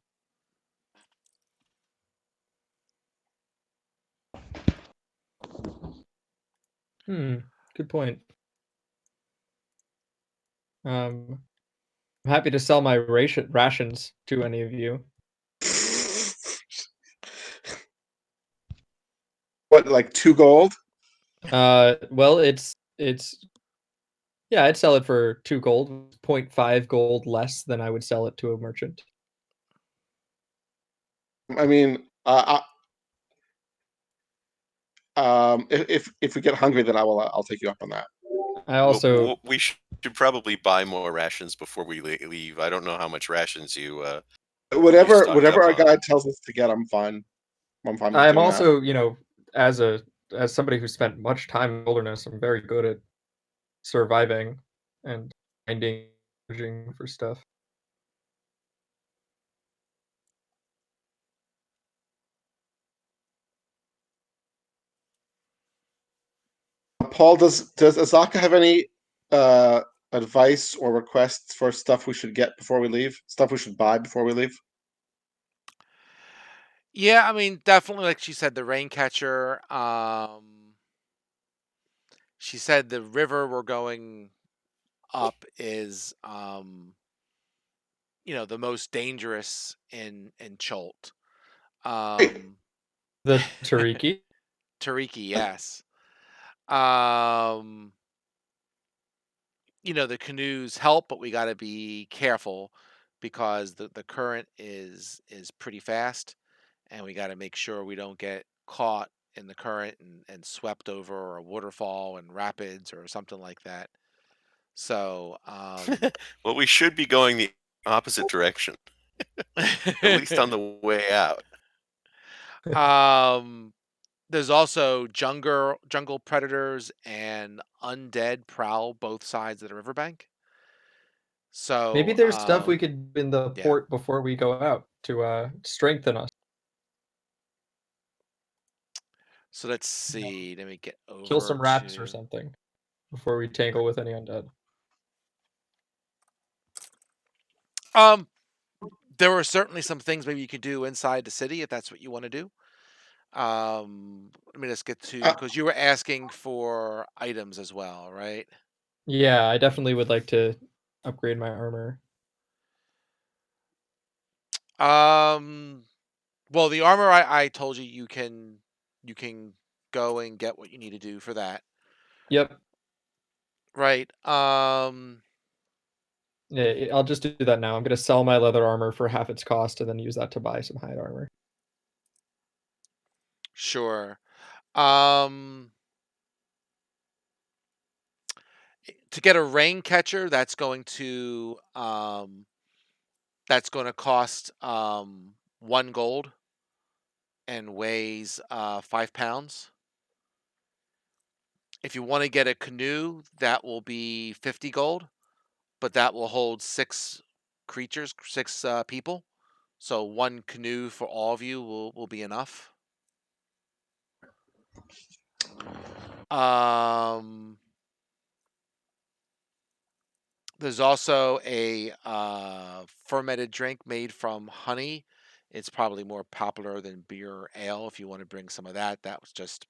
Hmm. Good point. I'm happy to sell my rations to any of you. What, like 2 gold? Well, it's yeah, I'd sell it for 2 gold, 0.5 gold less than I would sell it to a merchant. I mean, if we get hungry, then I'll take you up on that. I also We should probably buy more rations before we leave. I don't know how much rations you Whatever stocked whatever up our on. guide tells us to get, I'm fine. I'm fine with I'm doing that. also, as a as somebody who spent much time in the wilderness, I'm very good at surviving and finding foraging for stuff. Paul, does Azaka have any uh, advice or requests for stuff we should get before we leave? Stuff we should buy before we leave? Yeah, I mean, definitely, like she said, the rain catcher. She said the river we're going up is, the most dangerous in Cholt. Hey, Um, The Tariki? Tariki, yes. Um, the canoes help, but we got to be careful because the current is pretty fast, and we got to make sure we don't get caught in the current and swept over a waterfall and rapids or something like that. So, Well, we should be going the opposite direction, at least on the way out. um, there's also jungle predators and undead prowl both sides of the riverbank. Maybe So, there's stuff we could do in the yeah. port before we go out to strengthen us. So let's see. Let me get Kill over some rats or to. something before we tangle with any undead. Um, there are certainly some things maybe you could do inside the city if that's what you want to do. Let me just get to uh, because you were asking for items as well, right? Yeah, I definitely would like to upgrade my armor. Um, well, the armor I told you you can go and get what you need to do for that, Yep. right? Yeah, I'll just do that now. I'm gonna sell my leather armor for half its cost and then use that to buy some hide armor. Sure. Um, to get a rain catcher, that's going to cost 1 gold and weighs 5 pounds. If you want to get a canoe, that will be 50 gold, but that will hold 6 creatures, 6 people. So one canoe for all of you will be enough. Um, there's also a fermented drink made from honey. It's probably more popular than beer or ale. If you want to bring some of that, that was just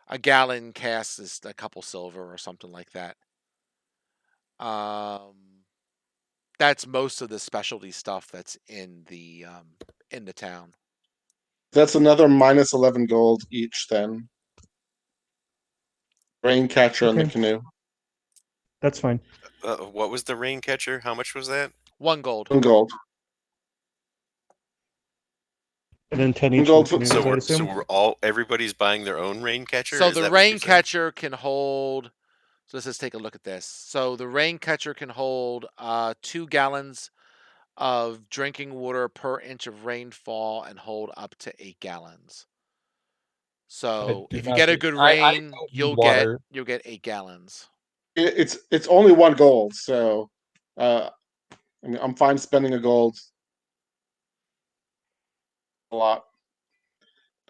a gallon cask is a couple silver or something like that. Um, that's most of the specialty stuff that's in the town. That's another minus 11 gold each then. Rain catcher in the Okay, canoe. that's fine. What was the rain catcher? How much was that? 1 gold. 1 gold. And then 10 1 each in the gold. canoes, I So assume. we're all everybody's buying their own rain catcher. So Is the that what you're rain saying? catcher can hold. So let's just take a look at this. So the rain catcher can hold 2 gallons of drinking water per inch of rainfall and hold up to 8 gallons. I So do if you not get a drink. good I rain, don't need you'll water. get 8 gallons. It's only 1 gold, so uh, I mean, I'm fine spending a gold. A lot.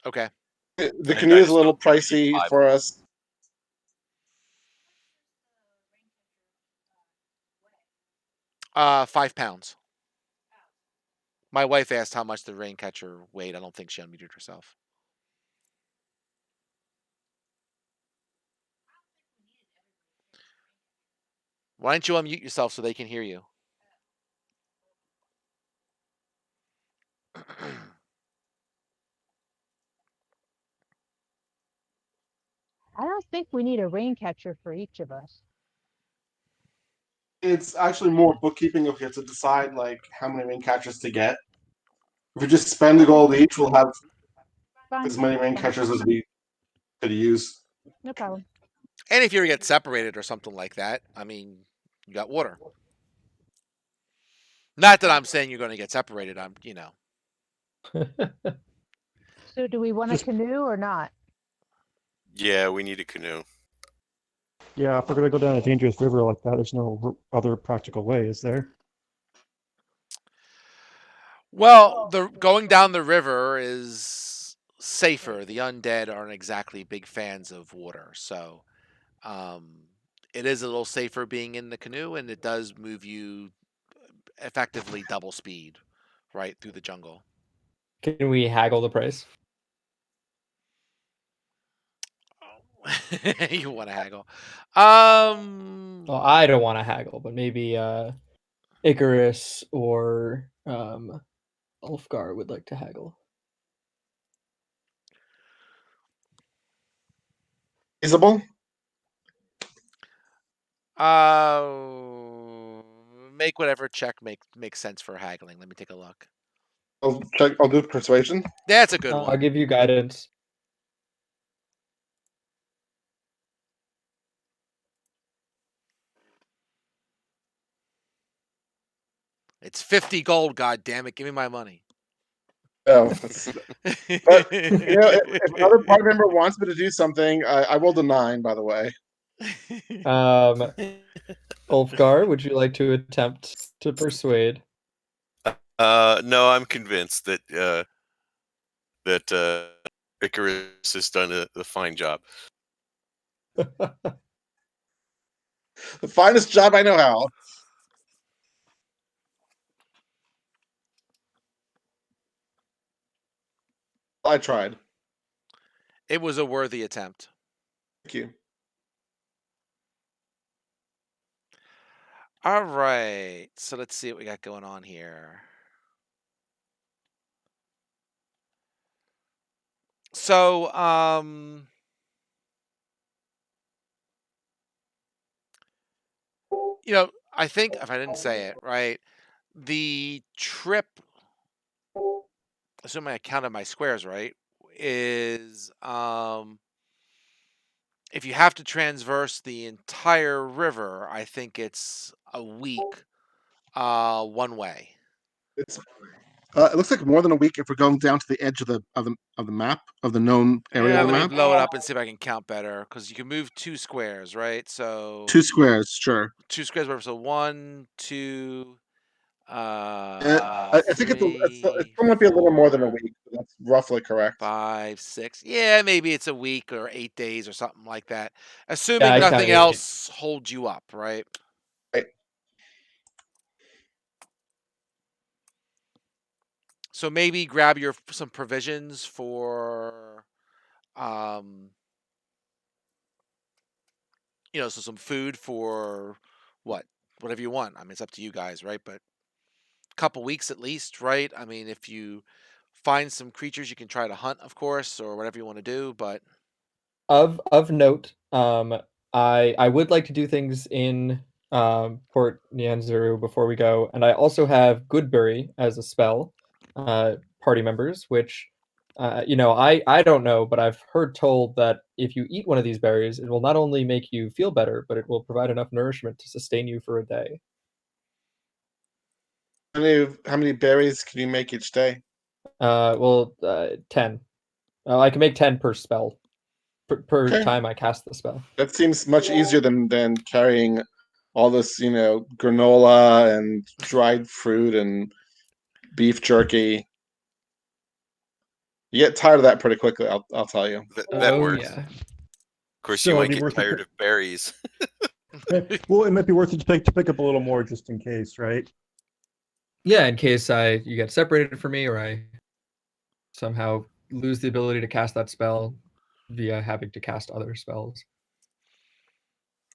Okay. The I canoe is a just little don't think we need pricey 5 for of 'em. us. £5. My wife asked how much the rain catcher weighed. I don't think she unmuted herself. Why don't you unmute yourself so they can hear you? I don't think we need a rain catcher for each of us. It's actually more bookkeeping if we have to decide like how many rain catchers to get. If we just spend a Okay, gold each, we'll have fine. as many rain Fine. catchers as we could use. No problem. And if you get separated or something like that, I mean, you got water. Not that I'm saying you're going to get separated. So do we want a Just canoe or not? Yeah, we need a canoe. yeah, if we're gonna go down a dangerous river like that, there's no other practical way, is there? Well, the going down the river is safer. The undead aren't exactly big fans of water, so um, it is a little safer being in the canoe, and it does move you effectively double speed right through the jungle. Can we haggle the price? You want to haggle? Well, I don't want to haggle, but maybe Icarus or Ulfgar would like to haggle. Feasible? Uh, make whatever check makes sense for haggling. Let me take a look. I'll check. I'll do persuasion. That's a good I'll one. give you guidance. It's 50 gold. God damn it! Give me my money. No, but if another party member wants me to do something, I rolled a 9, by the way. Um, Ulfgar, would you like to attempt to persuade? No, I'm convinced that Icarus has done a fine job. The finest job I know how. I tried. It was a worthy attempt. Thank you. All right. So let's see what we got going on here. So, I think if I didn't say it right, the trip, assuming I counted my squares right, is if you have to transverse the entire river, I think it's a week, one way. It's it looks like more than a week if we're going down to the edge of the map of the known area of Yeah, the let me map. blow it up and see if I can count better because you can move 2 squares, right? So 2 squares, sure. 2 squares, whatever. So 1, 2, I think it three, still might be a little more than a 4. week. But that's roughly correct. 5, 6. Yeah, maybe it's a week or 8 days or something like that. Yeah, Assuming I nothing counted 8. else holds you up, right? Right. So maybe grab your some provisions for um so some food for what? Whatever you want. I mean, it's up to you guys, right? But a couple weeks at least, right? I mean, if you find some creatures you can try to hunt, of course, or whatever you want to do, but Of note, I would like to do things in Port Nyanzaru before we go, and I also have Goodberry as a spell, party members, which I don't know, but I've heard told that if you eat one of these berries, it will not only make you feel better, but it will provide enough nourishment to sustain you for a day. How many berries can you make each day? 10. I can make 10 per spell per Okay, time I cast the spell. that seems much easier than carrying all this, granola and dried fruit and beef jerky. You get tired of that pretty quickly. I'll tell you. That Oh works. yeah. Of course, you So it'd might be get worth tired it. of berries. Well, it might be worth it to pick up a little more just in case, right? Yeah, in case you get separated from me or I somehow lose the ability to cast that spell via having to cast other spells.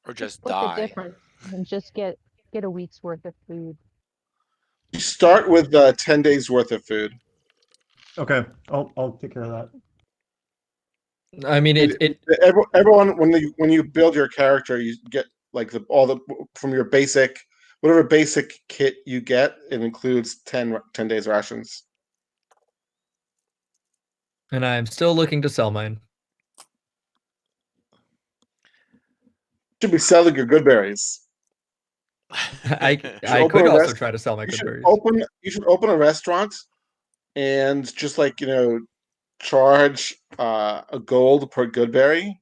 or Just just split the die. difference and just get a week's worth of food. You start with 10 days worth of food. Okay, I'll take care of that. I mean, Everyone, when you build your character, you get like all the from your basic, whatever basic kit you get. It includes 10 days rations. and I'm still looking to sell mine. You should be selling your good berries. I You should I open could a also rest. try to sell my You good should berries. open a restaurant and just like charge a gold per good berry.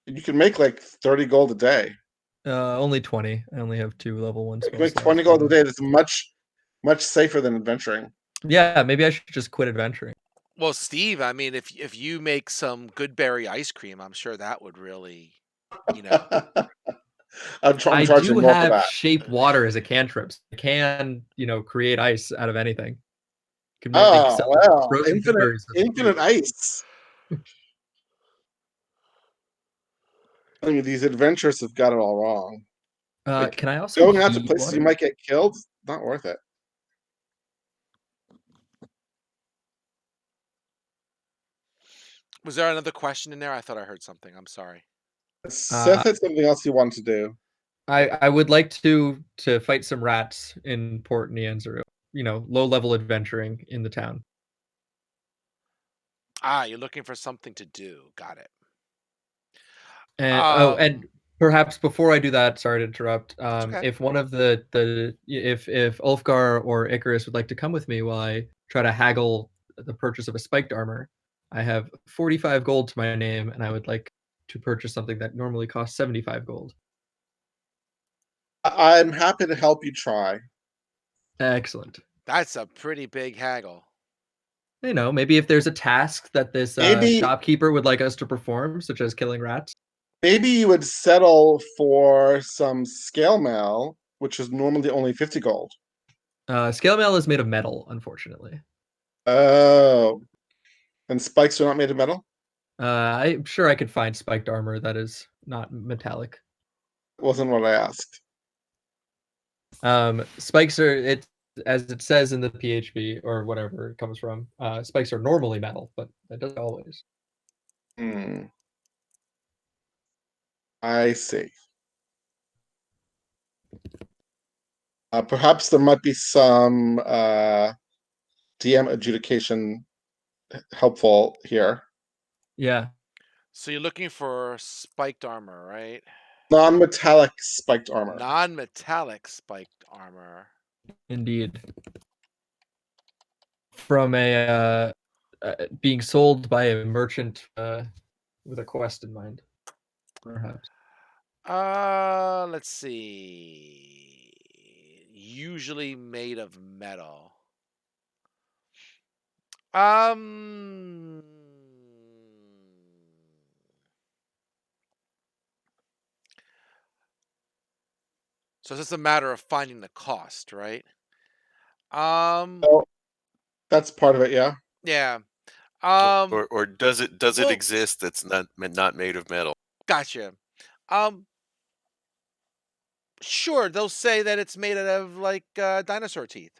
You can make like 30 gold a day. Only 20. I only have 2 level 1 You can make spells 20 left. gold a day. That's much safer than adventuring. Yeah, maybe I should just quit adventuring. Well, Steve, I mean, if you make some good berry ice cream, I'm sure that would really, you know. I'm I charging do more for have that. shape water as a cantrip. So I can, create ice out of anything. Can make Oh some well, frozen blueberries as a infinite food. ice. I mean, these adventures have got it all wrong. Like Can I also going out to heat places you water? might get killed, not worth it. Was there another question in there? I thought I heard something. I'm sorry. Seth Uh, had something else he wanted to do. I would like to fight some rats in Port Nyanzaru. Low level adventuring in the town. Ah, you're looking for something to do. Got it. And perhaps before I do that, sorry to interrupt. That's okay. If one of if Ulfgar or Icarus would like to come with me while I try to haggle the purchase of a spiked armor, I have 45 gold to my name, and I would like to purchase something that normally costs 75 gold. I'm happy to help you try. Excellent. That's a pretty big haggle. Maybe if there's a task that this Maybe shopkeeper would like us to perform, such as killing rats. maybe you would settle for some scale mail, which is normally only 50 gold. Scale mail is made of metal, unfortunately. Oh, and spikes are not made of metal? I'm sure I could find spiked armor that is not metallic. Wasn't what I asked. Spikes are it as it says in the PHP or whatever it comes from. Spikes are normally metal, but that doesn't always. Hmm. I see. Perhaps there might be some DM adjudication helpful here. Yeah, So you're looking for spiked armor, right? Non-metallic spiked armor. Non-metallic spiked armor. indeed. From being sold by a merchant with a quest in mind, perhaps. Let's see. Usually made of metal. Um. So it's just a matter of finding the cost, right? Um. So that's part of it. Yeah. Yeah. Or does it Well, exist that's not made of metal? gotcha. Um. Sure, they'll say that it's made out of like dinosaur teeth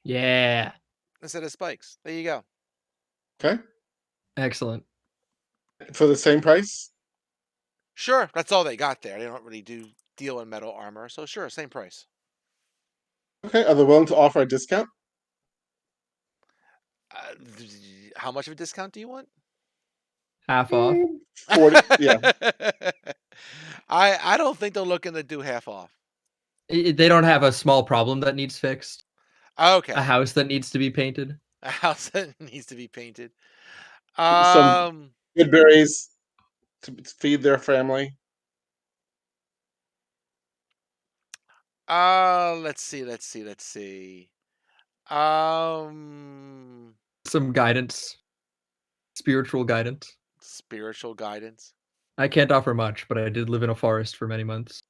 Yeah. instead of spikes. There you go. Okay. Excellent. For the same price. Sure, that's all they got there. They don't really do deal in metal armor, so sure, same price. Okay. Are they willing to offer a discount? How much of a discount do you want? Half off. 40. Yeah. I don't think they're looking to do half off. They don't have a small problem that needs fixed. A Okay, house that needs to be painted. a house that needs to be painted. Some Um, good berries to feed their family. let's see. Um, Some guidance. Spiritual guidance. spiritual guidance. I can't offer much, but I did live in a forest for many months.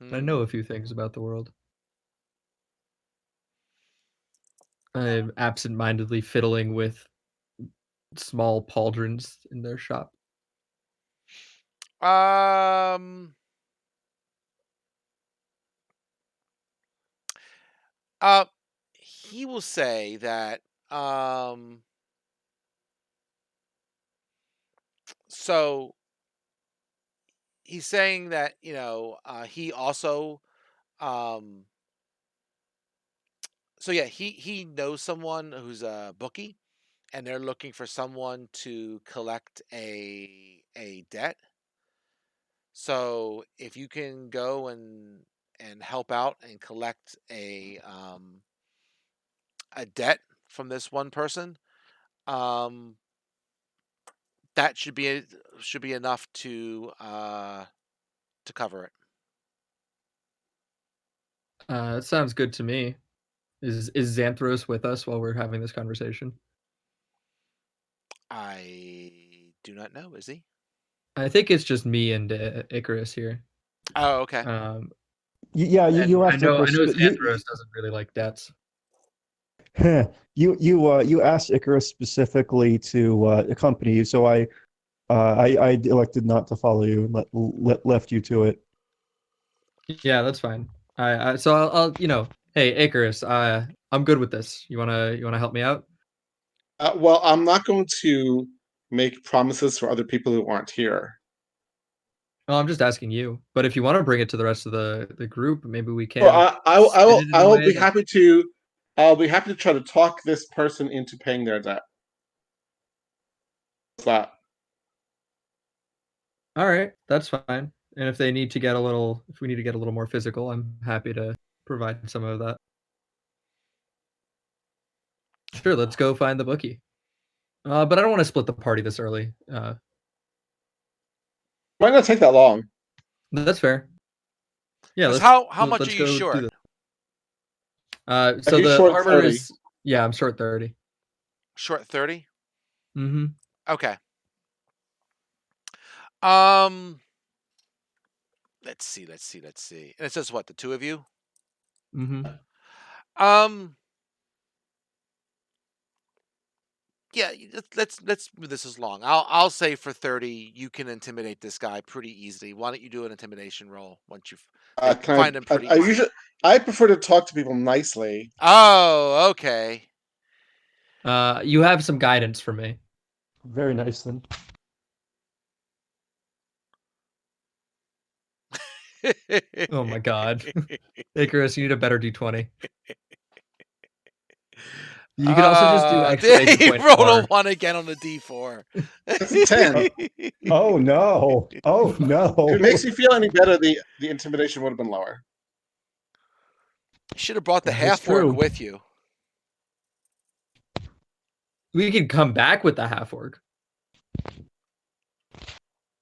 I Hmm. know a few things about the world. I'm absent-mindedly fiddling with small pauldrons in their shop. Um, uh, he will say that. Um, so he's saying that he also um so yeah, he knows someone who's a bookie, and they're looking for someone to collect a debt. So if you can go and help out and collect a debt from this one person, um that should be enough to cover it. It sounds good to me. Is Xanthros with us while we're having this conversation? I do not know, is he? I think it's just me and Icarus here. Oh, okay. Um, Yeah, and you I asked know I Icarus. know Xanthros doesn't really like debts. You asked Icarus specifically to accompany you, so I elected not to follow you and left you to it. Yeah, that's fine. So I'll hey Icarus, I'm good with this. You wanna help me out? Well, I'm not going to make promises for other people who aren't here. Well, I'm just asking you. But if you want to bring it to the rest of the group, maybe we So can spin it in I a will way be that. happy to. I'll be happy to try to talk this person into paying their debt. What's that? All right, that's fine. And if we need to get a little more physical, I'm happy to provide some of that. Sure, let's go find the bookie. But I don't want to split the party this early. Might not take that long. That's fair. Yeah, Because let's how much are let's you go do short? this. So He's the short armor 30. is, yeah, I'm short 30. Short 30? Mm-hmm. Okay. Um, let's see. And it says what, the two of you? Mm-hmm. Um, yeah, let's move this as long. I'll say for 30, you can intimidate this guy pretty easily. Why don't you do an intimidation roll once you Can find him I? pretty I easy. usually I prefer to talk to people nicely. Oh, okay. You have some guidance for me. Very nice then. Oh my god. Icarus, you need a better D20. You can also just do exclamation He point rolled a R. 1 again on the D4. That's a 10. Uh, oh no! Oh If no! it makes you feel any better, the intimidation would have been lower. You should have brought the That is half orc true. with you. We can come back with the half orc.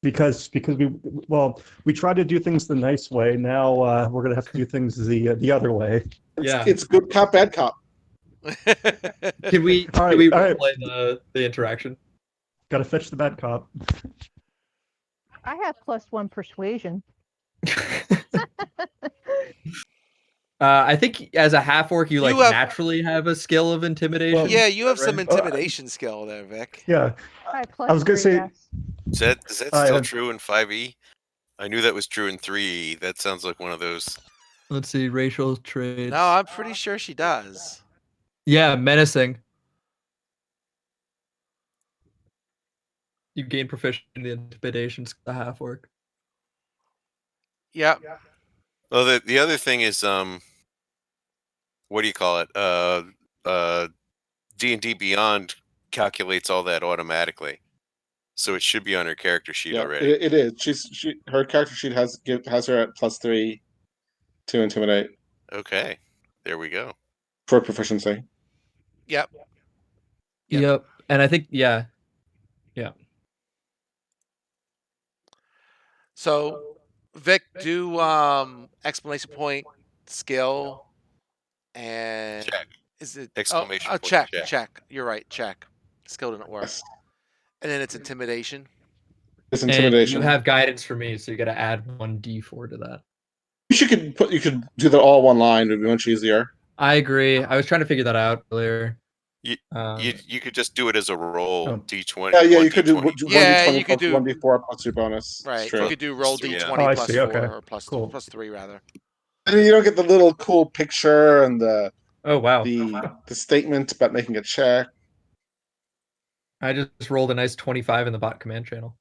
Because we tried to do things the nice way. Now we're gonna have to do things the other way. It's Yeah. it's good cop, bad cop. Can we All right, all right. play the interaction? Gotta fetch the bad cop. I have +1 persuasion. I think as a half orc, you like You have- naturally have a skill of intimidation. Well, Yeah, you have some right? intimidation skill there, Vic. Yeah, I have I was gonna +3, say- yes. Is that I still have- true in 5e? I knew that was true in 3e. That sounds like one of those. Let's see, racial traits. No, I'm pretty sure she does. Yeah, menacing. You gain proficiency in the intimidation skill, the half orc. Yep. Well, the other thing is what do you call it? D&D Beyond calculates all that automatically, so it should be on her character sheet Yeah, already. it is. Her character sheet has her at +3 to intimidate Okay, there we go. for proficiency. Yep. Yep. And I think So, Vic, do exclamation point skill and Check. is it Exclamation point, check, check. check. You're right, check. Skill didn't work. Yes, And then it's intimidation. it's and intimidation. you have guidance for me, so you got to add 1d4 to that. You could do that all one line. It'd be much easier. I agree. I was trying to figure that out earlier. You could just do it as a roll. Oh. D20. Yeah, you could do 1d20. 1d20 Yeah, you could plus do- 1d4 plus your bonus. It's Right. true. You could do roll Yeah. d20 Oh, I plus see, 4 okay. or plus Cool. plus 3 rather. And then you don't get the little cool picture and the Oh wow! the statement about making a check. I just rolled a nice 25 in the bot command channel.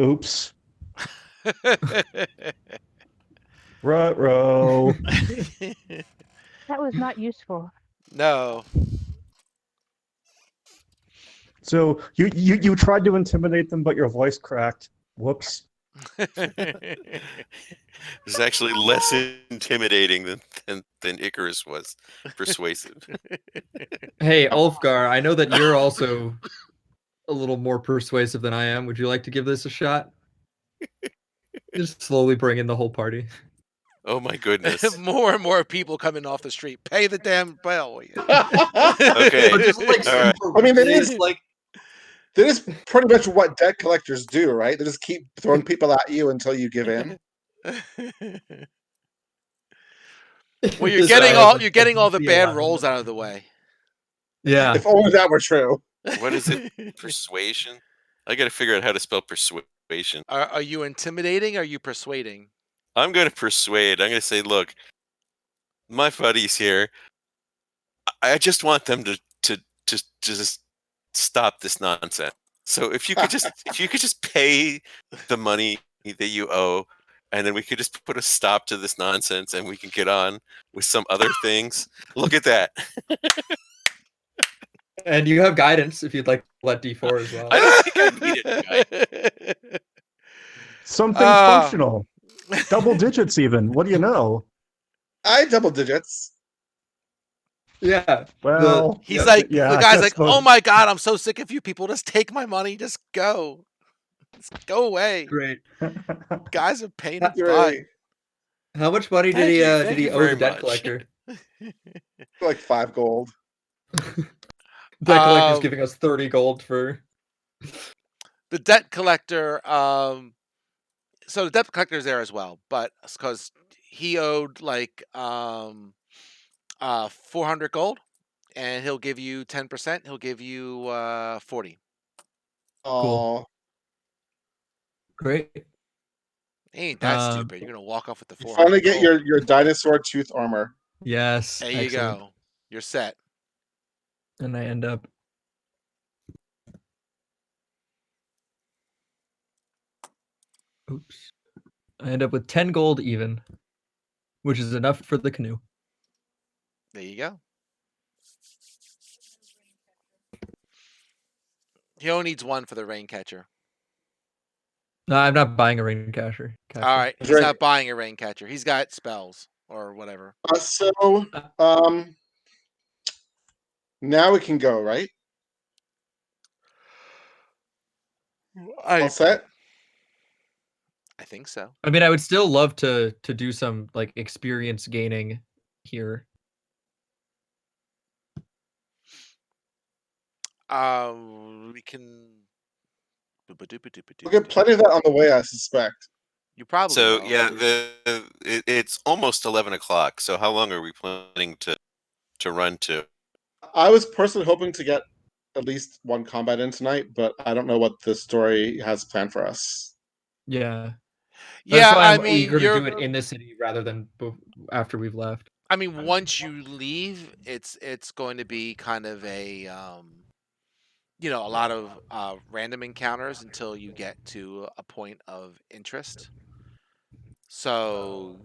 Oops. Ruh-roh. That was not useful. No. So you tried to intimidate them, but your voice cracked. Whoops. It's actually less intimidating than Icarus was. Persuasive. Hey, Ulfgar, I know that you're also a little more persuasive than I am. Would you like to give this a shot? Just slowly bring in the whole party. Oh my goodness. More and more people coming off the street. Pay the damn bell. Okay. But just like All right. super I mean, it really, is- like That is pretty much what debt collectors do, right? They just keep throwing people at you until you give in. Well, you're This getting guy all has, you're like, getting all the the bad 11. rolls out of the way. yeah. If only that were true. What is it? Persuasion? I got to figure out how to spell persuasion. Are you intimidating or are you persuading? I'm going to persuade. I'm going to say, look, my buddies here. I just want them to just stop this nonsense. So if you could just pay the money that you owe, and then we could just put a stop to this nonsense, and we can get on with some other things. Look at that. And you have guidance if you'd like to let D4 as well. I don't think I need it, guy. Something's Ah. functional. Double digits even. What do you know? I double digits. Yeah. Well, He's Yeah, like, yeah, the I guy's guess like, so. oh my god, I'm so sick of you people. Just take my money. Just go. Just go away. Great. Guys are paying in You're butt. right. How much money Thank you, did thank he you owe the very debt much. collector? Like 5 gold. Debt collector's Um, giving us 30 gold for. The debt collector, so the debt collector's there as well, but because he owed like 400 gold, and he'll give you 10%. He'll give you 40. Oh, Great. Ain't that Um, stupid? You're gonna walk off with the you 400. finally get gold. your dinosaur tooth armor. Yes. There you excellent. go. You're set. And I end up. Oops. I end up with 10 gold even, which is enough for the canoe. There you go. He only needs one for the rain catcher. No, I'm not buying a rain catcher. All right, he's Right. not buying a rain catcher. He's got spells or whatever. Now we can go, right? All I set? think so. I mean, I would still love to do some like experience gaining here. We can. We'll get plenty of that on the way, I suspect. You probably So will. yeah, it's almost 11 o'clock. So how long are we planning to run to? I was personally hoping to get at least one combat in tonight, but I don't know what the story has planned for us. Yeah. That's Yeah, why I I'm mean, eager to do it in the city rather than after we've left. I mean, once you leave, it's going to be kind of a a lot of random encounters until you get to a point of interest. So,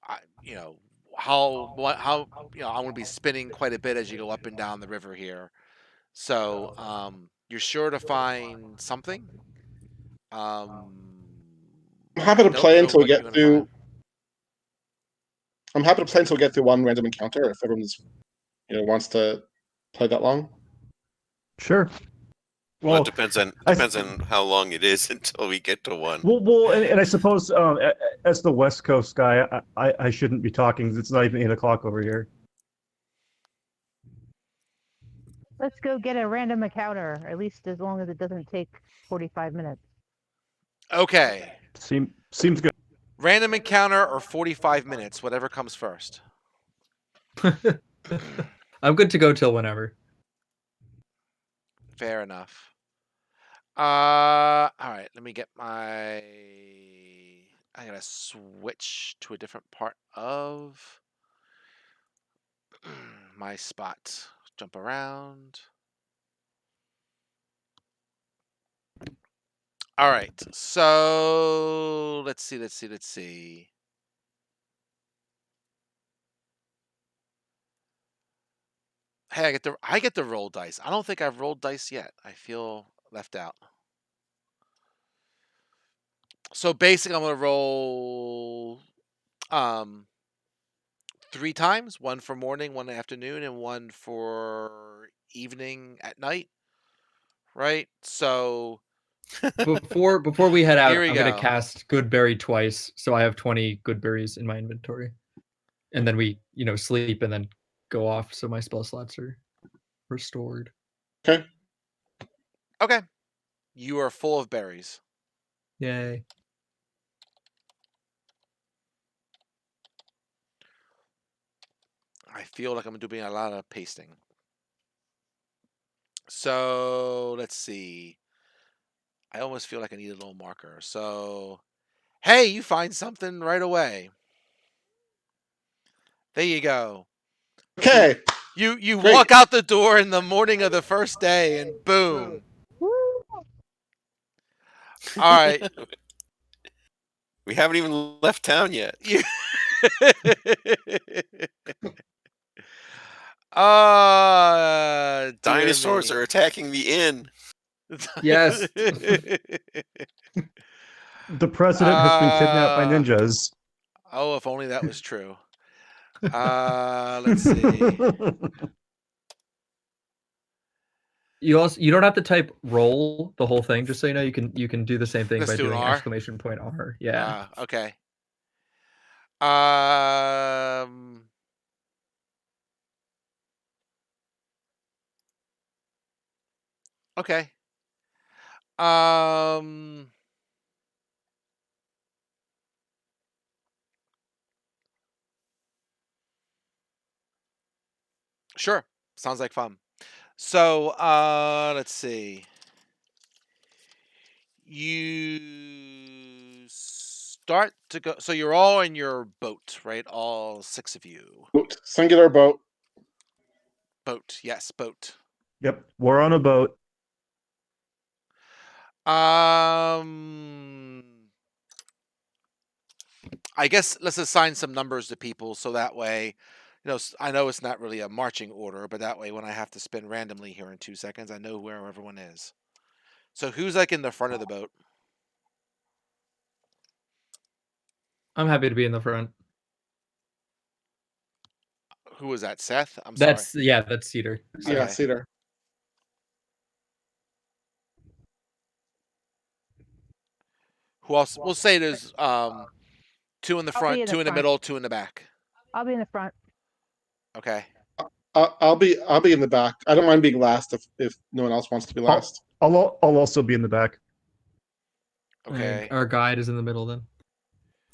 I you know how I'm going to be spinning quite a bit as you go up and down the river here. So, you're sure to find something. I'm happy I to don't play know until we what get you're going to through. find. I'm happy to play until we get through one random encounter if everyone's wants to play that long. Sure. Well, it Well, depends on how long it is until we get to one. and I suppose as the West Coast guy, I shouldn't be talking. It's not even 8 o'clock over here. Let's go get a random encounter, at least as long as it doesn't take 45 minutes. Okay. Seems good. Random encounter or 45 minutes, whatever comes first. I'm good to go till whenever. Fair enough. All right. Let me get my. I gotta switch to a different part of my spot. Jump around. All right. So let's see. Hey, I get to roll dice. I don't think I've rolled dice yet. I feel left out. So basically, I'm gonna roll um 3 times. One for morning, one afternoon, and one for evening at night. Right. So Before we head here out, we I'm gonna go. cast Good Berry twice, so I have 20 good berries in my inventory. And then we, sleep and then go off, so my spell slots are restored. Okay. Okay. You are full of berries. Yay. I feel like I'm doing a lot of pasting. So let's see. I almost feel like I need a little marker. So, hey, you find something right away. There you go. So Okay. you Great. walk out the door in the morning of the first day, and boom. Woo! All right. We haven't even left town yet. You. Dear Dinosaurs me. are attacking the inn. Yes. The president has been kidnapped by ninjas. Oh, if only that was true. Let's see. You don't have to type roll the whole thing, just so you know. You can do the same thing Let's by do an doing R. !R. Yeah. Okay. Um. Okay. Um. Sure. Sounds like fun. So, let's see. You start to go. So you're all in your boat, right? All 6 of you. Boat. Singular boat. Boat. Yes, boat. Yep, we're on a boat. Um. I guess let's assign some numbers to people so that way, I know it's not really a marching order, but that way when I have to spin randomly here in 2 seconds, I know where everyone is. So who's like in the front of the boat? I'm happy to be in the front. Who was that? Seth? I'm sorry. That's Cedar. Yeah, Okay. Cedar. Who else? We'll say there's 2 in the I'll be front, in the 2 in the front. middle, 2 in the back. I'll be in the front. Okay. I'll be in the back. I don't mind being last if no one else wants to be last. I'll also be in the back. And Okay. our guide is in the middle then.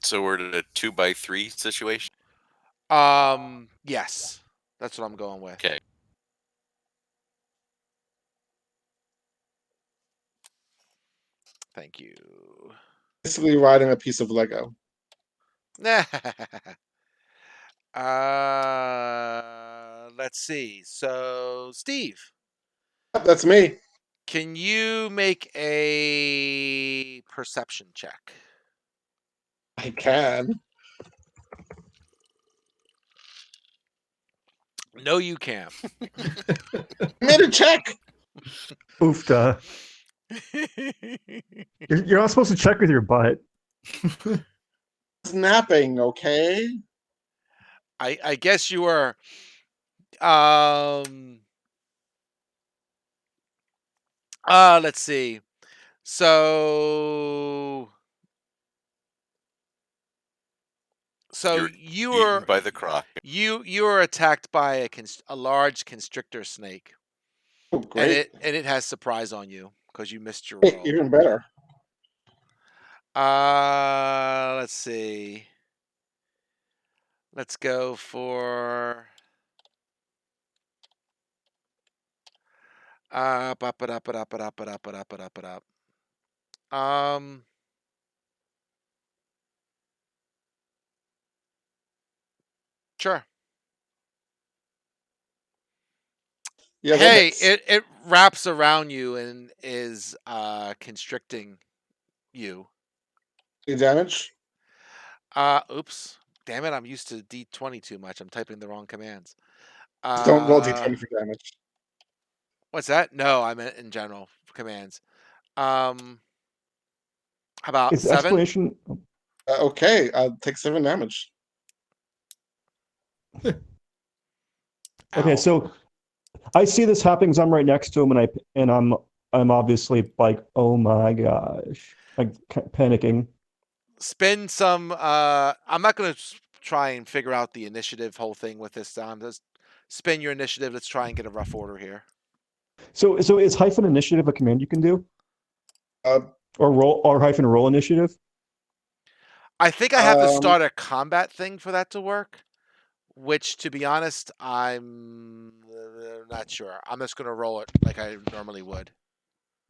So we're at a 2x3 situation. Yes, that's what I'm going with. Okay. Thank you. Basically riding a piece of Lego. Let's see. So, Steve, That's me. can you make a perception check? I can. No, you can't. I made a check. Oofta. You're not supposed to check with your butt. Snapping, okay? I guess you were. Um. Let's see. So. So You're you eaten were by the croc. you were attacked by a large constrictor snake, Oh, and great. it has surprise on you because you missed your Hey, roll. even better. Let's see. Let's go for bop it up it up it up it up it up it up it up. Sure. Yeah, that Hey, hits. it wraps around you and is constricting you. Any damage? Oops. Damn it, I'm used to D20 too much. I'm typing the wrong commands. Don't roll Uh d20 for damage. what's that? No, I meant in general commands. How about Is 7? explanation Okay, I'll take 7 damage. okay? Ow. So I see this happening. 'Cause I'm right next to him, and I'm obviously like, oh my gosh, like panicking. Spin some I'm not going to try and figure out the initiative whole thing with this time. Just spin your initiative. Let's try and get a rough order here. So is hyphen initiative a command you can do, Uh, or hyphen roll initiative? I think I have to um, start a combat thing for that to work, which to be honest, I'm not sure. I'm just going to roll it like I normally would.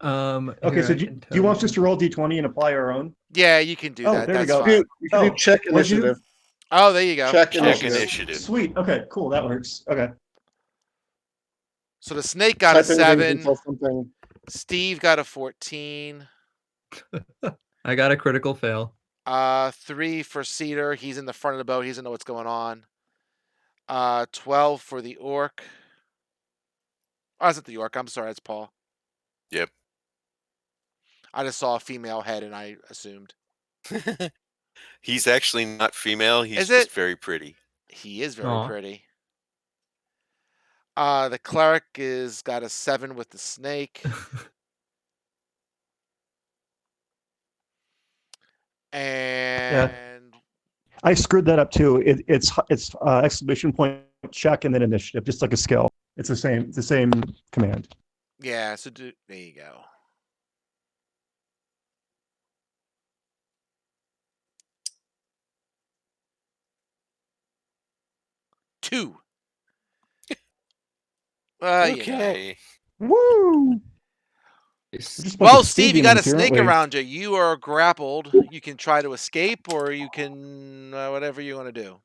Okay, Here so I do can you tell want us you. to roll d20 and apply our own? Yeah, you can do Oh, that. there we That's go. fine. you can do check What'd you do? initiative. Oh, there you go. Check Check initiative. initiative. Sweet. Okay, cool. That works. Okay. So the snake got a Typing things 7. until something. Steve got a 14. I got a critical fail. 3 for Cedar. He's in the front of the boat. He doesn't know what's going on. 12 for the orc. Oh, that's not the orc. I'm sorry, it's Paul. Yep. I just saw a female head and I assumed. He's actually not female. He's Is it? just very pretty. He is very Aw. pretty. The cleric is got a 7 with the snake. And I screwed that up too. It's exclamation point check and then initiative, just like a skill. It's the same command. yeah, so there you go. Two. You know. Okay. Woo! It's- We're just a bunch Well, of Steve, you got a Stevians here, aren't snake we? around you. You are grappled. You can try to escape, or you can whatever you want to do.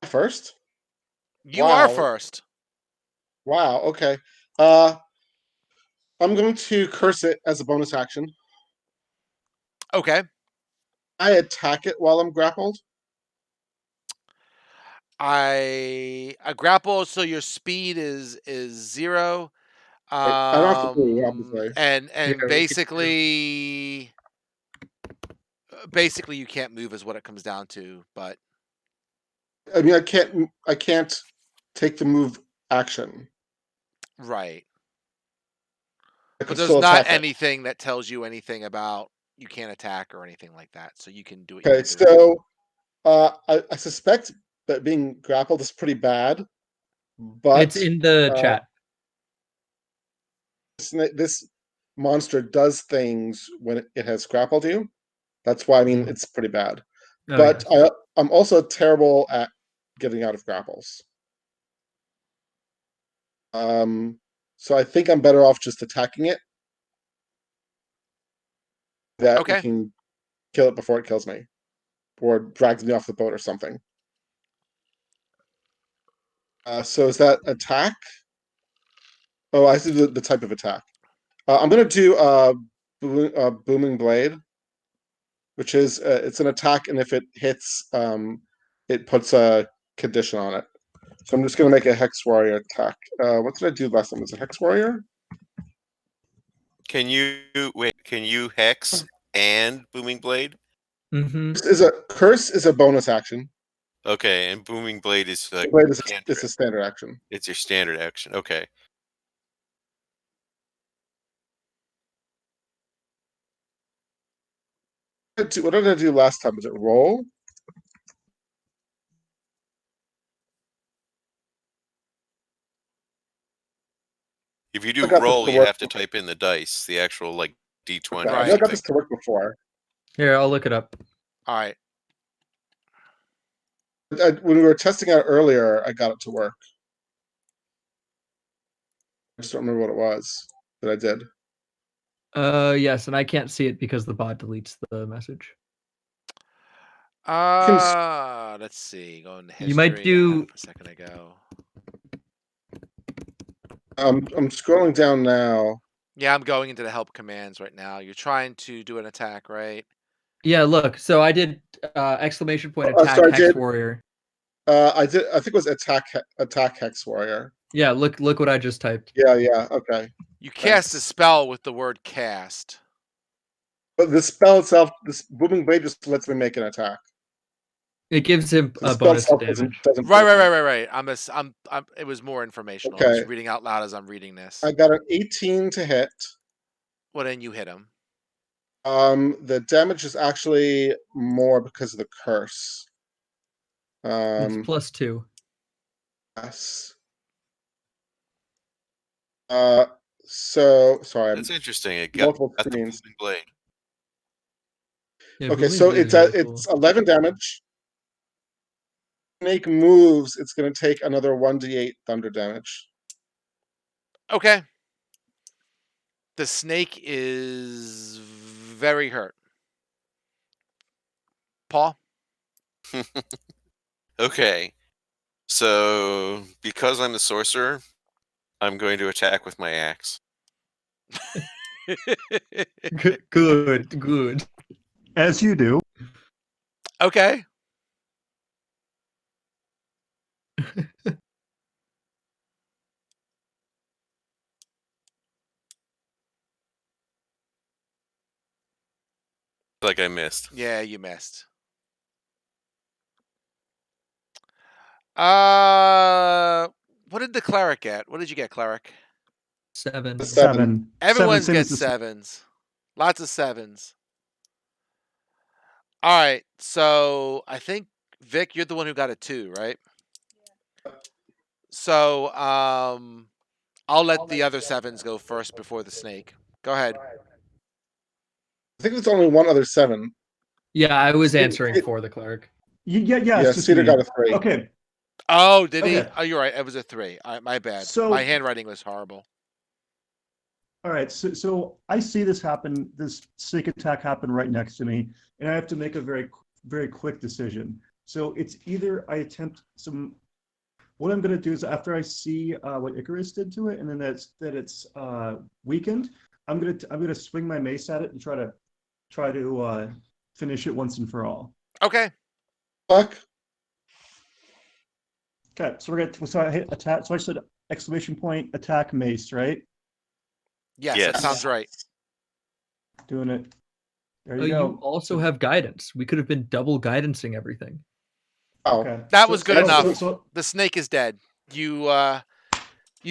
First? You are Wow. first. Wow, okay. I'm going to curse it as a bonus action. Okay. I attack it while I'm grappled. I grapple, so your speed is 0. I don't have to do it, obviously. And Yeah, we could basically you can't move is what it comes down to. But I mean, I can't take the move action. right. I But could there's still not attack it. anything that tells you anything about you can't attack or anything like that. So you can do what you Okay, want to do. so I suspect that being grappled is pretty bad. but It's in the uh, chat. this monster does things when it has grappled you. That's why I mean it's pretty bad. Oh, But yes. I'm also terrible at getting out of grapples. So I think I'm better off just attacking it. That we Okay. can kill it before it kills me, or drags me off the boat or something. So is that attack? Oh, I see the type of attack. I'm gonna do booming blade, which is it's an attack, and if it hits, it puts a condition on it. So I'm just gonna make a hex warrior attack. What did I do last time? Was it hex warrior? Can you wait? Can you hex and booming blade? Mm-hmm. Curse is a bonus action. Okay, and booming blade is a Blade is cantrip. a standard action. It's your standard action. Okay. What did I do last time? Was it roll? If you I do got this roll, to you work. have to type in the dice, the actual like D20 Okay, or I know I Right. got this something. to work before. Here, I'll look it up. All right. When we were testing out earlier, I got it to work. I just don't remember what it was that I did. Yes, and I can't see it because the bot deletes the message. Let's see. Go into You might history. I had do. it a second ago. I'm scrolling down now. Yeah, I'm going into the help commands right now. You're trying to do an attack, right? Yeah, look. So I did exclamation point Oh, attack sorry, I hex did. warrior. I did. I think it was attack hex warrior. Yeah, look what I just typed. Yeah. Okay. You cast a Thanks. spell with the word cast. But the spell itself, this booming blade just lets me make an attack. It gives him The a spell bonus to itself damage. doesn't Right, break right, me. right, right, right. It was more informational. I'm Okay. just reading out loud as I'm reading this. I got an 18 to hit. Well, then you hit him. The damage is actually more because of the curse. It's +2. Yes. So sorry, I'm That's interesting. It multiple got the screens. booming blade. Yeah, Okay, booming so blade is really it's cool. 11 damage. Snake moves, it's going to take another 1d8 thunder damage. Okay. The snake is very hurt. Paul? Okay. So because I'm the sorcerer, I'm going to attack with my axe. Good. As you do. Okay. Like I missed. Yeah, you missed. What did the cleric get? What did you get, cleric? 7. 7. Everyone's Same as gets the sevens. Lots of sevens. All right. So I think Vic, you're the one who got a 2, right? So I'll let the other sevens go first before the snake. Go ahead. I think there's only one other 7. Yeah, I was Speed- answering for the cleric. Yeah, Yeah, it's just Cedar me. got a 3. Okay, Oh, did he? Okay. Oh, you're right. It was a 3. All right, my bad. So- My handwriting was horrible. all right. So I see this happen, this sneak attack happen right next to me, and I have to make a very quick decision. So it's either I attempt some. What I'm going to do is after I see what Icarus did to it, and then that it's weakened, I'm gonna swing my mace at it and try to finish it once and for all. Okay. Fuck. Okay, so I hit attack. So I said exclamation point attack mace, right? Yes, Yes. that sounds right. Doing it. There Oh, you you go. also have guidance. We could have been double guidancing everything. Oh. Okay. That was good enough. So, The snake is dead. You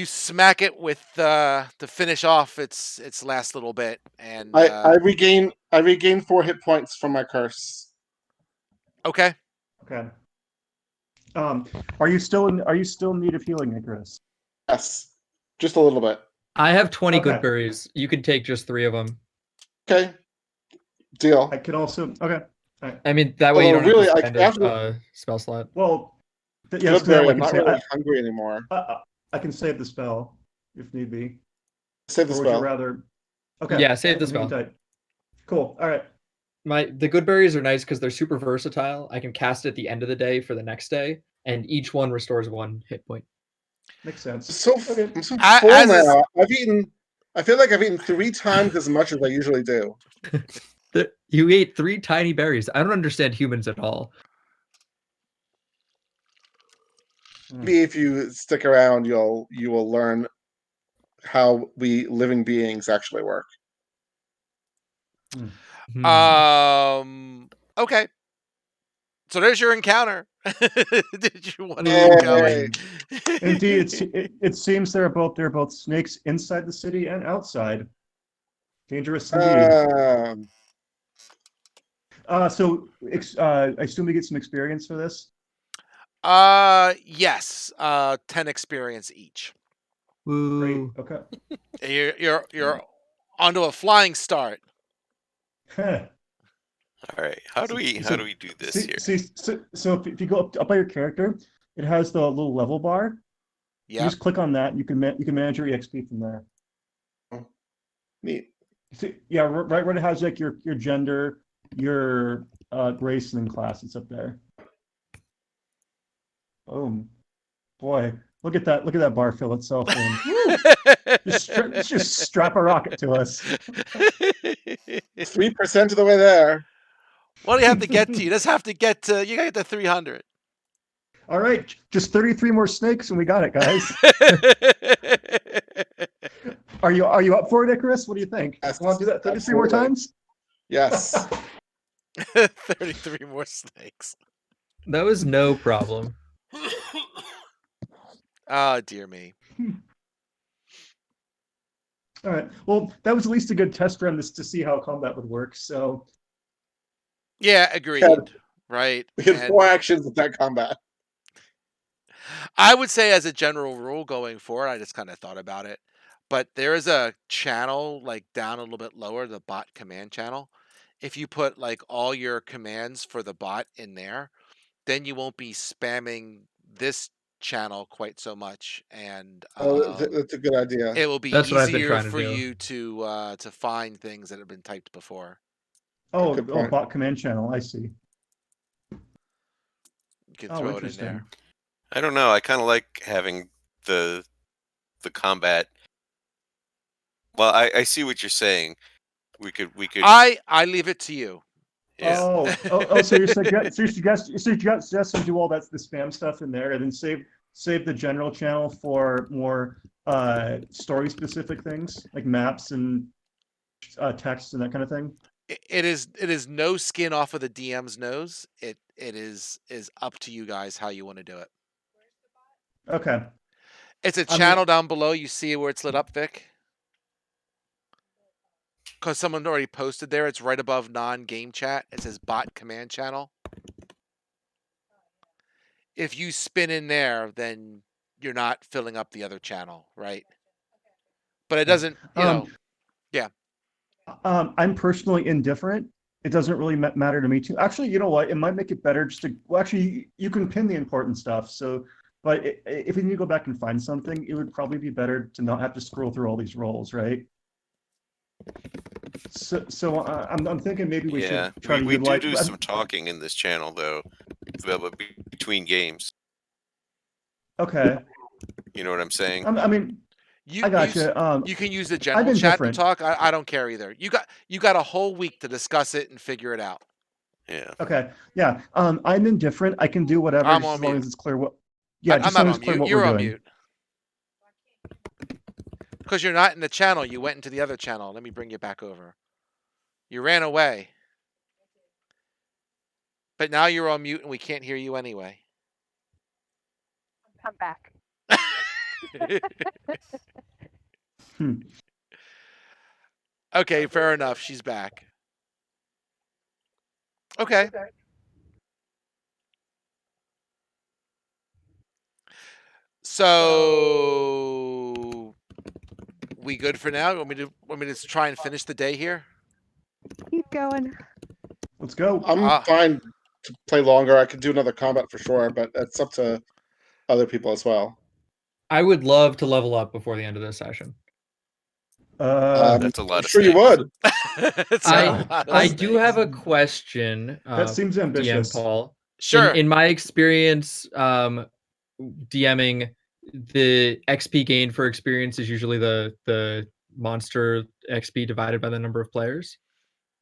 smack it with to finish off its last little bit, and I regain 4 hit points from my curse. okay. okay. Are you still in need of healing, Icarus? Yes, just a little bit. I have 20 Okay. good berries. You can take just 3 of them. Okay, deal. I could also. Okay. All right. I mean, that way you Although don't have really, to I spend after a spell slot. Well, yes, good because that berry, way I I'm can not say really hungry anymore. I can save the spell if need be. Save the Or would you spell. rather? Okay. Yeah, save the I'm hanging spell. tight. Cool. All right. The good berries are nice because they're super versatile. I can cast it at the end of the day for the next day, and each one restores 1 hit point. Makes sense. So Okay. I'm so full As is, now. I feel like I've eaten 3 times as much as I usually do. You ate 3 tiny berries. I don't understand humans at all. Maybe if you stick around, you will learn how we living beings actually work. Hmm. okay. So there's your encounter. Did you want to get Yay. going? Indeed, it seems they're both snakes inside the city and outside. Dangerous indeed. So I assume we get some experience for this. Yes. 10 experience each. Great. Woo. Okay. You're onto a flying start. All right. How do So, we so do this here? so if you go up by your character, it has the little level bar. You Yeah. just click on that. You can manage your EXP from there. Neat. See, yeah, right where it has like your gender, your race, and then class. It's up there. Boom. Boy, look at that! Look at that bar fill itself in. Woo! Just strap a rocket to us. 3% of the way there. What do you have to get to? You just have to get to. You got to get to 300. All right, just 33 more snakes, and we got it, guys. Are you up for it, Icarus? What do you think? Yes, Want to do that 33 more absolutely. times? Yes. 33 more snakes. That was no problem. Oh dear me. All right. Well, that was at least a good test run to see how combat would work. So Yeah, agreed. Right. We had And 4 actions with that combat. I would say, as a general rule going forward, I just kind of thought about it, but there is a channel like down a little bit lower, the bot command channel. If you put like all your commands for the bot in there, then you won't be spamming this channel quite so much, and Oh, that's a good idea. it will be That's what I've been easier trying to for do. you to find things that have been typed before. Good point. bot command channel. I see. You can Oh, throw it in interesting. there. I don't know. I kind of like having the combat. Well, I see what you're saying. We could I leave it to you. yeah. So you're suggesting do all the spam stuff in there and then save the general channel for more story specific things like maps and text and that kind of thing. It is no skin off of the DM's nose. It is up to you guys how you want to do it. Okay. It's a I mean- channel down below. You see where it's lit up, Vic? Because someone already posted there. It's right above non-game chat. It says bot command channel. If you spin in there, then you're not filling up the other channel, right? But it doesn't, yeah. I'm personally indifferent. It doesn't really matter to me too. Actually, you know what? It might make it better just to. Well, actually, you can pin the important stuff. So, but if you need to go back and find something, it would probably be better to not have to scroll through all these roles, right? So I'm thinking maybe we Yeah, should try to we utilize. do some talking in this channel though, between games. Okay. You know what I'm saying? I mean, You I got you. you can use the I'm general chat to indifferent. talk. I don't care either. You got a whole week to discuss it and figure it out. Yeah. Okay. Yeah. I'm indifferent. I can do whatever I'm just on as long mute. as it's clear what. Yeah, I'm just as not long as on it's clear mute. what You're we're on doing. mute. Because you're not in the channel. You went into the other channel. Let me bring you back over. You ran away. But now you're on mute and we can't hear you anyway. I'm back. Okay, fair enough. She's back. Okay. So we good for now? Want me to try and finish the day here? Keep going. Let's go. I'm Ah, fine to play longer. I could do another combat for sure, but it's up to other people as well. I would love to level up before the end of this session. That's a I'm lot of sure you snakes. would. it's Yeah. a lot of I do have snakes. a question, That seems DM ambitious. Paul. Sure. In my experience, DMing, the XP gained for experience is usually the monster XP divided by the number of players.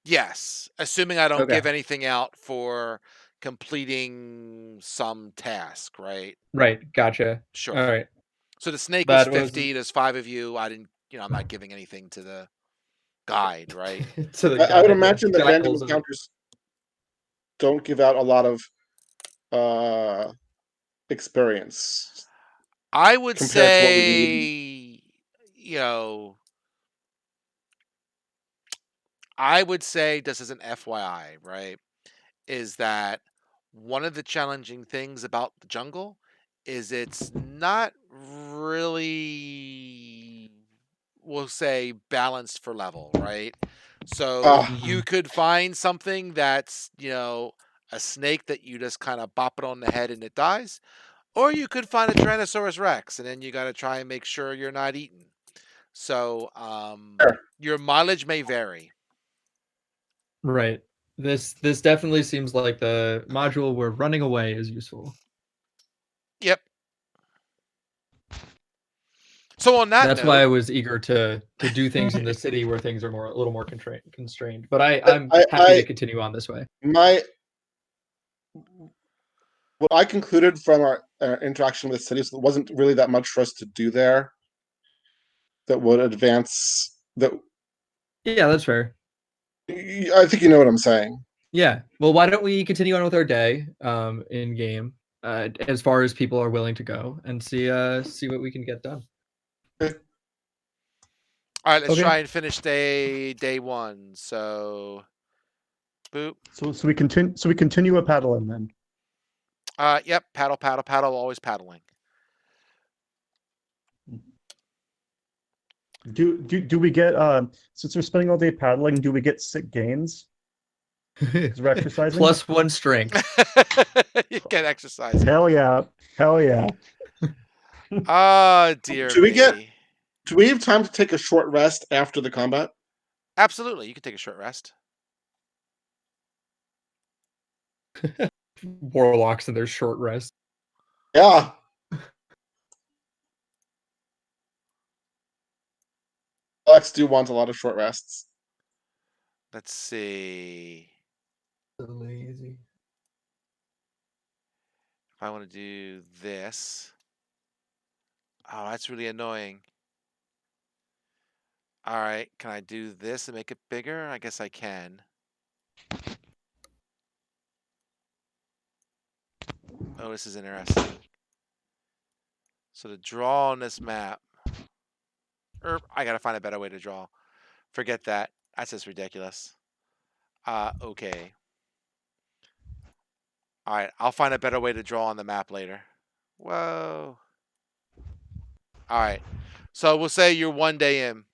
Yes, assuming I don't Okay. give anything out for completing some task, right? Right. Gotcha. All Sure. right. So the snake was That was 50. There's 5 of you. I didn't. I'm not giving anything to the guide, right? to the I would guide. Yeah. imagine that Guide random pulls out. encounters don't give out a lot of uh, experience I would compared to what we need. say, you know, I would say just as an FYI, right, is that one of the challenging things about the jungle is it's not really, we'll say, balanced for level, right? So Ah, you Mhm. could find something that's, a snake that you just kind of bop it on the head and it dies. Or you could find a Tyrannosaurus Rex and then you got to try and make sure you're not eaten. So sure. your mileage may vary. Right. This definitely seems like the module where running away is useful. Yep. So on that That's why note, I was eager to do things in the city where things are a little more constrained. But I, I'm I, happy to I continue on this way. my what I concluded from our interaction with cities, there wasn't really that much for us to do there that would advance. That Yeah, that's fair. I think you know what I'm saying. Yeah. Well, why don't we continue on with our day in game as far as people are willing to go and see what we can get done. all right, let's Okay. try and finish day one. So boop. So we continue a paddling then. Yep, paddle, paddle, paddle, always paddling. Do we get since we're spending all day paddling, do we get sick gains? Because we're exercising? +1 strength. You get exercising. Hell yeah. Hell yeah. Oh dear Do we get? me. Do we have time to take a short rest after the combat? Absolutely, you can take a short rest. Warlocks and their short rest. Yeah. Alex do want a lot of short rests. Let's see. So lazy. If I want to do this. Oh, that's really annoying. All right, can I do this and make it bigger? I guess I can. Oh, this is interesting. So to draw on this map, I gotta find a better way to draw. Forget that. That's just ridiculous. Okay. All right, I'll find a better way to draw on the map later. Whoa. All right. So we'll say you're one day in.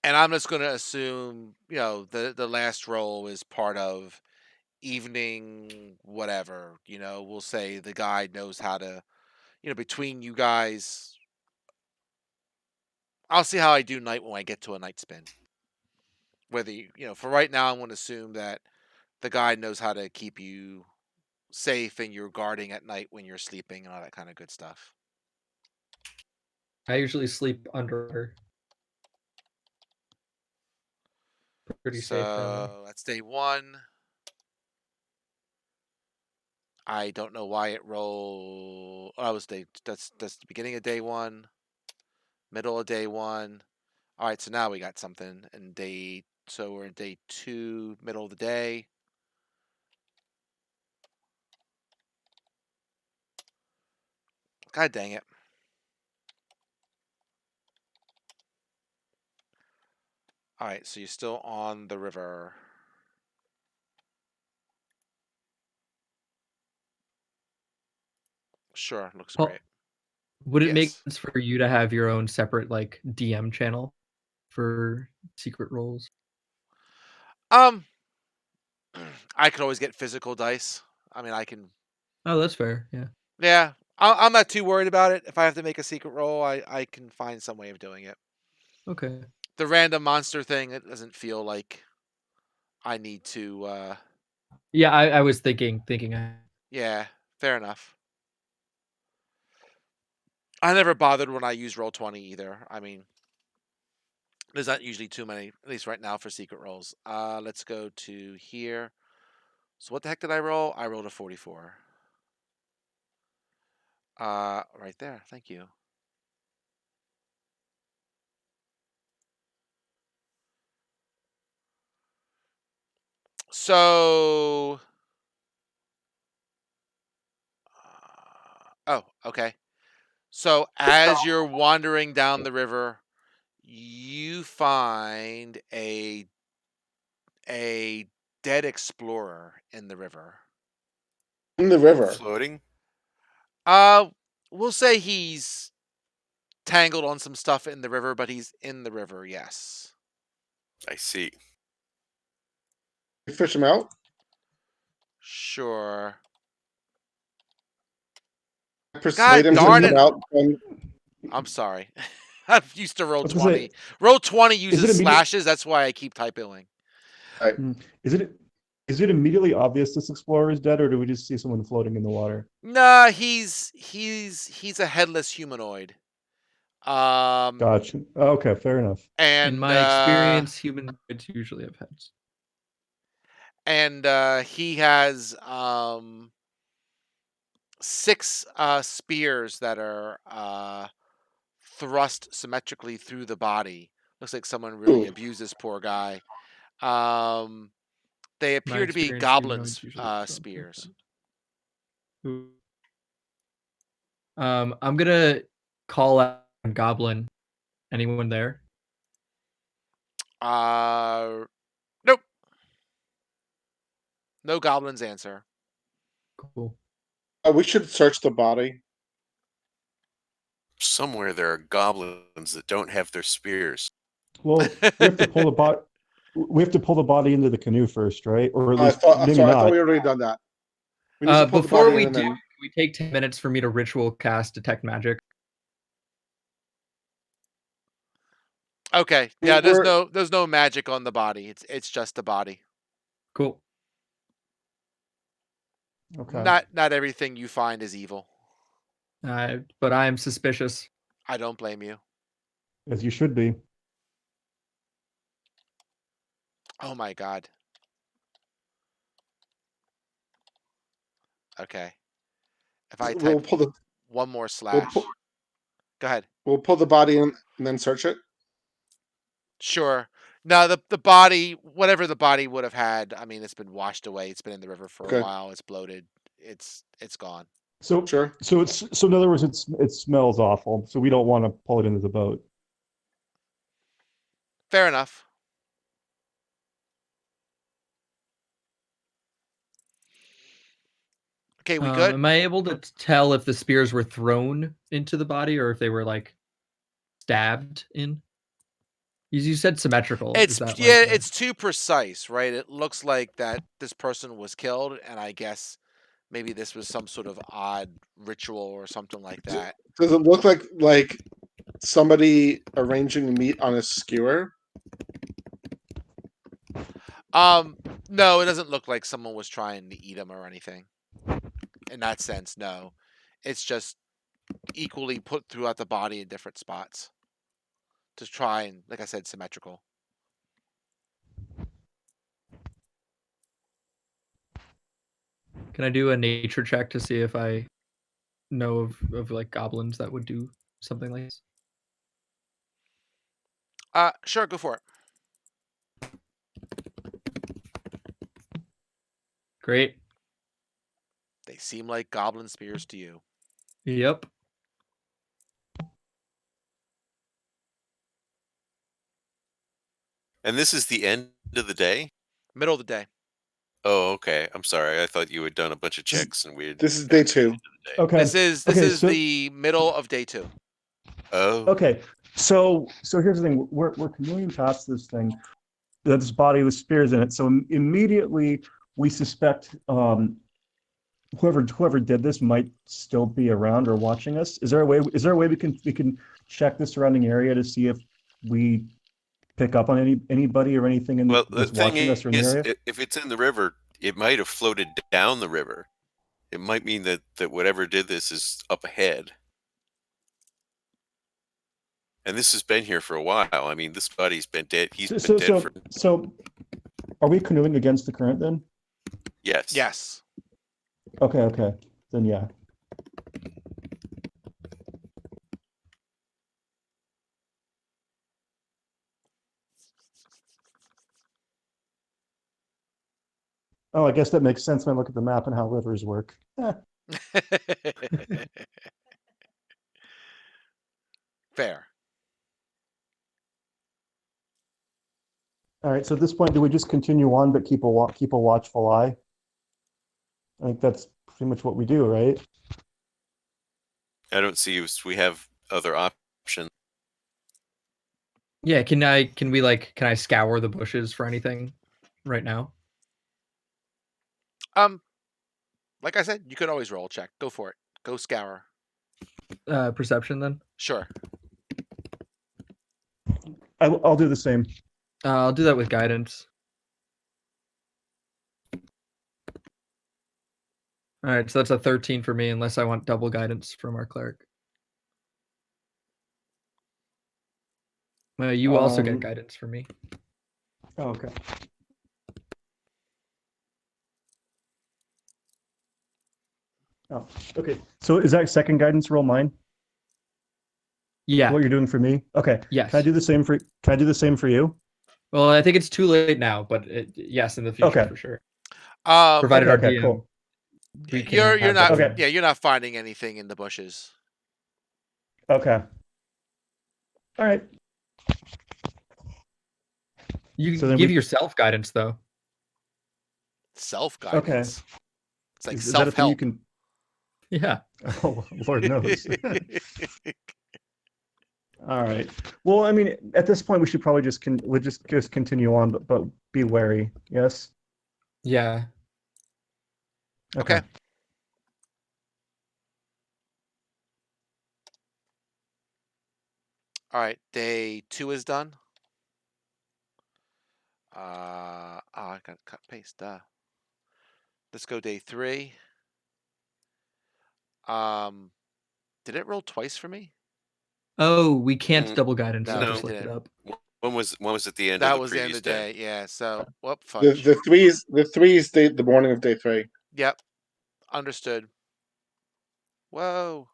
And I'm just going to assume, the last roll is part of evening whatever. We'll say the guide knows how to, between you guys, I'll see how I do night when I get to a night spin. Whether for right now, I'm going to assume that the guide knows how to keep you safe and you're guarding at night when you're sleeping and all that kind of good stuff. I usually sleep under. Pretty safe for me. So that's day one. I don't know why it rolled. Oh, that was day. That's the beginning of day one, middle of day one. All right, so now we got something in day. So we're in day two, middle of the day. God dang it! All right, so you're still on the river. Sure, looks Paul, great. would it make Yes. sense for you to have your own separate like DM channel for secret roles? Um, I could always get physical dice. I mean, I can. Oh, that's fair. Yeah. Yeah, I'm not too worried about it. If I have to make a secret roll, I can find some way of doing it. Okay. The random monster thing, it doesn't feel like I need to. Yeah, I was thinking. Yeah, fair enough. I never bothered when I use Roll20 either. I mean, there's not usually too many, at least right now, for secret rolls. Let's go to here. So what the heck did I roll? I rolled a 44. Right there. Thank you. So, oh, okay. So as you're wandering down the river, you find a dead explorer in the river. In the river. Floating? Uh, we'll say he's tangled on some stuff in the river, but he's in the river. Yes. I see. You fish him out. Sure. Persuade God him to darn come it! out. And I'm sorry. I'm used to roll I was gonna say, 20. Roll 20 is it uses immediate? slashes. That's why I keep typing. Is it immediately obvious this explorer is dead, or do we just see someone floating in the water? Nah, he's a headless humanoid. Um, Gotcha. Okay, fair enough. In and my experience, humanoids usually have heads. he has 6 spears that are thrust symmetrically through the body. Looks like someone really Ooh. abused this poor guy. Um, they My appear to be experience, goblins humanoids usually don't have spears. heads. Ooh. I'm gonna call out Goblin. Anyone there? Uh, nope, no goblins answer. Cool. We should search the body. Somewhere there are goblins that don't have their spears. Well, we have to pull the bot. We have to pull the body into the canoe first, right? Or at least maybe I thought not. we already done that. We need to pull the Before body in we and do, then. can we take 10 minutes for me to ritual cast detect magic? Okay, I mean, yeah, we're there's no magic on the body. It's just the body. Cool. Okay. Not everything you find is evil. But I am suspicious. I don't blame you. As you should be. Oh my god. Okay. If I we'll type pull the one more we'll slash. pull, Go ahead. we'll pull the body in and then search it. Sure. No, the body, whatever the body would have had, I mean, it's been washed away. It's been in the river for a Okay, while. It's bloated. It's gone. So sure. so in other words, it smells awful. So we don't want to pull it into the boat. Fair enough. Okay, we good? Am I able to tell if the spears were thrown into the body or if they were like stabbed in? You said symmetrical. Is that like It's too precise, right? It looks like that this person was killed, and I guess maybe this was some sort of odd ritual or something like that. Does it look like somebody arranging meat on a skewer? No, it doesn't look like someone was trying to eat him or anything. In that sense, no. It's just equally put throughout the body in different spots to try and, like I said, symmetrical. Can I do a nature check to see if I know of like goblins that would do something like this? Sure, go for it. Great. They seem like goblin spears to you. Yep. And this is the end of the day? Middle of the day. Oh, okay. I'm sorry. I thought you had done a bunch of This, checks and we had this is day gotten to the 2. end of day. Okay. This is Okay, is the middle of day 2. Oh, Okay. So here's the thing. We're canoeing past this thing, this body with spears in it. So immediately we suspect whoever did this might still be around or watching us. Is there a way we can check the surrounding area to see if we pick up on anybody or anything well, the that's thing watching us or in the is, area? if it's in the river, it might have floated down the river. It might mean that whatever did this is up ahead. And this has been here for a while. I mean, this buddy's been dead. He's So been so dead so, for so are we canoeing against the current then? yes. Yes. Okay. Then yeah. Oh, I guess that makes sense when I look at the map and how rivers work. Fair. All right. So at this point, do we just continue on but keep a watchful eye? I think that's pretty much what we do, right? I don't see we have other options. Yeah, can I scour the bushes for anything right now? Like I said, you could always roll a check. Go for it. Go scour. Perception then. Sure. I'll do the same. I'll do that with guidance. All right, so that's a 13 for me, unless I want double guidance from our cleric. You also get guidance from me. Oh, okay. Oh, okay. So is that second guidance roll mine? Yeah. What you're doing for me? Okay. Yes. Can I do the same for you? Well, I think it's too late now, but yes, in the future Okay. for sure. Um, Provided our okay, DM, cool. we can you're have not that. Okay. you're not finding anything in the bushes. Okay. All right. You So can then give we- Self guidance though. guidance. Okay. It's like Is that a thing you self-help. can? Yeah. Oh, Lord knows. All right. Well, I mean, at this point, we should probably we'll just continue on, but be wary. Yes. Yeah. Okay. All right. Day 2 is done. I got cut paste. Let's go day 3. Did it roll twice for me? Oh, we can't Mm, double guidance. I No, just it looked it didn't. up. When was at the end of That the was the end previous of the day? day. Yeah. So, whoop, The fudge. threes the morning of day 3. Yep. Understood. Whoa.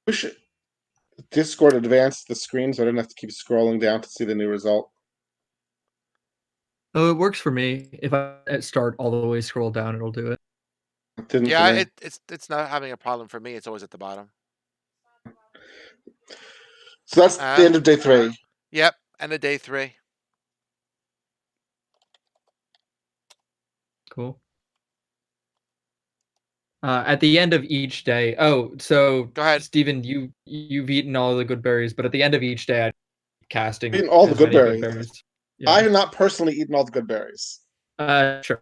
We should Discord advance the screen so I don't have to keep scrolling down to see the new result. Oh, it works for me. If I start all the way scroll down, it'll do it. It didn't Yeah, for me. it's not having a problem for me. It's always at the bottom. So that's the end of day 3. Yep. End of day 3. Cool. At the end of each day. Oh, so Go ahead. Steven, you've eaten all the good berries, but at the end of each day, I'm casting Eaten all the as good many berries. Yeah. I have not personally eaten all the good berries. Sure.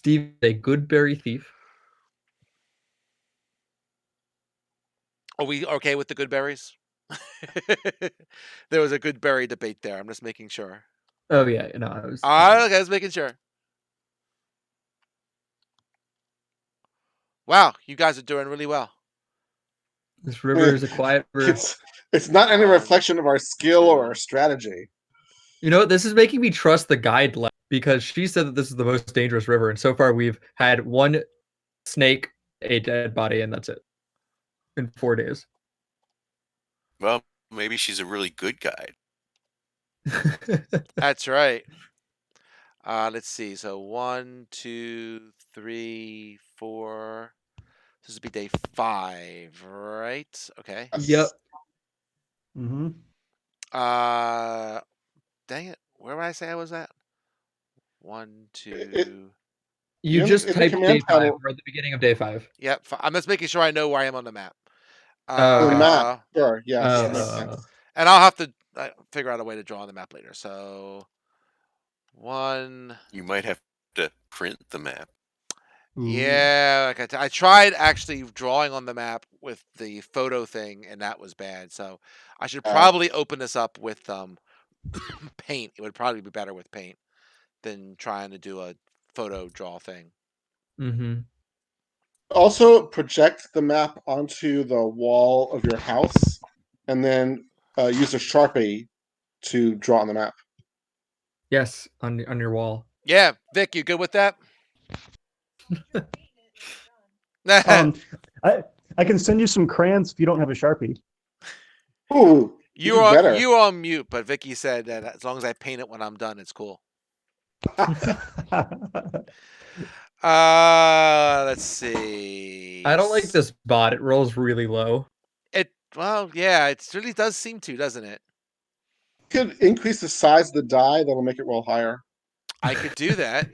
Steve, a good berry thief. Are we okay with the good berries? There was a good berry debate there. I'm just making sure. Oh yeah, no, I was. All right, okay, I was making sure. Wow, you guys are doing really well. This river is a quiet river. It's not any 1, reflection of our skill or 2. our strategy. You know what? This is making me trust the guide less because she said that this is the most dangerous river, and so far we've had one snake, a dead body, and that's it in 4 days. Well, maybe she's a really good guide. That's right. Let's see. So 1, 2, 3, 4. This would be day 5, right? Okay. Yep. Mm-hmm. Dang it. Where would I say I was at? 1, 2. You In just the typed command day 5. panel We're at the beginning of day 5. Yep. I'm just making sure I know where I am on the map. on the Okay. map. Sure, yes, that makes Yes. sense. And I'll have to figure out a way to draw on the map later. So one. You might have to print the map. Ooh. Yeah, like I tried actually drawing on the map with the photo thing, and that was bad. So I should probably open this up with paint. It would probably be better with paint than trying to do a photo draw thing. Mm-hmm. Also, project the map onto the wall of your house, and then use a Sharpie to draw on the map. Yes, on your wall. Yeah, Vic, you good with that? I I can send you some crayons if you don't have a Sharpie. Ooh, even better. you were on mute, but Vicky said that as long as I paint it when I'm done, it's cool. Let's see. I don't like this bot. It rolls really low. Well, yeah, it really does seem to, doesn't it? Could increase the size of the die. That'll make it roll higher. I could do that.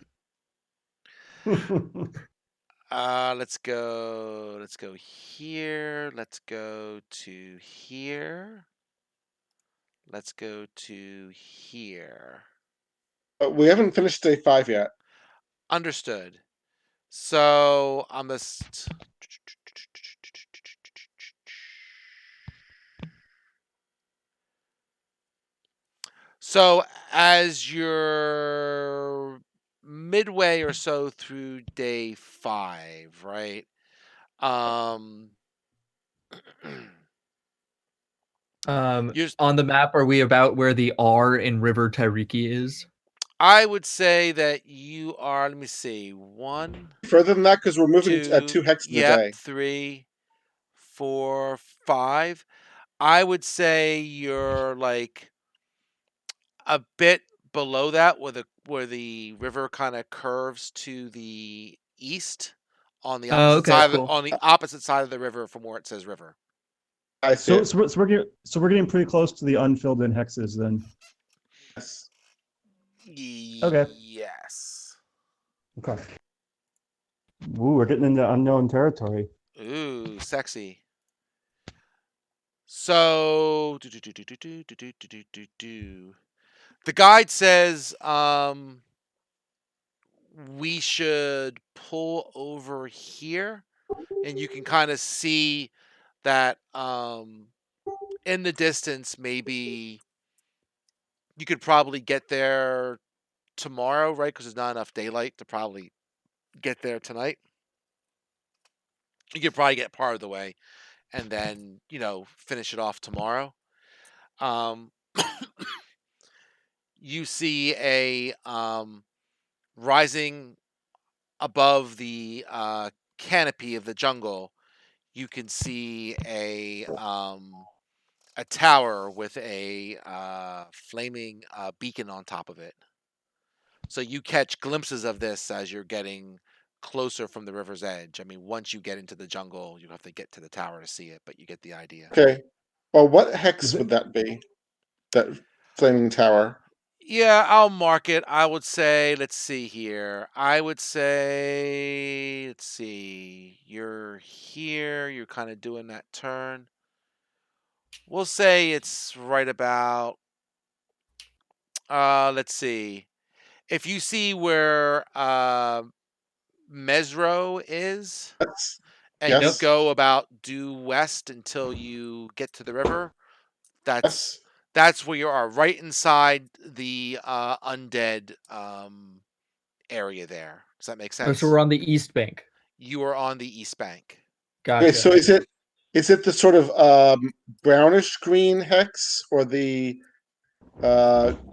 Let's go. Let's go here. Let's go to here. Let's go to here. We haven't finished day 5 yet. Understood. So I must. So as you're midway or so through day 5, right? Um, you're, On the map, are we about where the R in River Tairiki is? I would say that you are. Let me see. 1, Further than that, because we're moving at 2 2. hexes a Yep. day. 3, 4, 5. I would say you're like a bit below that, where the river kind of curves to the east on the Oh, opposite okay, side cool. on the opposite side of the river from where it says river. I see. So we're getting pretty close to the unfilled in hexes then. Yes. Okay. Yes. Okay. Ooh, we're getting into unknown territory. Ooh, sexy. So the guide says we should pull over here, and you can kind of see that in the distance. Maybe you could probably get there tomorrow, right? Because there's not enough daylight to probably get there tonight. You could probably get part of the way and then, finish it off tomorrow. Um, you see a rising above the canopy of the jungle. You can see a tower with a flaming beacon on top of it. So you catch glimpses of this as you're getting closer from the river's edge. I mean, once you get into the jungle, you have to get to the tower to see it, but you get the idea. Okay. Well, what hex Is it would that be? That flaming tower. Yeah, I'll mark it. I would say, let's see here. I would say, let's see. You're here. You're kind of doing that turn. We'll say it's right about, let's see. If you see where Mesro is, That's and you yes. go about due west until you get to the river, that's Yes. that's where you are, right inside the undead area there. Does that make Oh, so sense? we're on the east bank. You are on the east bank. Okay, Gotcha. so is it the sort of brownish green hex or the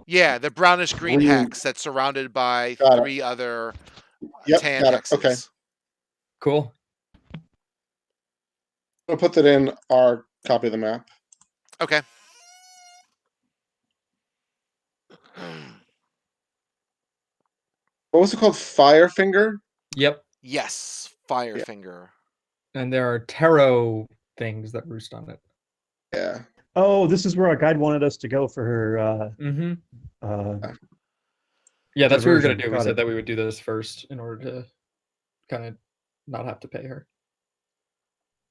Yeah, the brownish green green? hex that's surrounded by Got it. 3 other Yep, tan got it. Okay. hexes. Cool. I'll put that in our copy of the map. Okay. What was it called? Firefinger? Yep. Yes, Yeah. Firefinger. And there are tarot things that roost on it. Yeah. Oh, this is where our guide wanted us to go for her Mm-hmm. uh Yeah, that's what we were gonna diversion. do. We Got said it. that we would do this first in order to kind of not have to pay her.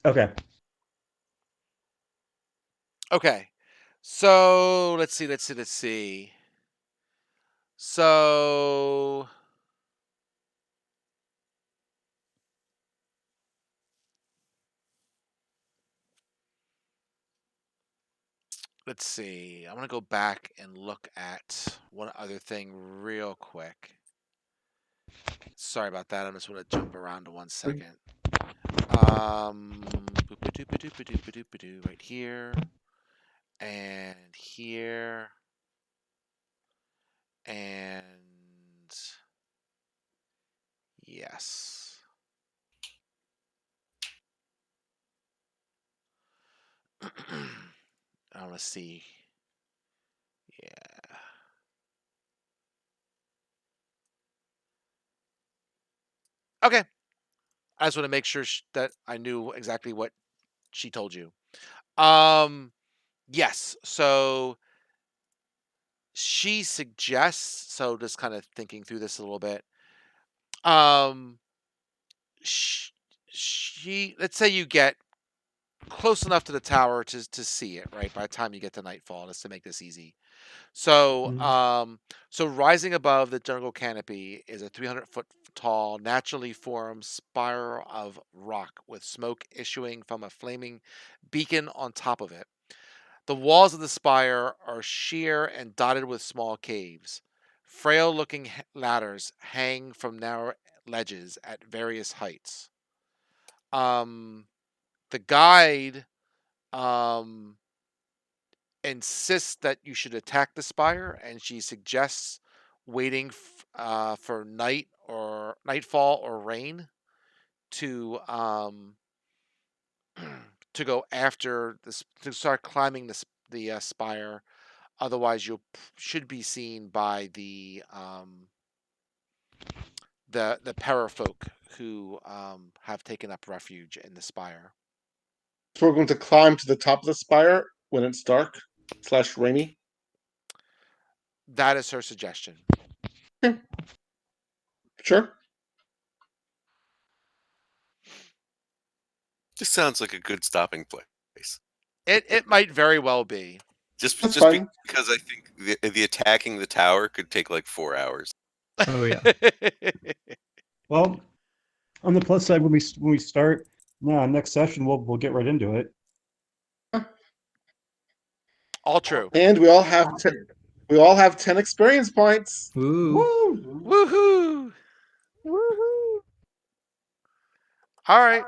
Okay. Okay. So let's see. So let's see. I'm gonna go back and look at one other thing real quick. Sorry about that. I just want to jump around to 1 second. Boop-a-doop-a-doop-a-doop-a-doop-a-doop, right here, and here, and yes. I want to see. Yeah. Okay. I just want to make sure that I knew exactly what she told you. Yes. So she suggests. So just kind of thinking through this a little bit. Um, she let's say you get close enough to the tower to see it, right? By the time you get to nightfall, just to make this easy. So, Mhm. so rising above the jungle canopy is a 300-foot tall, naturally formed spiral of rock with smoke issuing from a flaming beacon on top of it. The walls of the spire are sheer and dotted with small caves. Frail looking ladders hang from narrow ledges at various heights. Um, the guide um, insists that you should attack the spire, and she suggests waiting for night or nightfall or rain to to go after this to start climbing the spire. Otherwise, you should be seen by the parafolk who have taken up refuge in the spire. So we're going to climb to the top of the spire when it's dark / rainy. That is her suggestion. Okay, sure. Just sounds like a good stopping place. It might very well be. That's Just fine. because I think the attacking the tower could take like 4 hours. Oh yeah. Well, on the plus side, when we start, next session, we'll get right into it. All true. And we all have 10 experience points. Ooh. Woo! Woohoo! Woohoo! All right.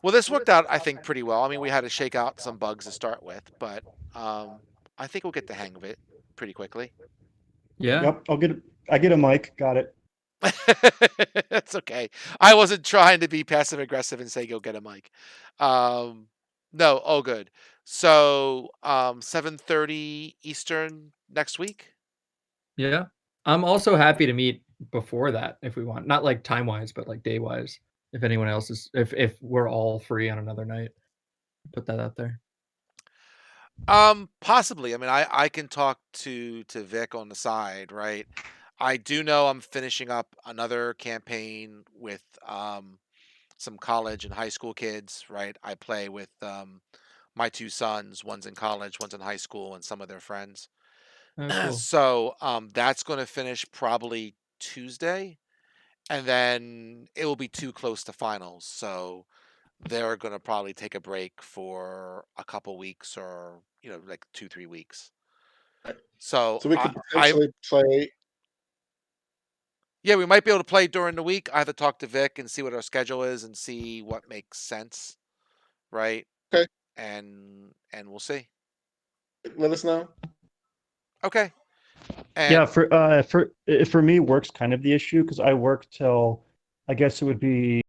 Well, this worked out, I think, pretty well. I mean, we had to shake out some bugs to start with, but I think we'll get the hang of it pretty quickly. Yeah. Yep, I get a mic. Got it. That's okay. I wasn't trying to be passive aggressive and say go get a mic. Um, no, all good. So 7:30 Eastern next week. Yeah. I'm also happy to meet before that if we want. Not like time wise, but like day wise. If anyone else is if we're all free on another night. Put that out there. Possibly. I mean, I can talk to Vic on the side, right? I do know I'm finishing up another campaign with some college and high school kids, right? I play with my two sons. One's in college, one's in high school, and some of their friends. Oh, cool. So that's going to finish probably Tuesday, and then it will be too close to finals. So they're going to probably take a break for a couple weeks, or like 2-3 weeks. So So we could potentially play. yeah, we might be able to play during the week. I have to talk to Vic and see what our schedule is and see what makes sense, right? Okay, And we'll see. let us know. Okay. Yeah, And for me, work's kind of the issue because I work till I guess it would be